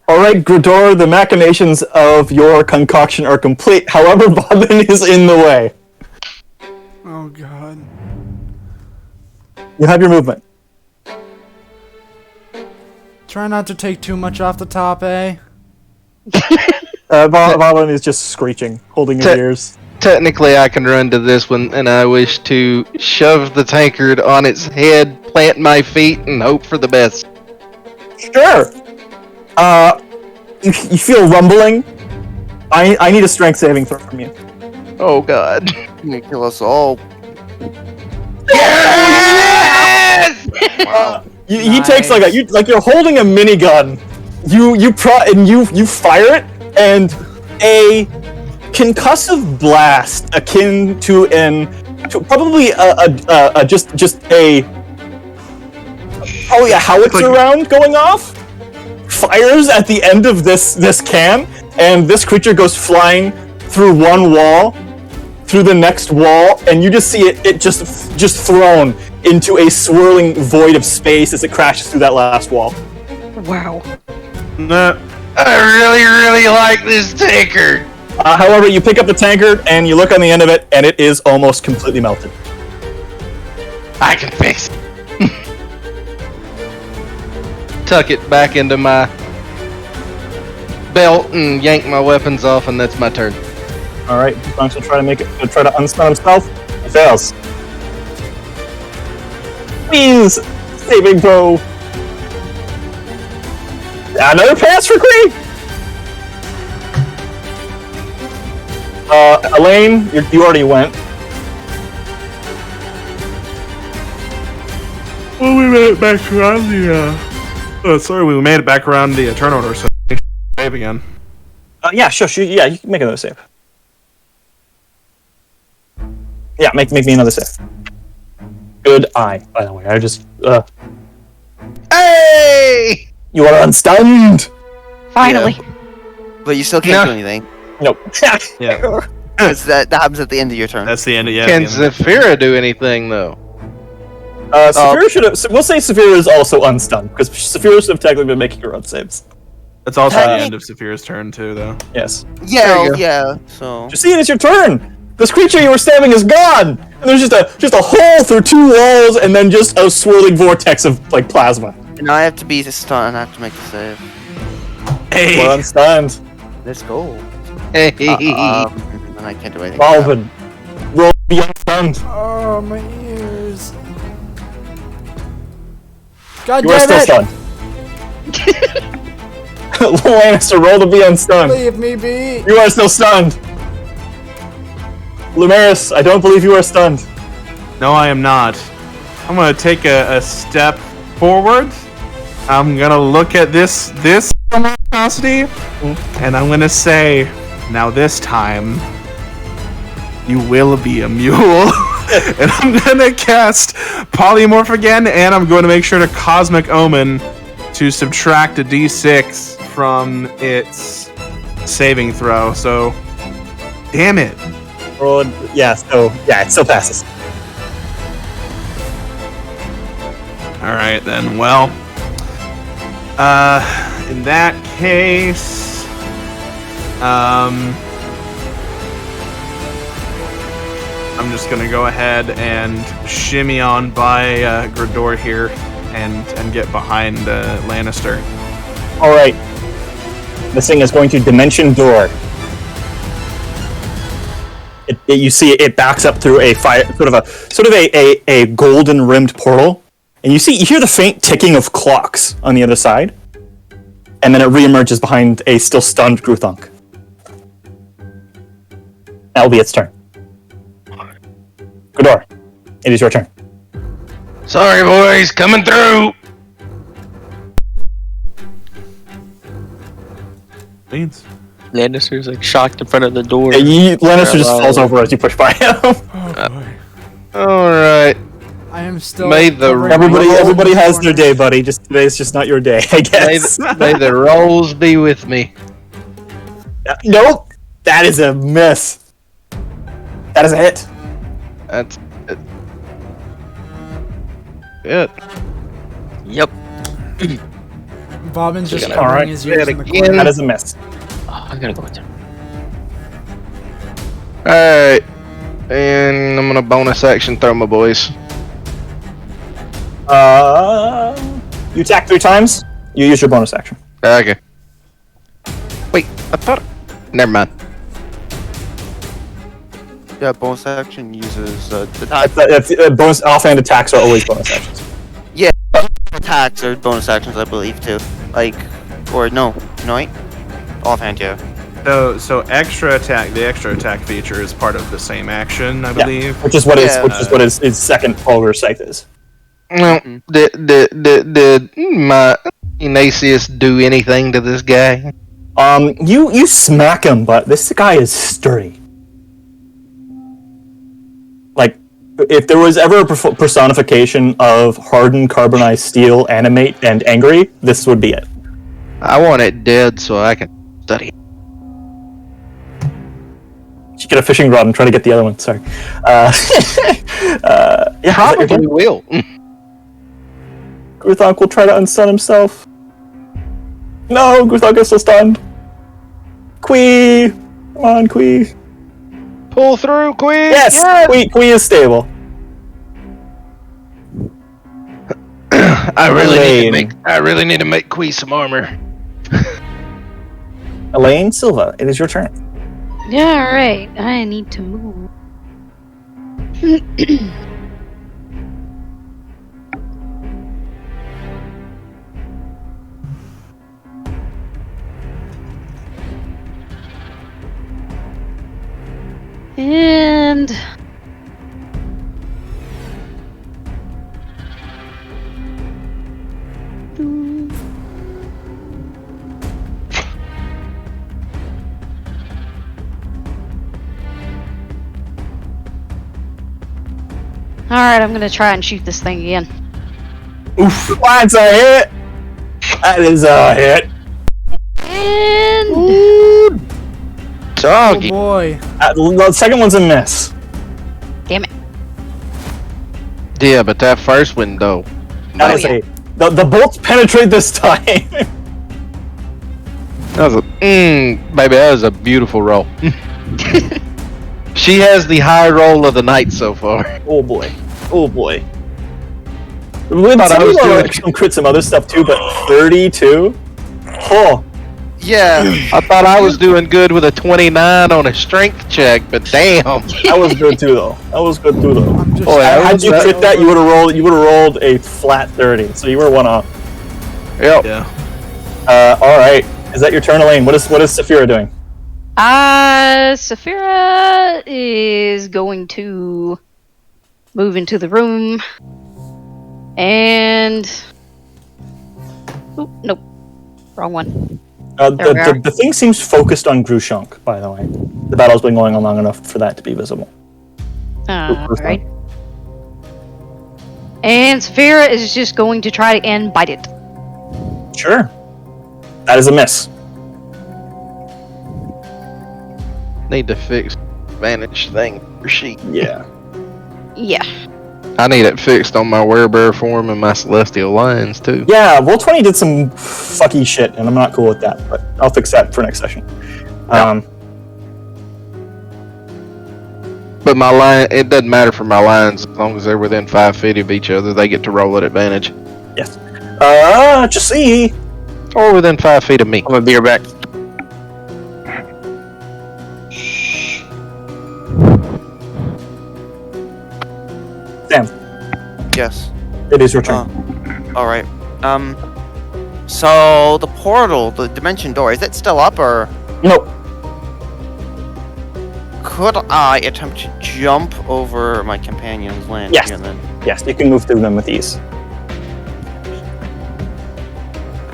Alright, Gridor, the machinations of your concoction are complete. However, Bobbin is in the way. Oh god. You have your movement. Try not to take too much off the top, eh? Bobbin is just screeching, holding his ears. Technically, I can run to this one, and I wish to shove the tankard on its head, plant my feet, and hope for the best. Sure. You feel rumbling. I need a strength saving throw from you. Oh God! You're gonna kill us all. Yes! He takes like you're holding a minigun. You fire it, and a concussive blast akin to probably a howitzer round going off fires at the end of this can, and this creature goes flying through one wall, through the next wall, and you just see it just thrown into a swirling void of space as it crashes through that last wall. Wow. Nah. I really like this tankard. However, you pick up the tankard and you look on the end of it, and it is almost completely melted. I can fix it. Tuck it back into my belt and yank my weapons off, and that's my turn. All right, Bronx will try to unstun himself. He fails. Please, saving throw. Another pass for Cree. Elaine, you already went. Well, we made it back around we made it back around the turn order, so save again. Yeah, sure. Yeah, you can make another save. Yeah, make me another save. Good eye, by the way. I just Hey! You are unstunned. Finally. But you still can't do anything. Nope. Yeah. Because that happens at the end of your turn. That's the end of Can Zephyra do anything though? Saphira should have. We'll say Saphira is also unstunned because Saphira should have technically been making her own saves. That's also the end of Saphira's turn too, though. Yes. Yeah, yeah. So Justine, it's your turn. This creature you were stabbing is gone! And there's just a hole through 2 walls, and then just a swirling vortex of like plasma. And I have to be stunned. I have to make a save. Hey. We're unstunned. Let's go. Hey. And I can't do anything. Balvin, roll to be unstunned. Oh, my ears. God You are damn still it! stunned. Lannister, roll to be unstunned. Leave me be. You are still stunned. Lumeris, I don't believe you are stunned. No, I am not. I'm gonna take a step forward. I'm gonna look at this monstrosity, and I'm gonna say, now this time, you will be a mule. And I'm gonna cast Polymorph again, and I'm going to make sure to Cosmic Omen to subtract a d6 from its saving throw. So, damn it. Roll, yeah, it still passes. Alright then, well. In that case. I'm just gonna go ahead and shimmy on by Grador here and get behind Lannister. Alright. This thing is going to Dimension Door. You see it backs up through a fire, sort of a golden rimmed portal, and you hear the faint ticking of clocks on the other side, and then it reemerges behind a still stunned Gruthunk. That will be its turn. Grador, it is your turn. Sorry, boys, coming through. Beans. Lannister's like shocked in front of the door. Lannister just falls over as you push by him. Oh, boy. All right. I am still. May the covering my Everybody nose has in their corners. day, buddy. Just today's just not your day, I guess. May the rolls be with me. Nope, that is a miss. That is a hit. That's it. Good. Yep. Bobbin's just Alright. covering his ears in the Again. corner. That is a miss. Oh, I gotta go with him. Alright. And I'm gonna bonus action throw my boys. You attack 3 times. You use your bonus action. Okay. Wait, I thought. Never mind. Yeah, bonus action uses Bonus offhand attacks are always bonus actions. attacks or bonus actions, I believe, too. Like, or no, right? Offhand, yeah. So extra attack. The extra attack feature is part of the same action, I believe. Which is what Yeah. his second Fulgur Scythe is. No, did my Ignatius do anything to this guy? You smack him, but this guy is sturdy. Like, if there was ever a personification of hardened carbonized steel, animate, and angry, this would be it. I want it dead so I can study. You get a fishing rod and try to get the other one. Sorry. Yeah, Probably will. Gruthunk will try to unstun himself. No, Gruthunk is still stunned. Quee! Come on, Quee. Pull through, Queen. Yes! Quee is stable. I Elaine. really need to make Quee some armor. Elaine Silva, it is your turn. Yeah, alright. I need to move. And alright, I'm gonna try and shoot this thing again. Oof, that's a hit! That is a hit. And Oh Doggy. boy. The second one's a miss. damn it. Yeah, but that first one though. That is the bolts penetrate this time. That was a baby. That was a beautiful roll. She has the high roll of the night so far. Oh boy. Oh boy. Thought I was doing- Some crit some other stuff too, but 32? Oh. Yeah. I thought I was doing good with a 29 on a strength check, but damn. That was good too though. I'm just. Boy, Had you crit that, you would have rolled a flat 30, so you were one off. Yep. Yeah. Alright. Is that your turn, Elaine? What is Saphira doing? Saphira is going to move into the room and. Oop, nope. Wrong one. There we are. The thing seems focused on Grushunk, by the way. The battle's been going on long enough for that to be visible. Alright. And Saphira is just going to try and bite it. Sure. That is a miss. Need to fix advantage thing for sheep. Yeah. Yeah. I need it fixed on my werebear form and my celestial lions too. Yeah, Roll20 did some fucky shit, and I'm not cool with that, but I'll fix that for next session. But my lion, it doesn't matter for my lions as long as they're within 5 feet of each other. They get to roll at advantage, Yes. Just see. or within 5 feet of me. I'm gonna be right back. Sam, Yes. it is your turn. All right. So the portal, the dimension door, is it still up, or Nope. could I attempt to jump over my companion's land Yes. here and then Yes, you can move through them with ease.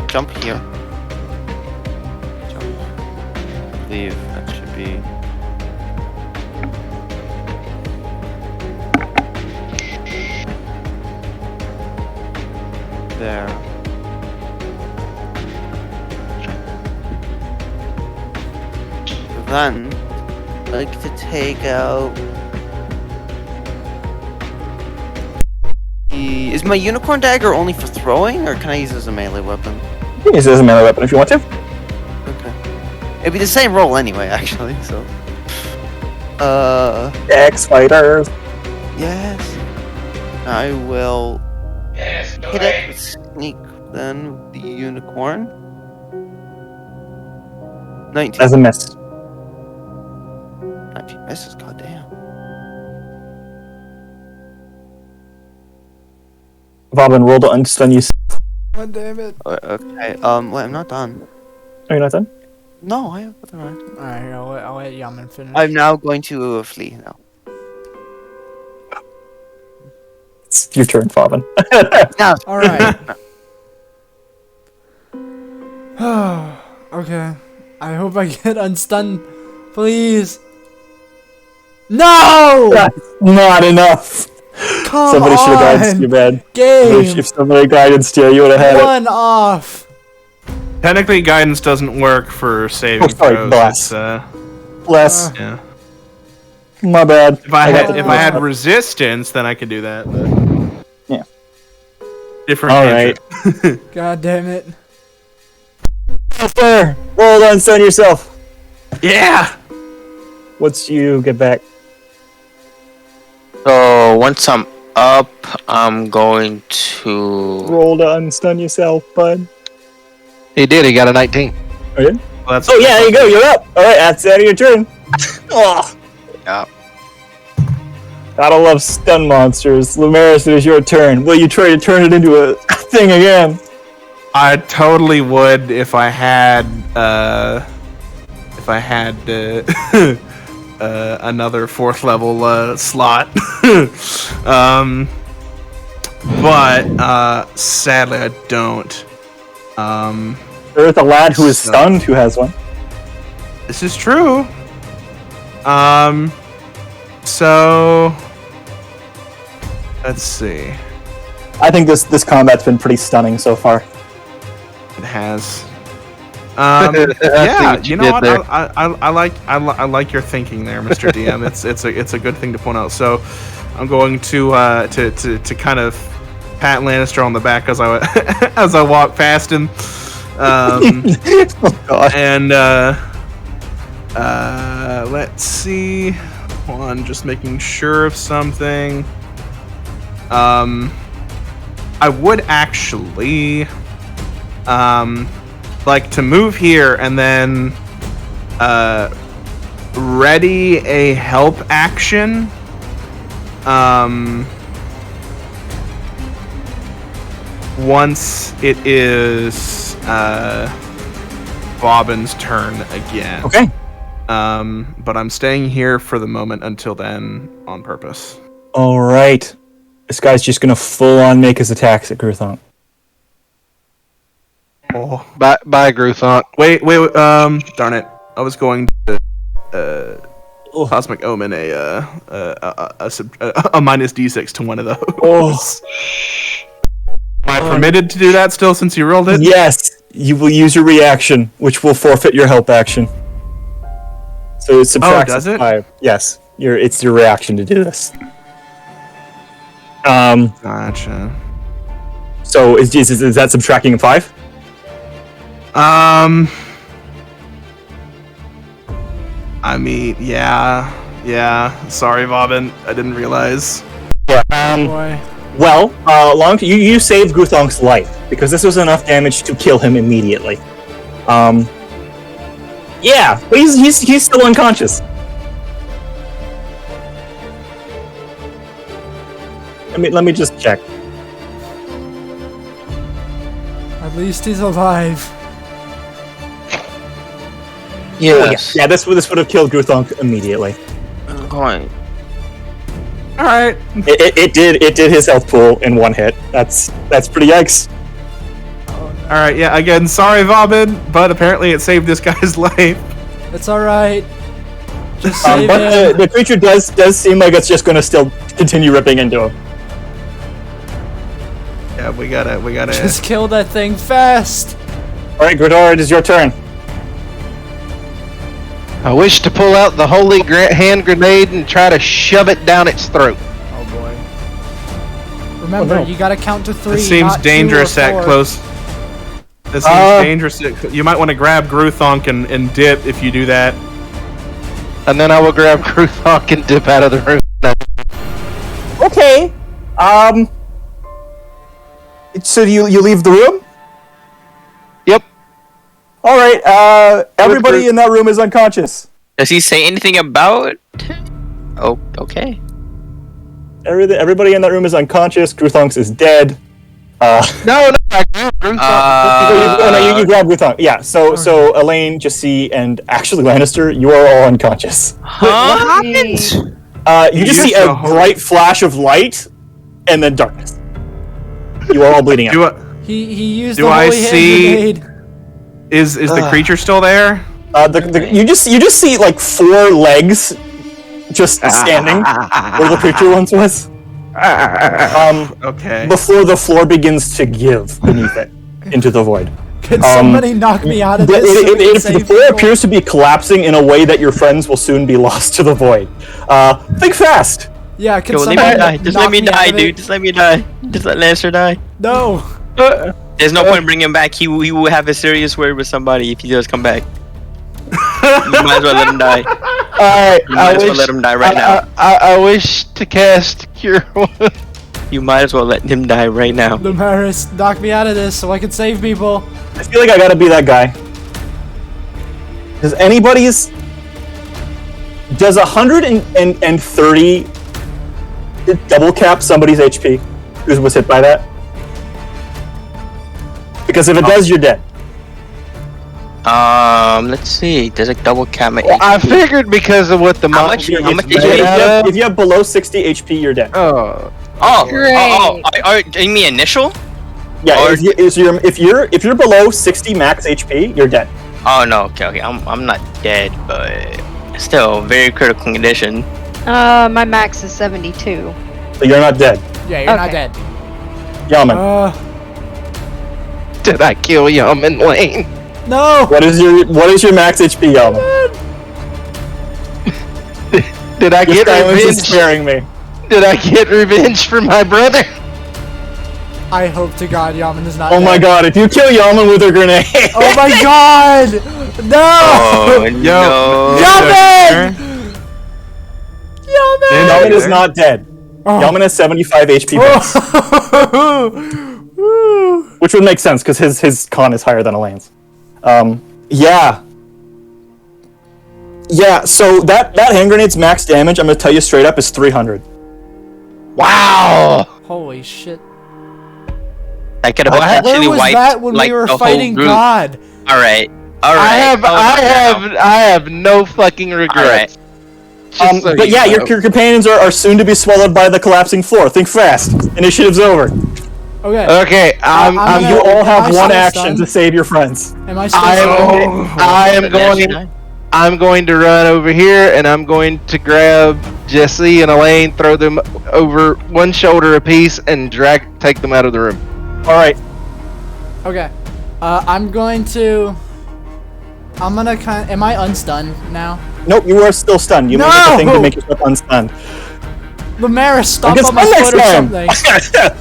jump here? Jump. I believe that should be. There. Then, I'd like to take out. Is my unicorn dagger only for throwing, or can I use it as a melee weapon? You can use it as a melee weapon if you want to. Okay. It'd be the same roll anyway, actually, so. X-Fighters. Yes. I will hit it with sneak, then with the unicorn. 19. As a miss. 19 misses, goddamn. Robin, roll to unstun you. God damn it. Okay, wait, I'm not done. Are you not done? No, I have other right. Alright, I'll let Yaman finish. I'm now going to flee now. It's your turn, Robin. Now, Alright. Okay. I hope I get unstunned. Please. No! That's not enough. Come Somebody should have on! guided you, man. Game! If somebody guided you, you would have had it. One off! Technically, guidance doesn't work for saving Oh, sorry, throws. bless. It's, Bless. yeah. My bad. If I got had the- resistance, then I could do that. But Yeah. different. All tangent. God damn it. Fair. Roll to unstun yourself. Yeah. Once you get back. So once I'm up, I'm going to. Roll to unstun yourself, bud. He did. He got a 19. Are you? Well, that's, Oh yeah, there you go. You're up. All right, that's the end of your turn. Oh, Yeah. gotta love stun monsters. Lumeris, it is your turn. Will you try to turn it into a thing again? I totally would if I had another 4th level slot. But sadly I don't. There is a lad who is So- stunned who has one. This is true. So let's see. I think this combat's been pretty stunning so far. It has. I see Yeah, what you you know did what? there. I like your thinking there, Mr. DM. It's a good thing to point out. So, I'm going to kind of pat Lannister on the back as I as I walk past him, Oh god. and let's see. Hold on, just making sure of something. I would actually like to move here and then ready a help action. Once it is Bobbin's turn again. Okay. But I'm staying here for the moment until then on purpose. All right. This guy's just gonna full on make his attacks at Gruthonk. Oh, Bye, Gruthonk. wait, darn it. I was going to Cosmic Omen a minus D6 to one of those. Oh. Am I permitted to do that still since you rolled it? Yes, you will use your reaction, which will forfeit your help action. So it subtracts does a it? 5. Yes, it's your reaction to do this. Gotcha. So is that subtracting a 5? I mean, yeah. Sorry, Bobbin. I didn't realize. Boy. Well, you saved Gruthonk's life because this was enough damage to kill him immediately. Yeah, but he's still unconscious. Let me just check. At least he's alive. Yes. Yeah, this would have killed Gruthonk immediately. Going. All right. It did his health pool in one hit. That's pretty yikes. All right. Yeah. Again, sorry, Bobbin, but apparently it saved this guy's life. It's alright. Just save But him. the creature does seem like it's just going to still continue ripping into him. Yeah, we gotta. Just kill that thing fast. All right, Gridor, it is your turn. I wish to pull out the holy hand grenade and try to shove it down its throat. Oh boy. Remember, no. you gotta count to 3. This seems not 2 or dangerous 4. at close. This seems dangerous. You might want to grab Gruthonk and dip if you do that. And then I will grab Gruthonk and dip out of the room. Okay. So you leave the room? Yep. All right. Everybody in that room is unconscious. Does he say anything about? Oh, okay. Everybody in that room is unconscious. Gruthonk is dead. No, I grabbed Gruthonk. You grab Gruthonk. Yeah. So Elaine, Jassie, and actually Lannister, you are all unconscious. Huh? What happened? You just see Use a the holy- bright flash of light, and then darkness. You are all bleeding out. He used Do the I holy hand see- grenade. Is the creature still there? You just see like 4 legs just standing where the creature once was. Okay. Before the floor begins to give beneath it into the void. Can somebody knock me out of this? so we can The save floor people? appears to be collapsing in a way that your friends will soon be lost to the void. Think fast. Yeah, can Yo, let somebody me die. Just knock let me out die, of it? dude. Just let me die. Just let Lannister die. No. There's no point bringing him back. He will have a serious word with somebody if he does come back. You might as well let him die. Alright, You might as well let him die right now. I wish to cast Cure Wounds. You might as well let him die right now. Lumaris, knock me out of this so I can save people. I feel like I gotta be that guy. Does 130 double cap somebody's HP who was hit by that? Because if it does, you're dead. Let's see. There's a double cap. I figured because of what the How much did If you have below 60 HP, you're dead. You mean initial? Yeah, Or- if you're below 60 max HP, you're dead. Oh no, okay. I'm not dead, but still very critical condition. My max is 72. So you're not dead. Yeah, you're not Okay. dead. Yaman, Did I kill Yaman Lane? No. what is your max HP, Yaman? Did I Your get silence is revenge? scaring me. Did I get revenge for my brother? I hope to God Yaman is not Oh dead. my god, if you kill Yaman with a grenade. Oh my God! No! Oh no. Yaman! Yaman is not dead. Yaman has 75 HP base. Which would make sense, because his con is higher than Elaine's. Yeah, so that hand grenade's max damage, I'm gonna tell you straight up, is 300. Wow! Holy shit. I could have Where actually was wiped that when like we were the fighting whole group. God? Alright. I have no fucking regrets. Just so But you yeah, know. your companions are soon to be swallowed by the collapsing floor. Think fast. Initiative's over. Okay. Okay, You all have Am I one still action stunned? to save your friends. Am I still I'm going to run over here, and I'm going to grab Jesse and Elaine, throw them over one shoulder apiece, and take them out of the room. All right. Okay. I'm gonna am I unstunned now? Nope, you are still stunned. You No! made a thing to make yourself unstunned. Lemaris, stomp I'll get on my stunned foot or next something.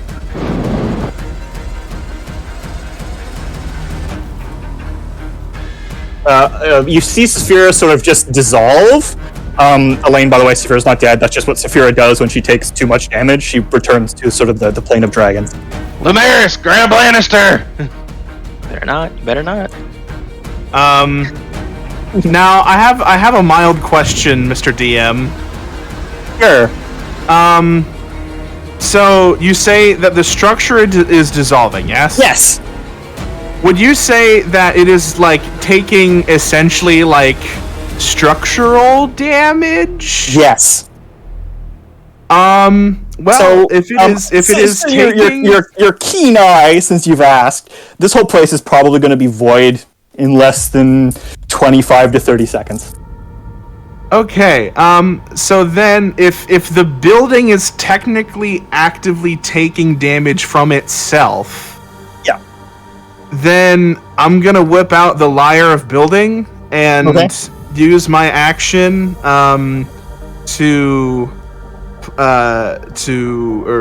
You see Saphira sort of just dissolve. Elaine, by the way, Saphira's not dead. That's just what Saphira does when she takes too much damage. She returns to sort of the plane of dragons. Lemaris, grab Lannister! Better not. You better not. Now I have a mild question, Mr. DM. Sure. So you say that the structure is dissolving, yes? Yes. Would you say that it is like taking essentially like structural damage? Yes. Well, So, if it is so taking your keen eye, since you've asked, this whole place is probably going to be void in less than 25 to 30 seconds. Okay, so then if the building is technically actively taking damage from itself, yeah, then I'm gonna whip out the Lyre of Building and use my action or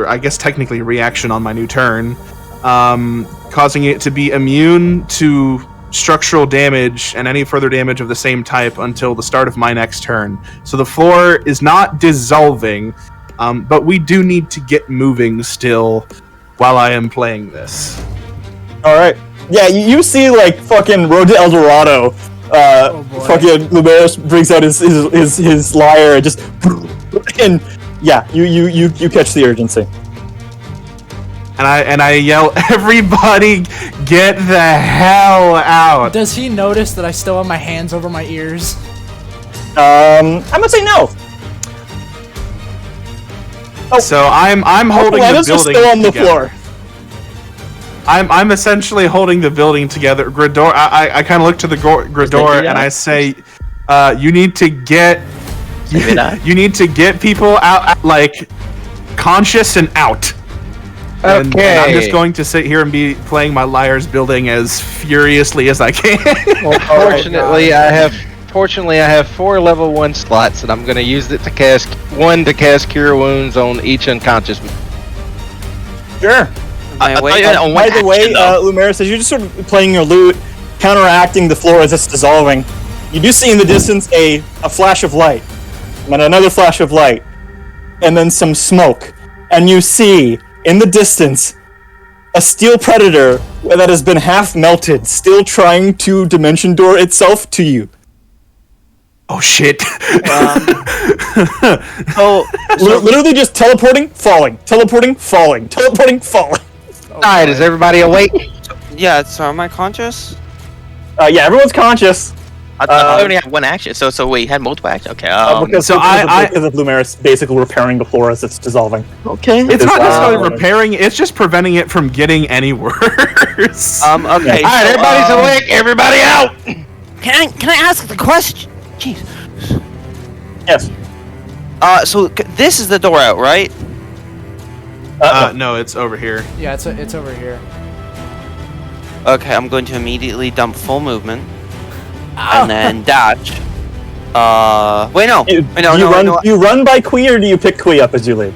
I guess technically reaction on my new turn, causing it to be immune to structural damage and any further damage of the same type until the start of my next turn. So the floor is not dissolving, but we do need to get moving still while I am playing this. Alright. Yeah, you see like fucking Road to El Dorado, fucking Lumeris brings out his lyre and just and yeah, you catch the urgency. And I yell, everybody get the hell out! Does he notice that I still have my hands over my ears? I'm gonna say no. Oh. So I'm holding the building still on the together. floor. I'm essentially holding the building together. Gridor, I kind of look to the Gridor and I say, you need to get people out, like conscious and out. And I'm just going to sit here and be playing my Lyre's Building as furiously as I can. Fortunately, I have 4 level 1 slots, and I'm going to use it to cast Cure Wounds on each unconscious. Sure. By the way, Lumeris, as you're just sort of playing your lute, counteracting the floor as it's dissolving, you do see in the distance a flash of light, and then another flash of light, and then some smoke, and you see in the distance a steel predator that has been half melted, still trying to dimension door itself to you. Oh shit! Literally just teleporting, falling, teleporting, falling, teleporting, falling. Alright, is everybody awake? Yeah, so am I conscious? Yeah, everyone's conscious. I thought we only had one action, so wait, you had multiple actions? Okay, because of Lumeris basically repairing the floor as it's dissolving. Okay. It's not necessarily repairing, it's just preventing it from getting any worse. Okay. Alright, everybody's awake, everybody out! Can I ask the question? Jeez. Yes. So this is the door out, right? No, it's over here. Yeah, it's over here. Okay, I'm going to immediately dump full movement. And then dash. Wait, no. Do you run by Kui or do you pick Kui up as you leave?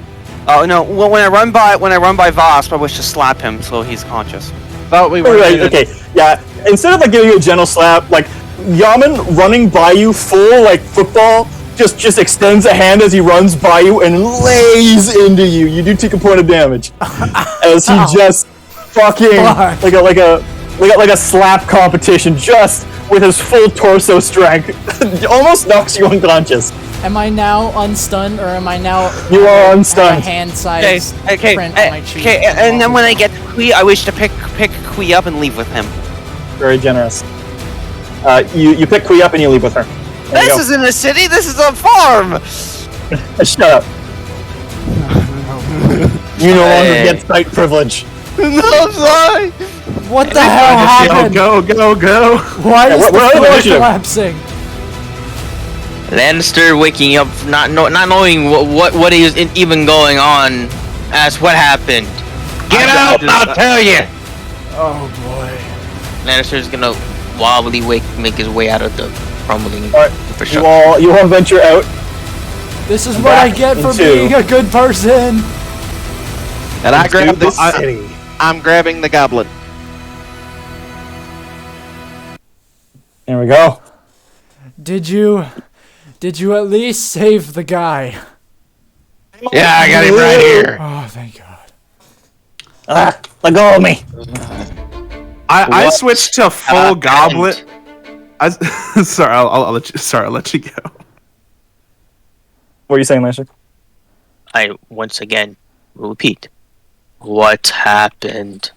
Oh no. Well, when I run by Vasp, I wish to slap him so he's conscious. Thought we were okay. Yeah. Instead of like giving you a gentle slap, like Yaman running by you full like football, just extends a hand as he runs by you and lays into you. You do take a point of damage as he just fucking like a slap competition, just with his full torso strength, almost knocks you unconscious. Am I now unstunned, or am I now? You are unstunned. A hand-sized Okay, print on my cheek. okay, and then when I get to Kui, I wish to pick Kui up and leave with him. Very generous. You pick Kui up and you leave with her. There This isn't a city. This is a farm. Shut up. You no longer get sight privilege. No, I'm sorry. What the hell happened? Go. Why is we're the on floor initiative. collapsing? Lannister waking up, not knowing what is even going on. Asks what happened. Get out, and I'll tell you. Oh boy. Lannister's gonna wobbly make his way out of the crumbling Alright, infrastructure. you all venture out. This is what I get for being a good person. And I grab the the. city. I'm grabbing the goblin. There we go. Did you at least save the guy? Yeah, I got him right here. Oh, thank God. Let go of me. I switched to full happened? goblet. Sorry, I'll let you. Sorry, I'll let you go. What are you saying, Lashik? I once again repeat. What happened?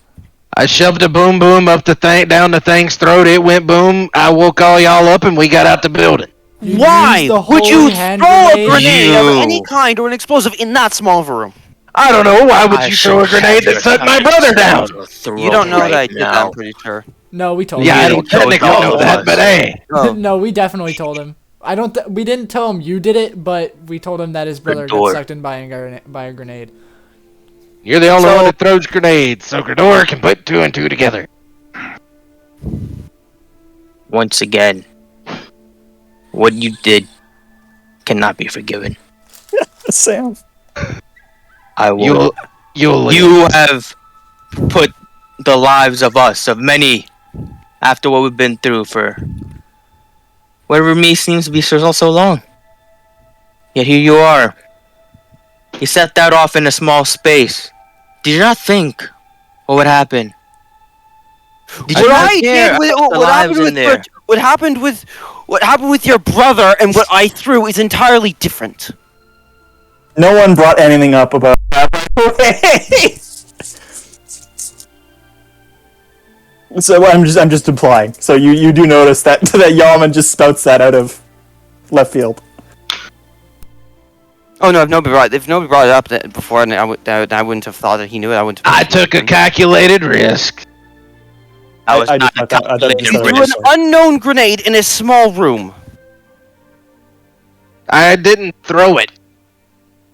I shoved a boom boom up down the thing's throat. It went boom. I woke all y'all up and we got out the building. You Why used the would you holy throw hand a grenade? grenade of You. any kind or an explosive in that small of a room? I don't know. Why would I you throw a should grenade have that set your my brother down? You don't know right that I did that, now. I'm pretty sure. No, we told Yeah, I him. don't technically know that, but hey. Oh. No, we definitely told him. We didn't tell him you did it, but we told him that his brother got Gridor. sucked in by a grenade. You're the only So- one that throws grenades, so Gridor can put 2 and 2 together. Once again, what you did cannot be forgiven. Sam. I will. You have put the lives of us, of many, after what we've been through for whatever me seems to be so long. Yet here you are. You set that off in a small space. Did you not think what would happen? Did you What not I care did with about the what lives happened in with there? what happened with your brother and what I threw is entirely different. No one brought anything up about that, by the way. So I'm just implying. So you do notice that Yaman just spouts that out of left field. Oh no, if nobody brought it up before, and I wouldn't have thought that he knew it. I wouldn't have. I took a calculated risk. I was I not just thought- I thought it was calculating sorry. Threw risk. an unknown grenade in a small room. I didn't throw it.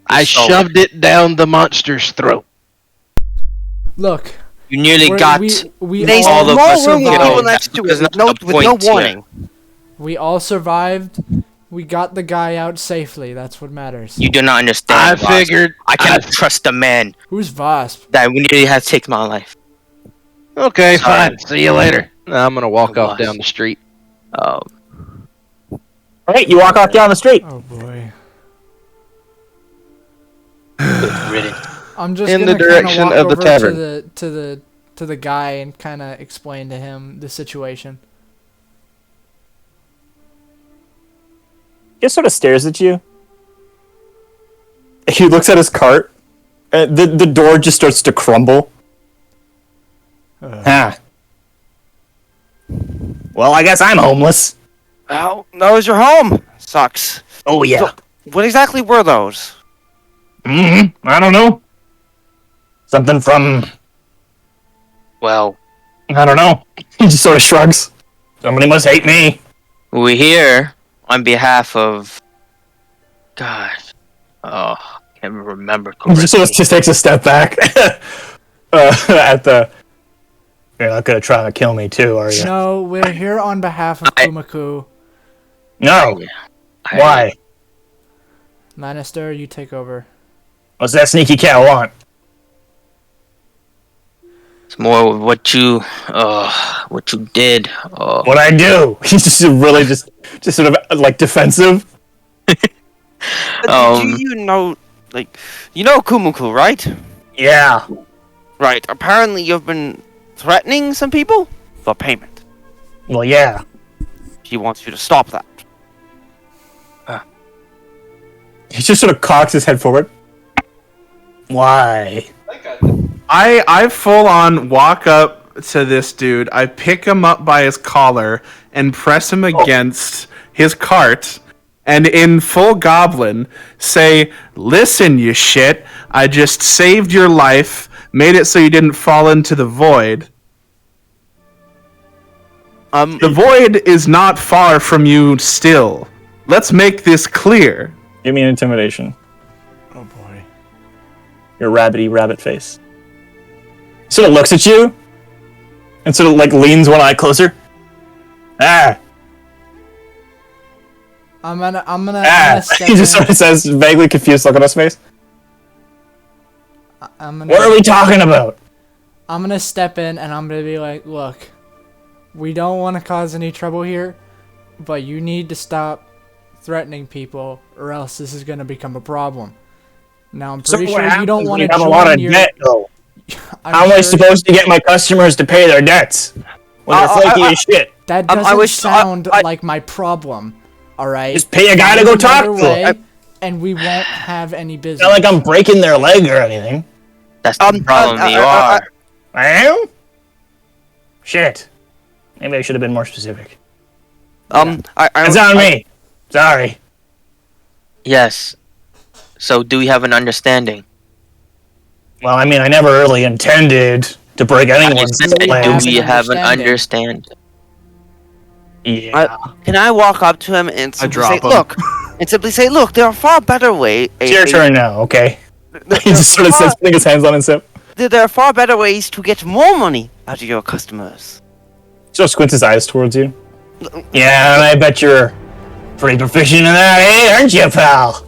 I So- shoved it down the monster's throat. Look, You nearly we're- got we In a all of small us room with killed. people next to That's it, not the with no point here. warning. we all survived. We got the guy out safely. That's what matters. You do not I understand. Voss. figured. I cannot trust a man Who's Vasp? that nearly has taken my life. Okay, Sorry. fine. See you later. I'm gonna walk I off was. down the street. All right, you walk off down the street. Oh boy. Good riddance. I'm just In gonna the direction kinda walk of the over tavern. to the guy and kind of explain to him the situation. He just sort of stares at you. He looks at his cart. The door just starts to crumble. Huh. Well, I guess I'm homeless. Oh, that was your home. Sucks. Oh yeah. So, what exactly were those? I don't know. Something from Well, I don't know. He just sort of shrugs. Somebody must hate me. we're here on behalf of. Gosh. Oh, I can't remember He correctly. just sort of just takes a step back. At the. You're not gonna try to kill me too, are you? No, we're here on behalf of Kumaku. No. Why? Lannister, you take over. What's that sneaky cat want? It's more of what you did. What I do? He's just really just sort of like defensive. Do you know, like, you know Kumuku, right? Yeah. Right. Apparently, you've been threatening some people for payment. Well, yeah. He wants you to stop that. He just sort of cocks his head forward. Why? I full on walk up to this dude. I pick him up by his collar and press him against his cart, and in full goblin say, "Listen, you shit! I just saved your life, made it so you didn't fall into the void. The void is not far from you still. Let's make this clear." Give me an intimidation. Oh boy. Your rabbity rabbit face. Sort of looks at you and sort of like leans one eye closer. Ah. I'm gonna step He just in. sort of says, vaguely confused look on his face. What are we talking about? I'm gonna step in and I'm gonna be like, look, we don't want to cause any trouble here, but you need to stop threatening people or else this is gonna become a problem. Now I'm pretty sure you don't want to have a lot join of your... debt, though. I'm How am I sure supposed to get my customers to pay their debts when they're flaky as shit? that doesn't sound like my problem. All right. Just pay a guy to go talk to them, and we won't have any business. Not like I'm breaking their leg or anything. That's the problem. You are. I am? Shit. Maybe I should have been more specific. It's on me. Sorry. Yes. So, do we have an understanding? Well, I mean, I never really intended to break anyone's leg. Do we have an understanding? Yeah. Can I walk up to him and simply say, look, there are far better ways. It's your turn now, okay? He just sort of says, putting his hands on his hip. There are far better ways to get more money out of your customers. So squints his eyes towards you. Yeah, and I bet you're pretty proficient in that, eh? Aren't you, pal?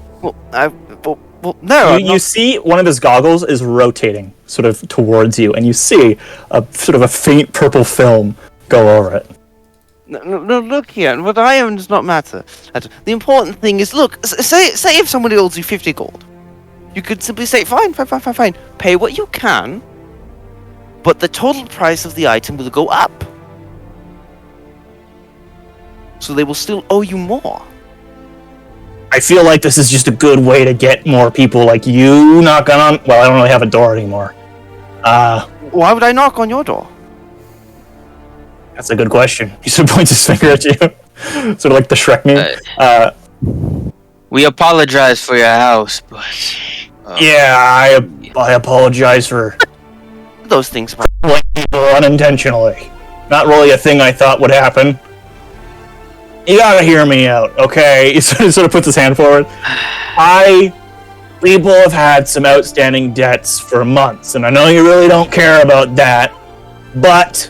Well, no. You see one of his goggles is rotating sort of towards you, and you see a sort of a faint purple film go over it. No, look here. What I am does not matter. The important thing is, look, say if somebody owes you 50 gold. You could simply say, fine. Pay what you can, but the total price of the item will go up. So they will still owe you more. I feel like this is just a good way to get more people like you knocking on... Well, I don't really have a door anymore. Why would I knock on your door? That's a good question. He sort of points his finger at you. Sort of like the Shrek meme. We apologize for your house, but... yeah, I apologize for... those things. People unintentionally. Not really a thing I thought would happen. You gotta hear me out, okay? He sort of puts his hand forward. People have had some outstanding debts for months, and I know you really don't care about that, but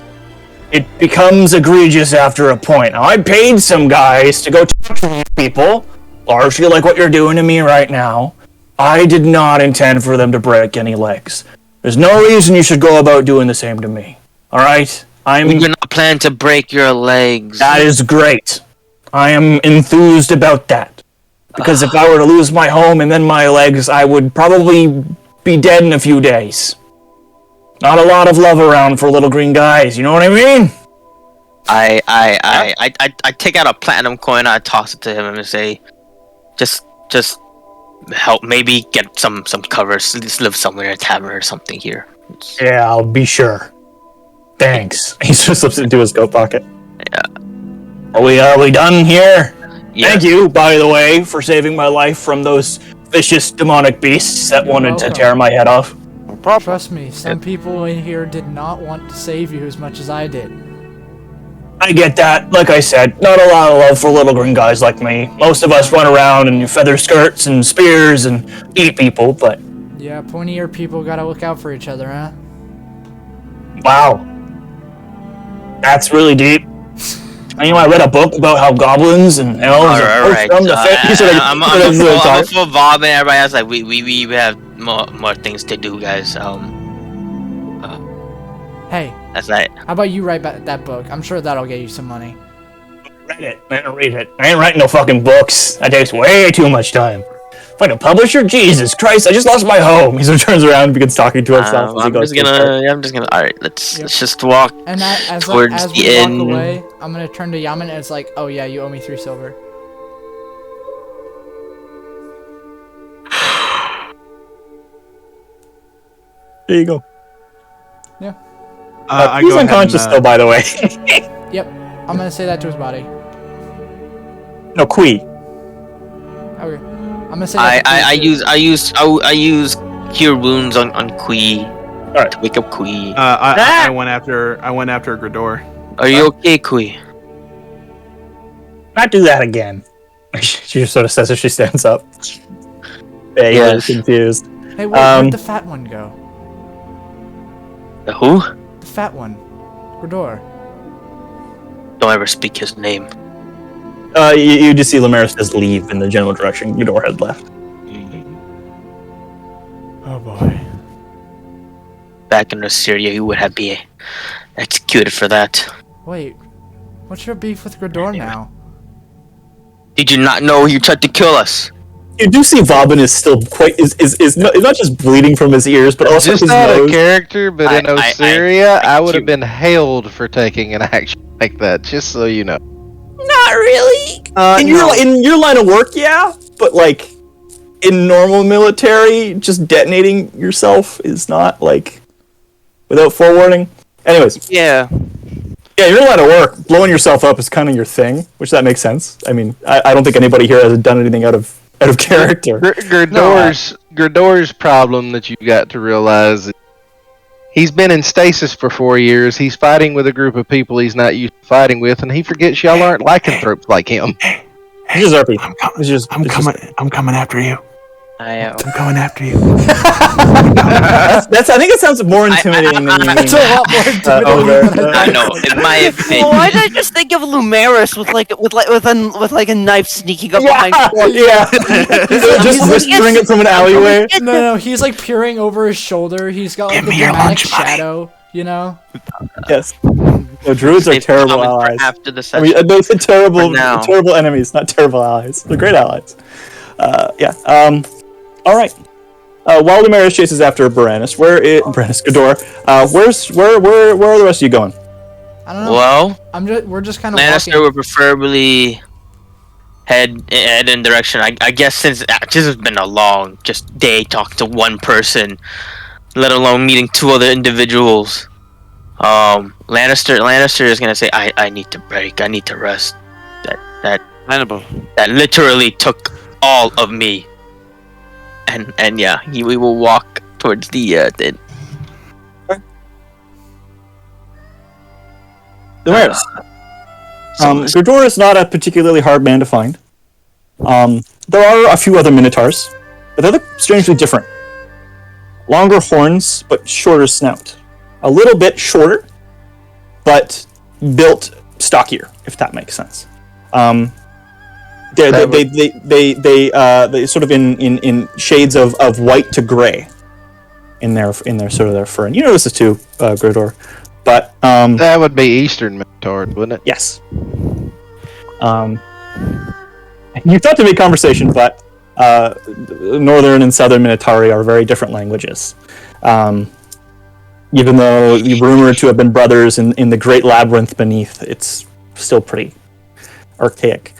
it becomes egregious after a point. Now, I paid some guys to go talk to these people, largely like what you're doing to me right now. I did not intend for them to break any legs. There's no reason you should go about doing the same to me, alright? We do not plan to break your legs. That is great. I am enthused about that. Because if I were to lose my home and then my legs, I would probably be dead in a few days. Not a lot of love around for little green guys, you know what I mean? I take out a platinum coin, I toss it to him and say, just help, maybe get some covers, just live somewhere in a tavern or something here. Yeah, I'll be sure. Thanks. He just slips it into his coat pocket. Yeah. Are we done here? Yeah. Thank you, by the way, for saving my life from those vicious demonic beasts that wanted to tear my head off. No problem. Trust me, some people in here did not want to save you as much as I did. I get that. Like I said, not a lot of love for little green guys like me. Most of us run around in feather skirts and spears and eat people, but... Yeah, pointy-ear people gotta look out for each other, huh? Wow. That's really deep. I read a book about how goblins and elves Alright. I'm and full Bob and everybody else. Like we have more things to do, guys. Hey, that's right. How about you write that book? I'm sure that'll get you some money. Read it. I didn't read it. I ain't writing no fucking books. That takes way too much time. Find a publisher? Jesus Christ, I just lost my home. He sort of turns around and begins talking to himself as he goes to his car. I'm just gonna. All right, let's just walk And as towards the we walk inn. away, I'm gonna turn to Yaman and it's like, oh yeah, you owe me 3 silver. There you go. Yeah. I He's go ahead unconscious and, still, by the way. Yep. I'm gonna say that to his body. No, Kui. Okay. I'm gonna say that. I use cure wounds on Kui to wake up Kui. I went after Grador. Are you okay, Kui? Not do that again. She just sort of says as she stands up. Yes. Confused. Hey, where'd the fat one go? The who? The fat one. Grador. Don't ever speak his name. You just see Lemaris says leave in the general direction Ghidorah had left. Oh boy. Back in Assyria, he would have been executed for that. Wait. What's your beef with Grador now? Did you not know you tried to kill us? You do see Vauban is still is not just bleeding from his ears, but also Just his out nose. of character, but in Ossyria, I would have been hailed for taking an action like that, just so you know. Not really. In your line of work, yeah, but like in normal military, just detonating yourself is not like without forewarning. Anyways, Yeah. yeah, your line of work, blowing yourself up is kind of your thing, which that makes sense. I mean, I don't think anybody here has done anything out of character. Grador's problem that you got to realize is he's been in stasis for 4 years. He's fighting with a group of people he's not used to fighting with, and he forgets y'all aren't lycanthropes like him. He's just RP. I'm coming after you. I'm coming after you. That's. I think it sounds more intimidating than you mean. It's a lot more intimidating than I know. In my opinion, Why did I just think of Lumeris with a knife sneaking up behind? Yeah, just whispering it from an alleyway. No, he's like peering over his shoulder. He's got like the dramatic shadow, you know? Yes. No, druids are terrible allies. after the I session. mean, they're terrible, For now. terrible enemies, not terrible allies. They're great allies. Yeah. All right. While Lumeris chases after Baranus, Ghidorah, where are the rest of you going? I don't know. Well, We're just kind of Lannister walking. would preferably head in direction. I guess since it's been a long day talking to one person, let alone meeting 2 other individuals. Lannister is gonna say, I need to break. I need to rest. That literally took all of me. And yeah, we will walk towards the Lumeris. Ghidorah is not a particularly hard man to find. There are a few other Minotaurs, but they look strangely different. Longer horns, but shorter snout. A little bit shorter, but built stockier, if that makes sense. They sort of in shades of white to gray in their sort of their fur. And you notice this too, Gridor. But That would be Eastern Minotaur, wouldn't it? yes. You thought to make conversation, but Northern and Southern Minotauri are very different languages. Even though you're rumored to have been brothers in the great labyrinth beneath, it's still pretty archaic.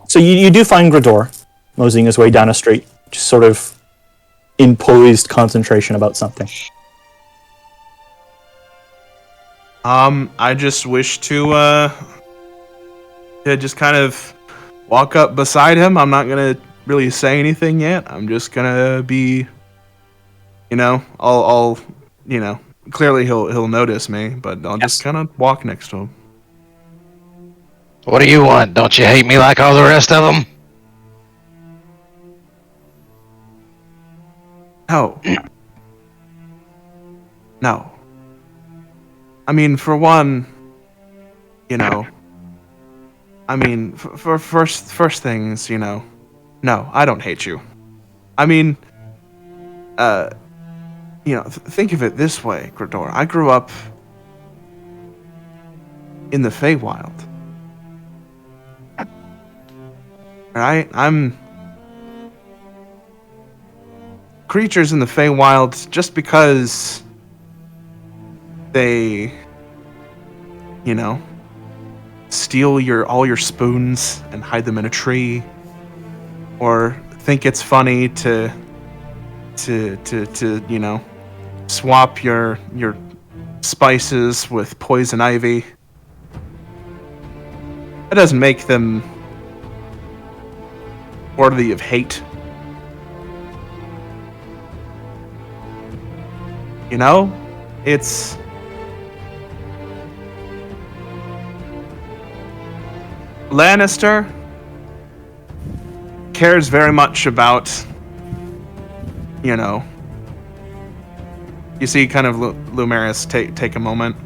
So you do find Gridor moseying his way down a street, just sort of in poised concentration about something. I just wish to just kind of walk up beside him. I'm not gonna really say anything yet. I'm just gonna be, I'll clearly he'll notice me, but I'll just kind of walk next to him. What do you want? Don't you hate me like all the rest of them? No. No. I mean, for one, for first things, no, I don't hate you. I mean, think of it this way, Gridor. I grew up in the Feywild. Right? Creatures in the Feywild, just because they, you know, steal all your spoons and hide them in a tree, or think it's funny to you know, swap your spices with poison ivy. That doesn't make them worthy of hate. You know? It's... Lannister cares very much about, you know... You see kind of Lumerus take a moment.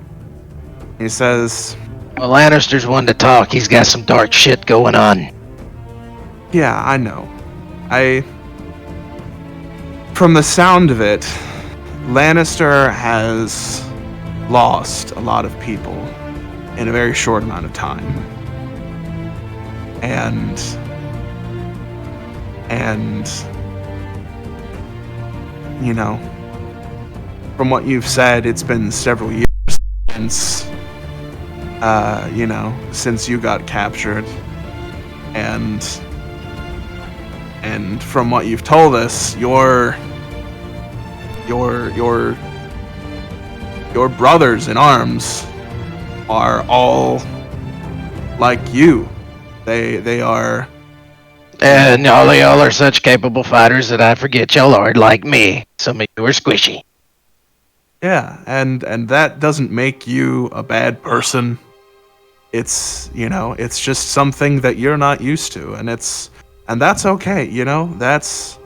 He says... Well, Lannister's one to talk. He's got some dark shit going on. Yeah, I know. From the sound of it, Lannister has lost a lot of people in a very short amount of time. And you know, from what you've said, it's been several years since you know, since you got captured. And from what you've told us, your brothers in arms are all like you. They are. And all y'all are such capable fighters that I forget y'all are like me. Some of you are squishy. Yeah, and that doesn't make you a bad person. It's, you know, it's just something that you're not used to, and that's okay, you know? That's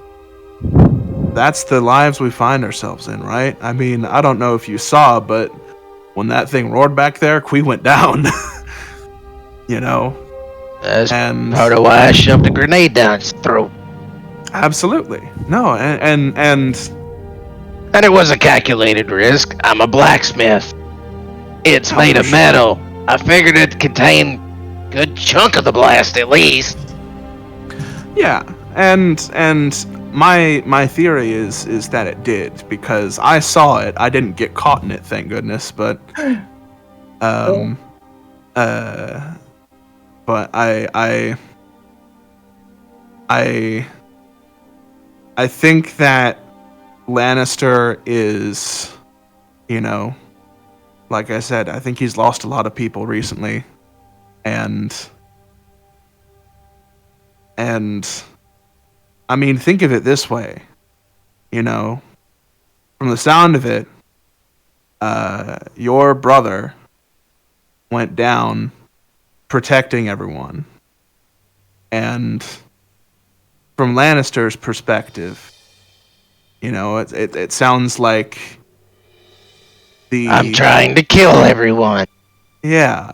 the lives we find ourselves in, right? I mean, I don't know if you saw, but when that thing roared back there, Qui went down. You know? That's and part of why I shoved a grenade down his throat. Absolutely. No, and it was a calculated risk. I'm a blacksmith. It's made of metal. I figured it contained a good chunk of the blast at least. Yeah, and my theory is that it did, because I saw it. I didn't get caught in it, thank goodness, but but I think that Lannister is, you know, like I said, I think he's lost a lot of people recently, and I mean, think of it this way, you know, from the sound of it, your brother went down protecting everyone, and from Lannister's perspective, you know, it sounds like I'm trying to kill everyone. Yeah.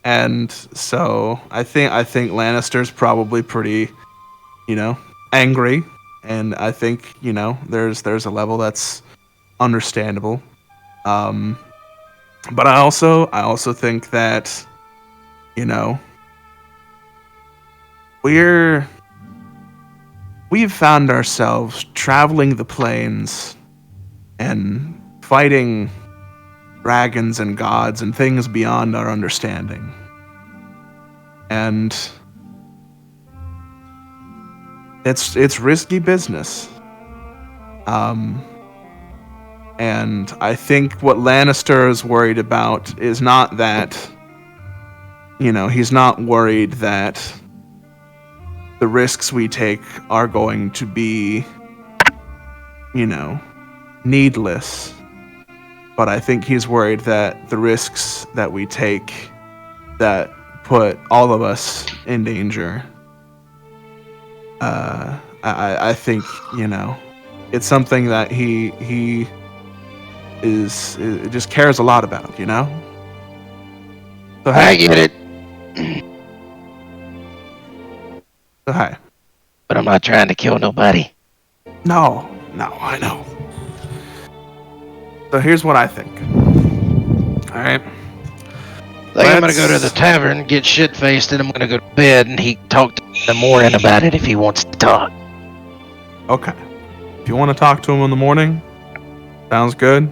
And so I think Lannister's probably pretty, you know, angry, and I think, you know, there's a level that's understandable. But I also think that, you know, we've found ourselves traveling the plains and fighting dragons and gods and things beyond our understanding. And it's risky business. And I think what Lannister is worried about is not that, you know, he's not worried that the risks we take are going to be, you know, needless. But I think he's worried that the risks that we take that put all of us in danger, I think, you know, it's something that he just cares a lot about, you know? So, hey. I get it. So, hi. But I'm not trying to kill nobody. No, I know. So here's what I think. Alright. Like I'm gonna go to the tavern, get shit faced, and I'm gonna go to bed, and he can talk to me in the morning about it if he wants to talk. Okay. If you want to talk to him in the morning, sounds good.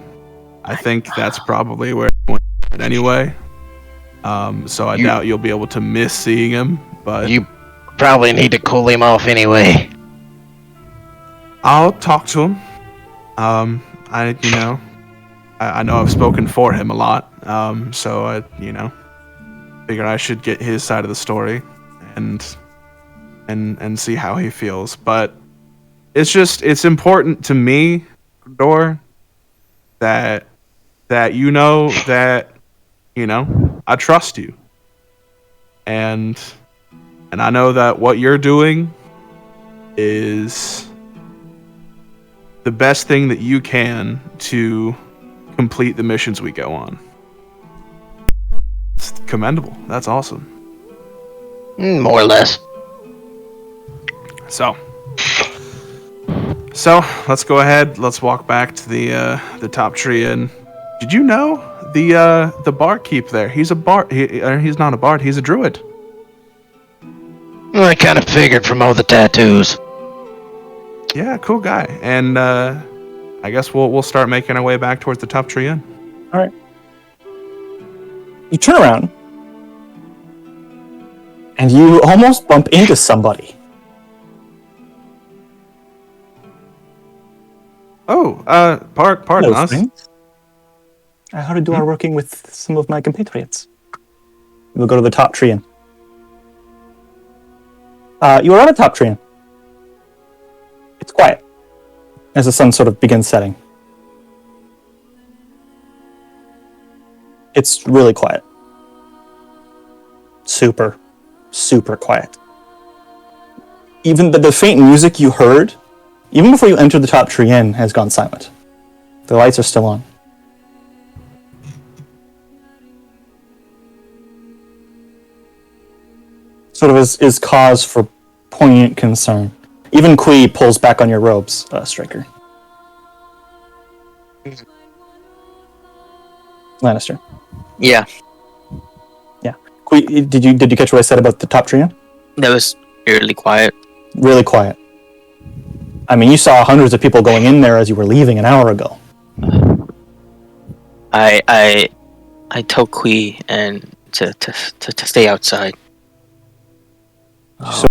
I think that's probably where he went anyway. So I doubt you'll be able to miss seeing him, but You probably need to cool him off anyway. I'll talk to him. I know I've spoken for him a lot. So I figure I should get his side of the story and see how he feels. But it's important to me, Dor, that you know that I trust you. And I know that what you're doing is the best thing that you can to complete the missions we go on. It's commendable. That's awesome. More or less. So let's go ahead. Let's walk back to the top tree. And did you know the barkeep there? He's a bard. He's not a bard. He's a druid. I kind of figured from all the tattoos. Yeah, cool guy. And I guess we'll start making our way back towards the top tree inn. All right. You turn around, and you almost bump into somebody. Oh, pardon us. Friends. How to do our working with some of my compatriots. We'll go to the top tree inn. You are on a top tree inn. It's quiet as the sun sort of begins setting. It's really quiet. Super, super quiet. Even the faint music you heard, even before you entered the top tree inn, has gone silent. The lights are still on. Sort of is cause for poignant concern. Even Kui pulls back on your robes, Striker. Lannister. Yeah, Kui, did you catch what I said about the top tree inn? that was eerily quiet. Really quiet. I mean, you saw hundreds of people going in there as you were leaving an hour ago. I told Kui and to stay outside. So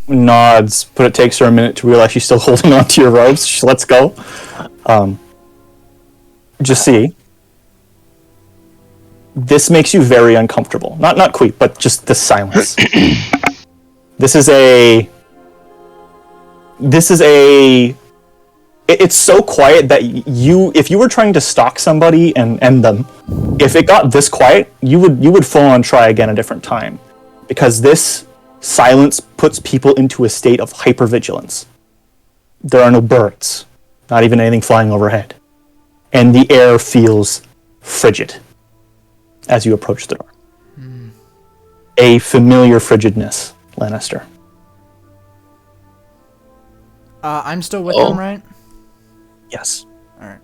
nods, but it takes her a minute to realize she's still holding on to your robes. She lets go. Just see. This makes you very uncomfortable. Not Kui, but just the silence. This is a... It's so quiet that if you were trying to stalk somebody and end them, if it got this quiet, you would full on try again a different time. Because this silence puts people into a state of hypervigilance. There are no birds, not even anything flying overhead. And the air feels frigid as you approach the door. A familiar frigidness, Lannister. I'm still with them, right? Yes. Alright.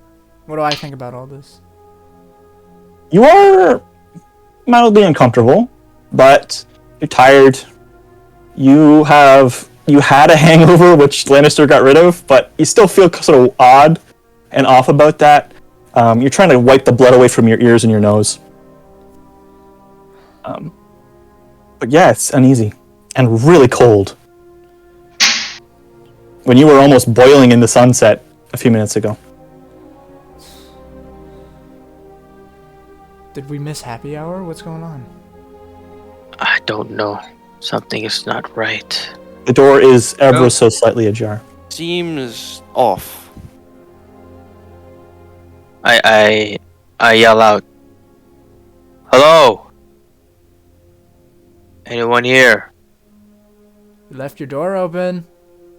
What do I think about all this? You are mildly uncomfortable, but you're tired. You had a hangover, which Lannister got rid of, but you still feel sort of odd and off about that. You're trying to wipe the blood away from your ears and your nose. But yeah, it's uneasy and really cold. When you were almost boiling in the sunset a few minutes ago. Did we miss happy hour? What's going on? I don't know. Something is not right. The door is ever so slightly ajar. Seems off. I yell out, "Hello? Anyone here?" You left your door open.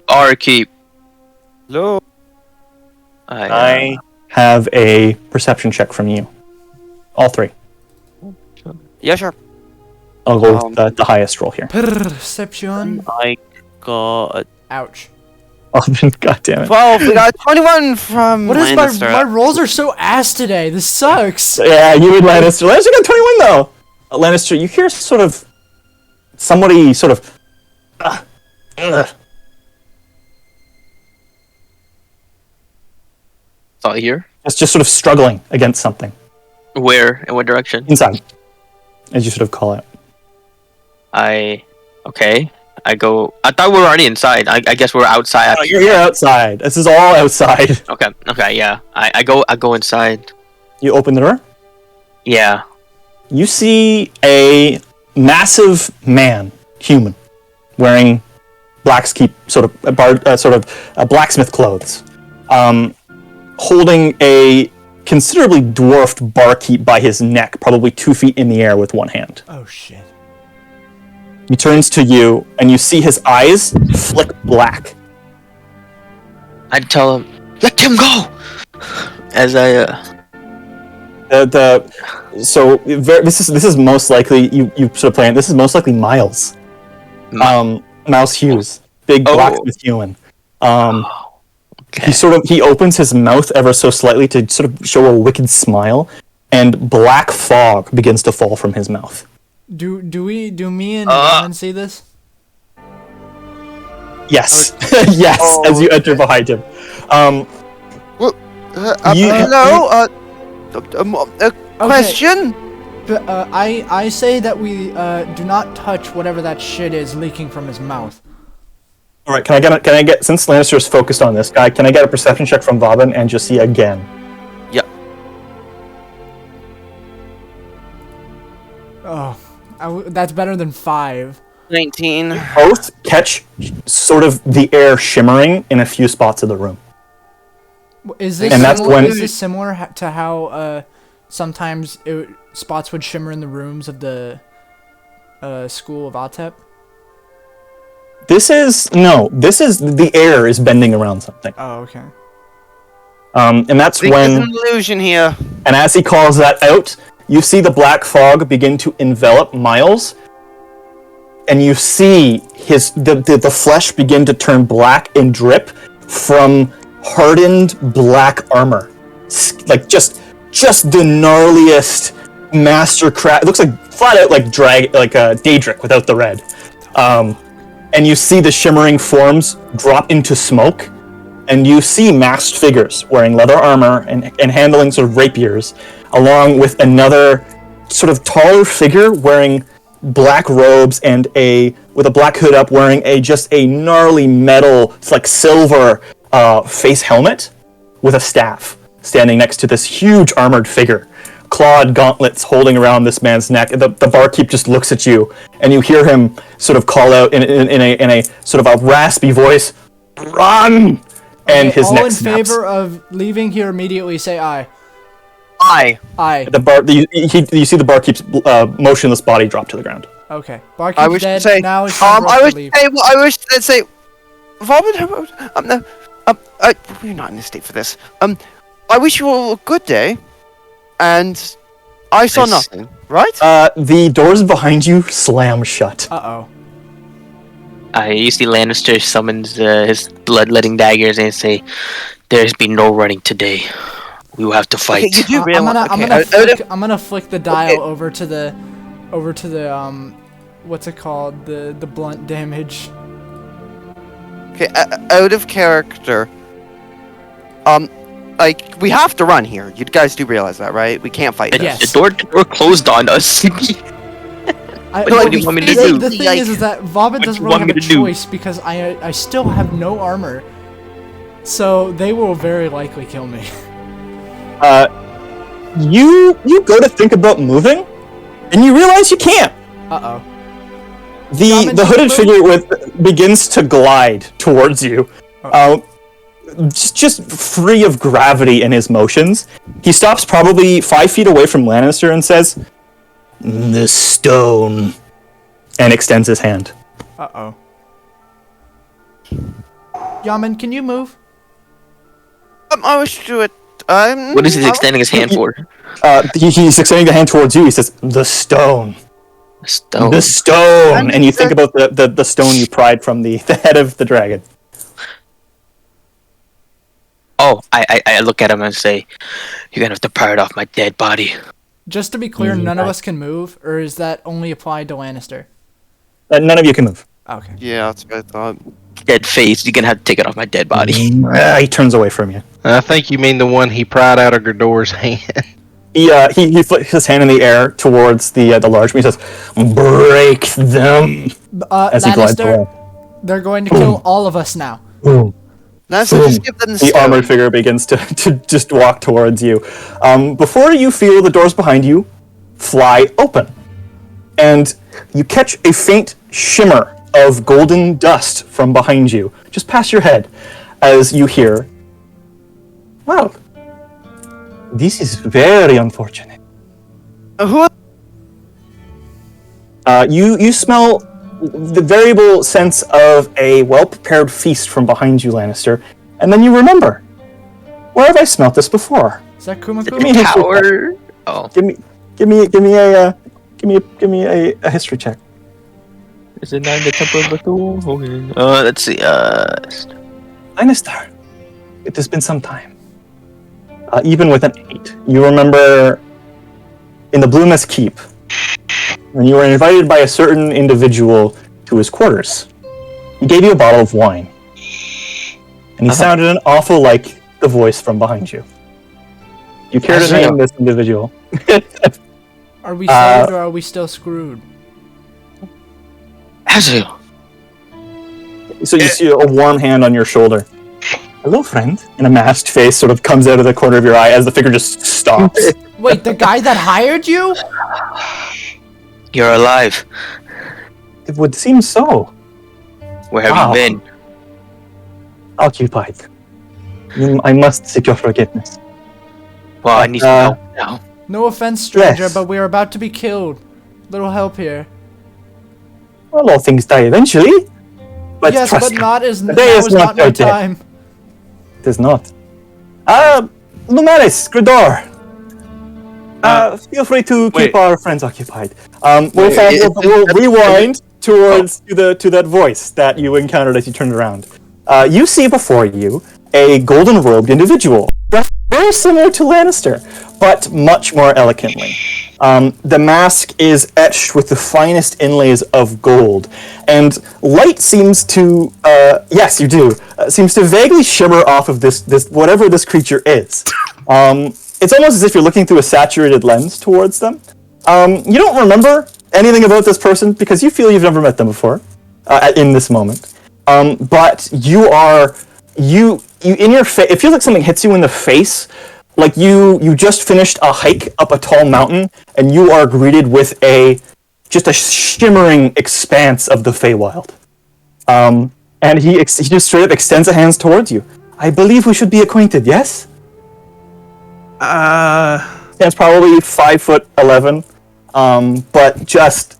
Barkeep. Hello. I have a perception check from you. All three. Yeah, sure. I'll go with the highest roll here. Perception. I got Ouch. Oh, God damn it. 12. We got 21 from What is Lannister. my rolls are so ass today. This sucks. Yeah, you would Lannister. Lannister got 21 though. Lannister, you hear sort of somebody sort of. It's all here. It's just sort of struggling against something Where? In what direction? inside, as you sort of call it. Okay. I go. I thought we were already inside. I guess we're outside. Oh, you're outside. This is all outside. Okay. Yeah. I go inside. You open the door. Yeah. You see a massive man, human, wearing blacksmith blacksmith clothes, holding a considerably dwarfed barkeep by his neck, probably 2 feet in the air with one hand. Oh shit. He turns to you, and you see his eyes flick black. I'd tell him, let him go. As I This is most likely you sort of plan. This is most likely Miles. Mouse Hughes, big blacksmith human. Okay. He opens his mouth ever so slightly to sort of show a wicked smile, and black fog begins to fall from his mouth. Do me and Norman see this? Yes, yes. As you enter behind him, hello. Question. But I say that we do not touch whatever that shit is leaking from his mouth. all right. Can I get since Lannister is focused on this guy? Can I get a perception check from Vauban and Jussi again? Yep. Oh, that's better than 5. 19. Both catch sort of the air shimmering in a few spots of the room. Is this And that's similar, when- is this similar to how sometimes spots would shimmer in the rooms of the school of Atep? This is the air is bending around something. Oh, okay. And that's Think there's when, an illusion here. and as he calls that out, you see the black fog begin to envelop Miles, and you see the flesh begin to turn black and drip from hardened black armor, like just the gnarliest mastercraft. It looks like flat out like Daedric without the red. And you see the shimmering forms drop into smoke, and you see masked figures wearing leather armor and handling sort of rapiers, along with another sort of taller figure wearing black robes and with a black hood up, wearing just a gnarly metal, it's like silver face helmet with a staff, standing next to this huge armored figure. Clawed gauntlets holding around this man's neck. The barkeep just looks at you, and you hear him sort of call out in a sort of a raspy voice, "Run!" And his all neck in snaps. favor of leaving here immediately, say aye. Aye. Aye. You see the barkeep's motionless body drop to the ground. Okay. I Barkeep's wish dead. to say. Now it's time for us I to wish. leave. I wish to say. Vomit. We're not in the state for this. I wish you all a good day. And I saw Nice. nothing. Right? The doors behind you slam shut. Uh-oh. You see Lannister summons his bloodletting daggers and say, "There's been no running today. We will have to fight." Okay, you do I'm realize. gonna flick the dial over to the what's it called? The blunt damage. Okay, out of character. Like, we have to run here. You guys do realize that, right? We can't fight Yes. this. The door closed on us. What do you want me to do? The thing is that Vomit What doesn't you really want have me a to do? choice because I still have no armor, so they will very likely kill me. You go to think about moving, and you realize you can't. Uh-oh. The hooded figure begins to glide towards you, just free of gravity in his motions. He stops probably 5 feet away from Lannister and says, "The stone," and extends his hand. Uh-oh. Yaman, can you move? I wish to do it. What is he extending his hand for? He's extending the hand towards you. He says, "The stone." Stone. The stone, and you think about the stone you pried from the head of the dragon. Oh, I look at him and say, "You're gonna have to pry it off my dead body." Just to be clear, none of us can move, or is that only applied to Lannister? None of you can move. Okay. Yeah, that's what I thought. Dead face. You're gonna have to take it off my dead body. He turns away from you. I think you mean the one he pried out of Gerdor's hand. He flicks his hand in the air towards the large man. He says, "Break them." As he glides away. Lannister, they're going to kill all of us now. Boom. Let's Boom. just give them the The armored stone. figure begins to just walk towards you. Before you feel the doors behind you fly open, and you catch a faint shimmer of golden dust from behind you, just past your head, as you hear, "Well, this is very unfortunate." Who? You smell the variable sense of a well-prepared feast from behind you, Lannister, and then you remember, where have I smelt this before? Is that Kumako? Give me a history check. Tower. Oh, Give me a history check. is it not in the Temple of Bethel? Okay. Let's see. Lannister, it has been some time. Even with an 8, you remember in the Blue Mist Keep, when you were invited by a certain individual to his quarters. He gave you a bottle of wine. And he sounded an awful like the voice from behind you. You care to name this individual? Are we saved or are we still screwed? Azrael. So you see a warm hand on your shoulder. "Hello, friend." And a masked face sort of comes out of the corner of your eye as the figure just stops. Wait, the guy that hired you? You're alive. It would seem so. Where have Wow. you been? Occupied. I must seek your forgiveness. Well, I need some help now. No offense, stranger, Yes. but we are about to be killed. Little help here. Well, all things die eventually. But yes, trust but me, not as the now day is is not not my yet dead. time. It is not. Lumaris, Gridor. Feel free to keep wait. our friends occupied. Wait, We'll rewind towards to that voice that you encountered as you turned around. You see before you a golden-robed individual, dressed very similar to Lannister, but much more elegantly. The mask is etched with the finest inlays of gold, and light seems to, yes, you do, seems to vaguely shimmer off of this whatever this creature is. It's almost as if you're looking through a saturated lens towards them. You don't remember anything about this person because you feel you've never met them before in this moment. But you in your face, it feels like something hits you in the face. Like you just finished a hike up a tall mountain, and you are greeted with just a shimmering expanse of the Feywild. And he just straight up extends a hand towards you. "I believe we should be acquainted, yes?" Stands probably 5'11", but just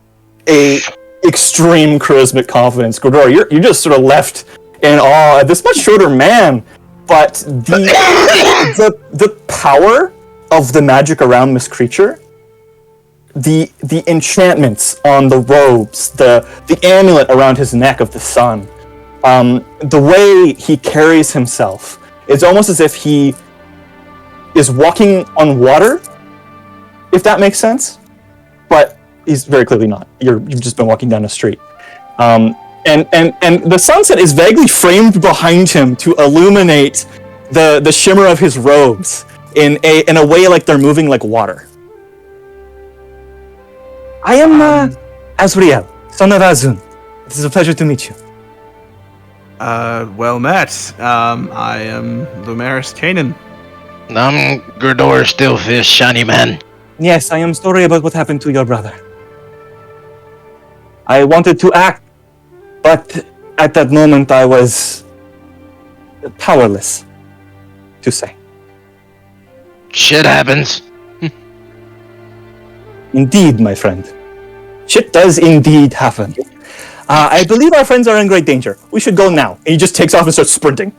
a extreme charismatic confidence. Gordor, you're just sort of left in awe at this much shorter man, but the power of the magic around this creature, the enchantments on the robes, the amulet around his neck of the sun, the way he carries himself, it's almost as if he is walking on water, if that makes sense. But he's very clearly not. You've just been walking down a street. And the sunset is vaguely framed behind him to illuminate the shimmer of his robes in a way like they're moving like water. "I am Azriel, son of Azun. It is a pleasure to meet you." Well met. I am Lumaris Kanan. I'm Gerdor Stillfish, shiny man. "Yes, I am sorry about what happened to your brother. I wanted to act, but at that moment I was powerless to say." Shit happens. "Indeed, my friend. Shit does indeed happen. I believe our friends are in great danger. We should go now." And he just takes off and starts sprinting.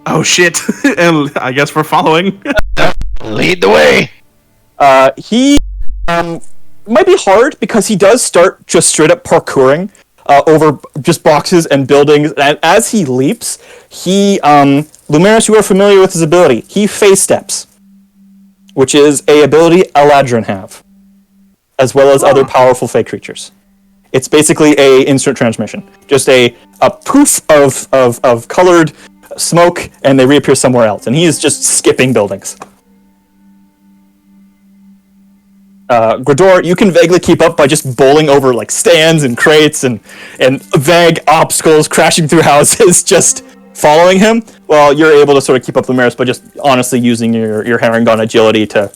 Oh shit! And I guess we're following. Lead the way. He might be hard because he does start just straight up parkouring over just boxes and buildings. And as he leaps, Lumaris, you are familiar with his ability. He face steps. which is a ability Eladrin have, as well as other powerful fey creatures. It's basically a instant transmission, just a poof of colored smoke, and they reappear somewhere else, and he is just skipping buildings. Grador, you can vaguely keep up by just bowling over like stands and crates and vague obstacles, crashing through houses, just following him. Well, you're able to sort of keep up the merits by just honestly using your herringon agility to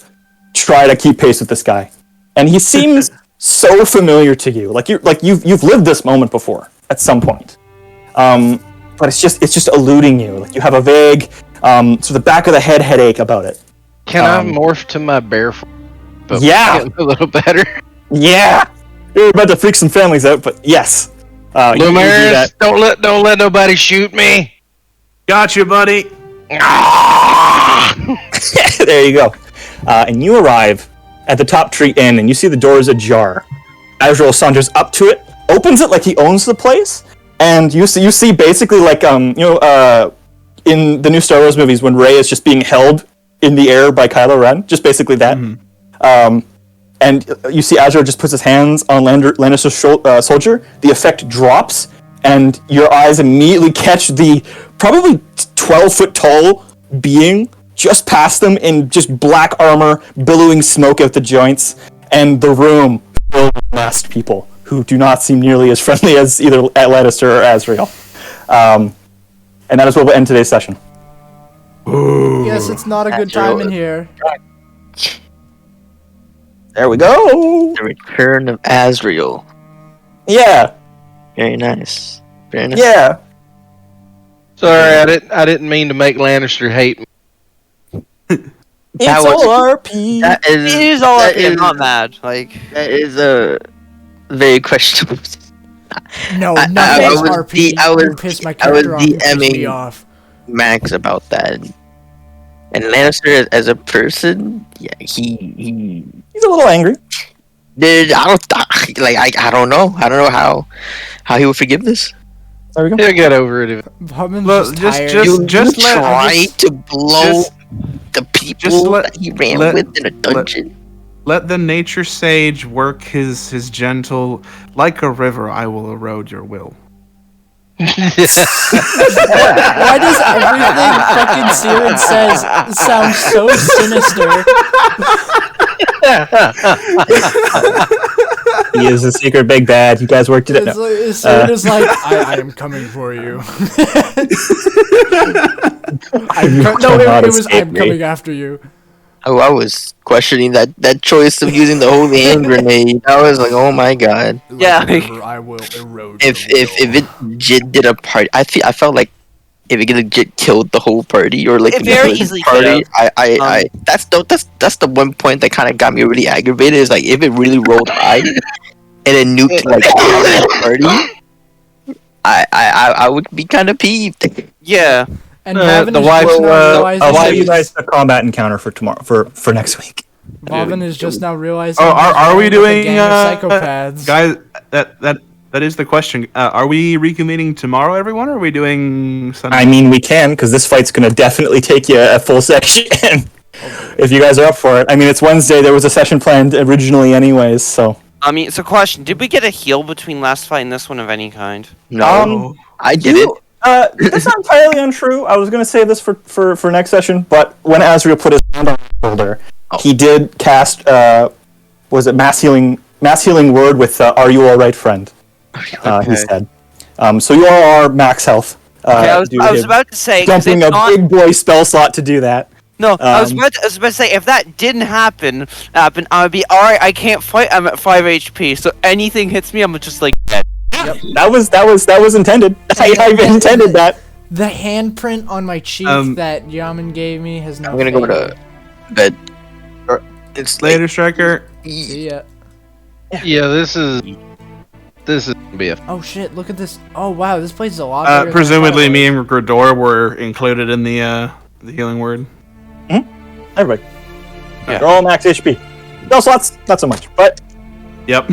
try to keep pace with this guy. And he seems so familiar to you, you've lived this moment before at some point. But it's just eluding you. Like you have a vague sort of the back of the head headache about it. Can I morph to my bear form? But yeah, a little better. Yeah, you're about to freak some families out, but yes. Lumaris, don't let nobody shoot me. Got you, buddy. There you go. And you arrive at the Top Tree Inn, and you see the doors ajar. Azrael saunters up to it, opens it like he owns the place, and you see basically like in the new Star Wars movies when Rey is just being held in the air by Kylo Ren, just basically that. Mm-hmm. And you see Azrael just puts his hands on Lannister's soldier. The effect drops, and your eyes immediately catch the probably 12-foot tall being just past them in just black armor, billowing smoke out the joints, and the room filled with masked people who do not seem nearly as friendly as either Lannister or Azrael. And that is where we'll end today's session. Ooh. Yes, it's not a good time in here. There we go. The return of Azrael. Yeah. Very nice. Very nice. Yeah. Sorry, I didn't mean to make Lannister hate me. It's all RP. It is all RP. I'm not mad. Like that is a very questionable. No, nothing's RP. You pissed my character off. You pissed me off. Max about that. And Lannister, as a person, yeah, he's a little angry. Dude, I don't know. I don't know how he would forgive this. There we go. He'll get over it. Look, just try to blow the people that he ran with in a dungeon. Let the nature sage work his gentle, like a river. I will erode your will. Why does everything fucking Siren says sound so sinister? He is a secret big bad. You guys worked it out. Siren is like, I am coming for you. I'm coming after you. Oh, I was questioning that choice of using the holy hand grenade. I was like, oh my god. Yeah. I will erode. If it did a party, I felt like if it legit killed the whole party or like it very easily party, that's the one point that kind of got me really aggravated. Is like if it really rolled high and it nuked like the party, I would be kind of peeved. Yeah. And Vavin you guys a combat encounter for tomorrow for next week. Vavin is just now realizing. Oh, are we doing psychopaths? Guys, that is the question. Are we reconvening tomorrow, everyone, or are we doing Sunday? I mean, we can, because this fight's going to definitely take you a full session. If you guys are up for it. I mean, it's Wednesday. There was a session planned originally anyways, so. I mean, it's a question. Did we get a heal between last fight and this one of any kind? No. I didn't. That's not entirely untrue. I was going to say this for next session, but when Azrael put his hand on his shoulder, he did cast, was it Mass Healing Word with Are You Alright, Friend? He said. So you all are max health. I was about to say... Dumping a big boy spell slot to do that. No, I was about to say, if that didn't happen, I would be, alright, I can't fight, I'm at 5 HP, so anything hits me, I'm just like, dead. Yep. That was intended. I intended that. The handprint on my cheek that Yaman gave me has no. I'm gonna go to bed. It's later, Striker. See ya. Yeah, this is gonna be a. Oh shit! Look at this. Oh wow, this place is a lot better. Presumably, me and Grador were included in the healing word. Everybody. Yeah. They're all max HP. No slots, not so much, but. Yep.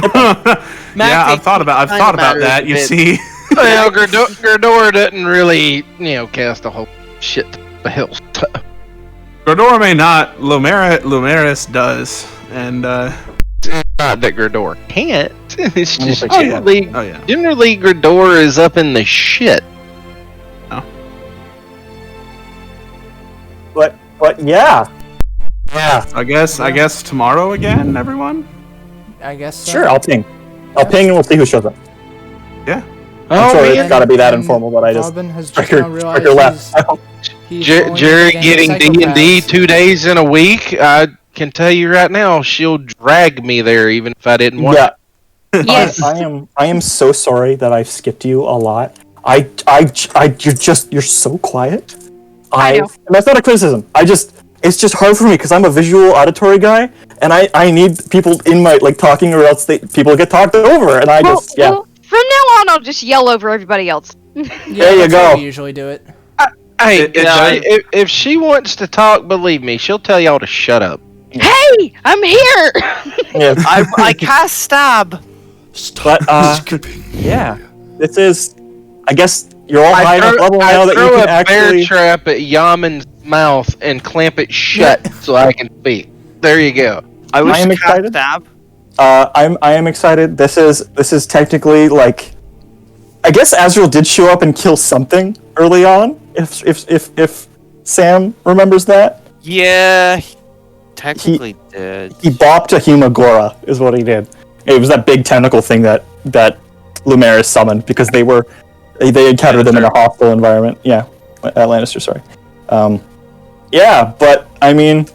Yeah, I've thought about that. You see. Well, Grador doesn't really, cast a whole shit spell. Gordor may not. Lumeris does, and Not that Gridor can't. It's just Oh, yeah. generally, Oh, yeah. generally Gridor is up in the shit. But yeah. I guess tomorrow again, everyone. I guess so. Sure, I'll ping. I'll ping and we'll see who shows up. Yeah. I'm sorry man. it's got to be that And informal, but I just Robin has just Striker now realized left. he's Jerry going getting against D&D psychopaths. 2 days in a week. I can tell you right now, she'll drag me there even if I didn't want. Yeah, Yes. I am so sorry that I've skipped you a lot. You're so quiet. I know. And that's not a criticism. It's just hard for me because I'm a visual auditory guy, and I need people in my talking, or else people get talked over, and Well, from now on, I'll just yell over everybody else. Yeah, There you that's how go. we usually do it. Hey, It does. if she wants to talk, believe me, she'll tell y'all to shut up. Hey, I'm here. Yeah. I cast stab. But yeah, this is. I guess you're all high enough level now I that you throw can a actually. bear trap at Yaman's mouth and clamp it shut so I can speak. There you go. I wish am to cast excited. stab. I am excited. This is technically I guess Azrael did show up and kill something early on. If Sam remembers that, Yeah, he technically did. he bopped a Humagora is what he did. It was that big tentacle thing that Lumeris summoned because they encountered them in a hostile environment. Yeah, Lannister. Sorry. Yeah, but I mean,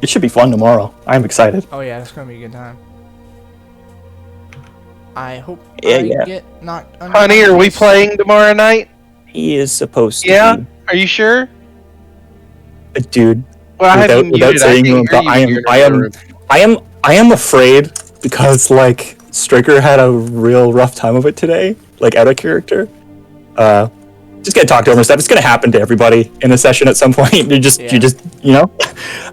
it should be fun tomorrow. I'm excited. Oh yeah, it's gonna be a good time. I hope Yeah, I yeah. get knocked Honey, are we unconscious. playing tomorrow night? He is supposed to. Yeah? be. Are you sure? Dude. Well, I have you Without muted. I saying can't who hear you I when am, you're in I another am, room. I am afraid because Striker had a real rough time of it today, out of character. Just get talked over and stuff. It's gonna happen to everybody in a session at some point. You just Did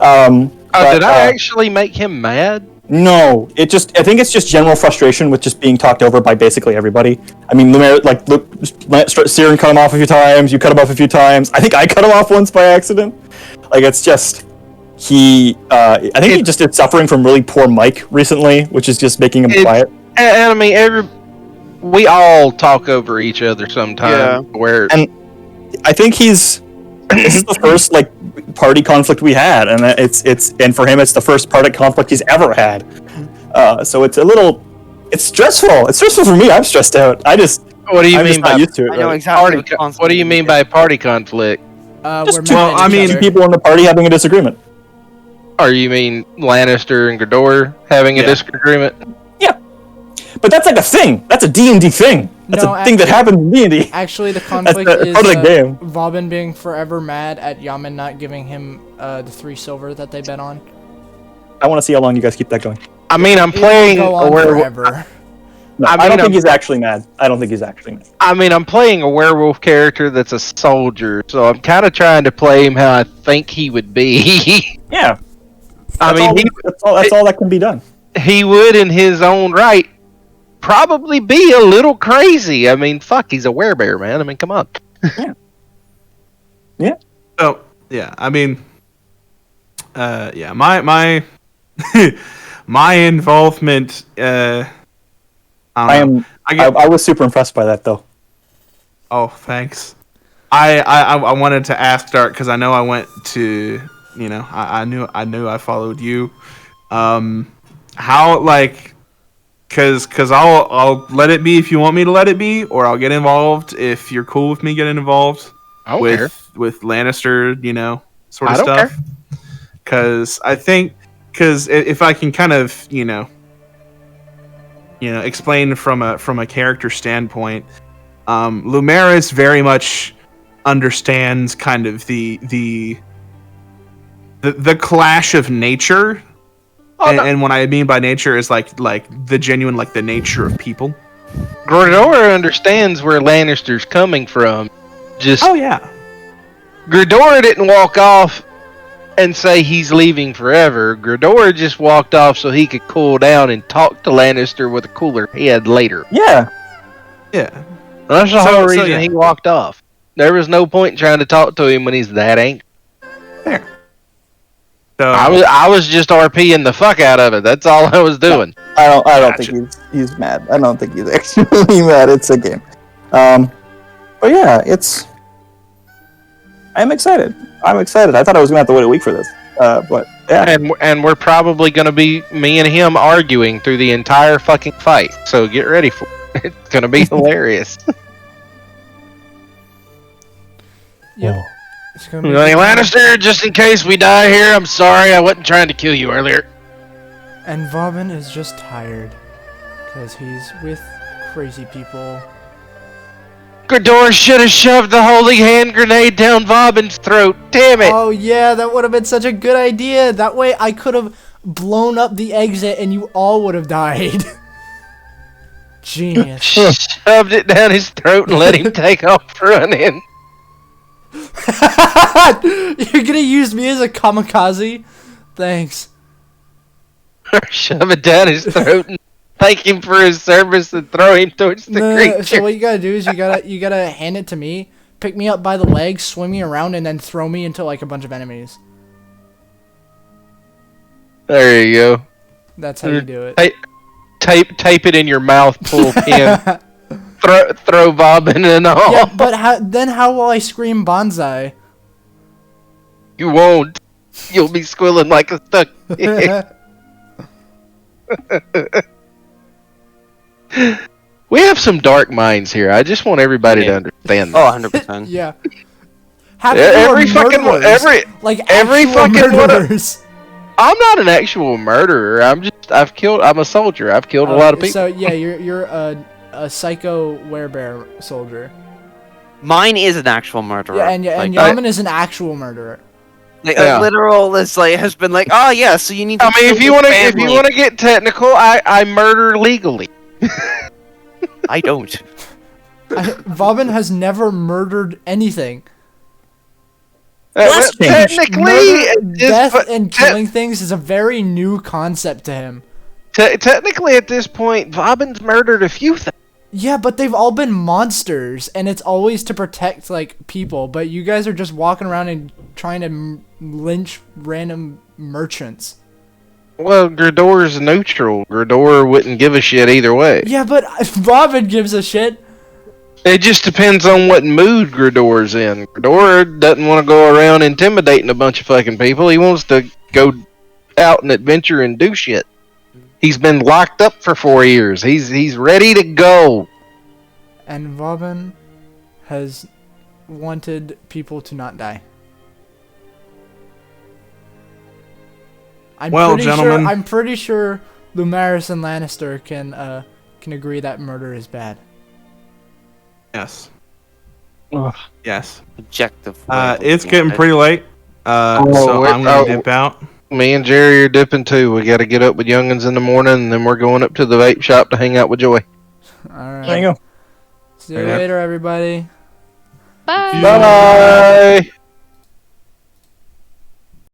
I actually make him mad? No, I think it's just general frustration with just being talked over by basically everybody. I mean, Lumer, Siren cut him off a few times, you cut him off a few times. I think I cut him off once by accident. It's just, I think he just is suffering from really poor mic recently, which is just making him quiet. And I mean, we all talk over each other sometimes. Where And I think this is the first party conflict we had, and and for him it's the first party conflict he's ever had. So it's it's stressful. It's stressful for me. I'm stressed out. what do you I'm mean just by not used to it. I know Right? exactly. what do you mean by party conflict? We're Just mad at each two other. people in the party having a disagreement. Or you mean Lannister and Gridor having a Yeah. disagreement? But that's a thing. That's a D&D thing. That's No, a thing that happens in D&D. Actually, the conflict That's is part of the game. Vauban being forever mad at Yaman not giving him the 3 silver that they bet on. I want to see how long you guys keep that going. I mean, I'm It will playing go a on werewolf. forever. No, I I, mean, don't think I'm- he's actually mad. I don't think he's actually mad. I mean, I'm playing a werewolf character that's a soldier, so I'm kind of trying to play him how I think he would be. Yeah. I mean, That's all that can be done. he would, in his own right, probably be a little crazy. I mean, fuck, he's a werebear, man. I mean, come on. So yeah, I mean, yeah, my my involvement. I I was super impressed by that though. Oh, thanks. I wanted to ask Dark because I know I went to I knew I followed you. How because I'll let it be if you want me to let it be, or I'll get involved if you're cool with me getting involved I don't with care. with Lannister, sort of I don't stuff. Because I think if I can kind of explain from a character standpoint, Lumeris very much understands kind of the clash of nature. And what I mean by nature is like the genuine, the nature of people. Gridor understands where Lannister's coming from. Just Yeah. Gridor didn't walk off and say he's leaving forever. Gridor just walked off so he could cool down and talk to Lannister with a cooler head later. Yeah. Yeah. That's the So- whole so, reason yeah. he walked off. There was no point in trying to talk to him when he's that angry. So I was just RPing the fuck out of it. That's all I was doing. I don't Gotcha. think he's mad. I don't think he's actually mad. It's a game. But yeah, I'm excited. I thought I was gonna have to wait a week for this. But yeah. And we're probably gonna be me and him arguing through the entire fucking fight. So get ready for it. It's gonna be hilarious. Yep. Oh. It's gonna be Like, good. Lannister, just in case we die here, I'm sorry. I wasn't trying to kill you earlier. And Vauban is just tired because he's with crazy people. Grador should have shoved the holy hand grenade down Vauban's throat. Damn it! Oh yeah, that would have been such a good idea. That way I could have blown up the exit and you all would have died. Genius. Shoved it down his throat and let him take off running. You're gonna use me as a kamikaze? Thanks. Shove it down his throat and thank him for his service and throw him towards the creature. So what you gotta do is you gotta hand it to me, pick me up by the legs, swing me around, and then throw me into like a bunch of enemies. There you go. That's how you do it. Tape it in your mouth, pull pin. throw Bobbin and all. Yeah, but how will I scream bonsai? You won't. You'll be squealing like a stuck pig. We have some dark minds here. I just want everybody to understand Oh, that. 100%. Yeah. Half Every of them are fucking murderers. Like every actual fucking one of- murderers. I'm not an actual murderer. I'm a soldier. I've killed a lot of people. So yeah, you're a psycho werebear soldier. Mine is an actual murderer. Yeah, and like, Yaman is an actual murderer. like, Yeah. a literal is like has been like, oh yeah, so you need to. I mean, kill if you your want to family." get technical, I murder legally. I don't. Vauban has never murdered anything. That's changed. Technically, Murder, death, and killing things is a very new concept to him. technically at this point, Bobbin's murdered a few things. Yeah, but they've all been monsters, and it's always to protect like people. But you guys are just walking around and trying to lynch random merchants. Well, Grador's neutral. Grador wouldn't give a shit either way. Yeah, but Vauban gives a shit. It just depends on what mood Grador's in. Grador doesn't want to go around intimidating a bunch of fucking people. He wants to go out and adventure and do shit. He's been locked up for 4 years. He's ready to go. And Vauban has wanted people to not die. Well, gentlemen. I'm pretty sure Lumaris and Lannister can agree that murder is bad. Yes. Ugh. Yes. Objective. It's getting pretty late. So I'm gonna dip out. Me and Jerry are dipping too. We got to get up with youngins in the morning, and then we're going up to the vape shop to hang out with Joy. Alright. There you go. See you Yeah. later, everybody. Bye. Bye.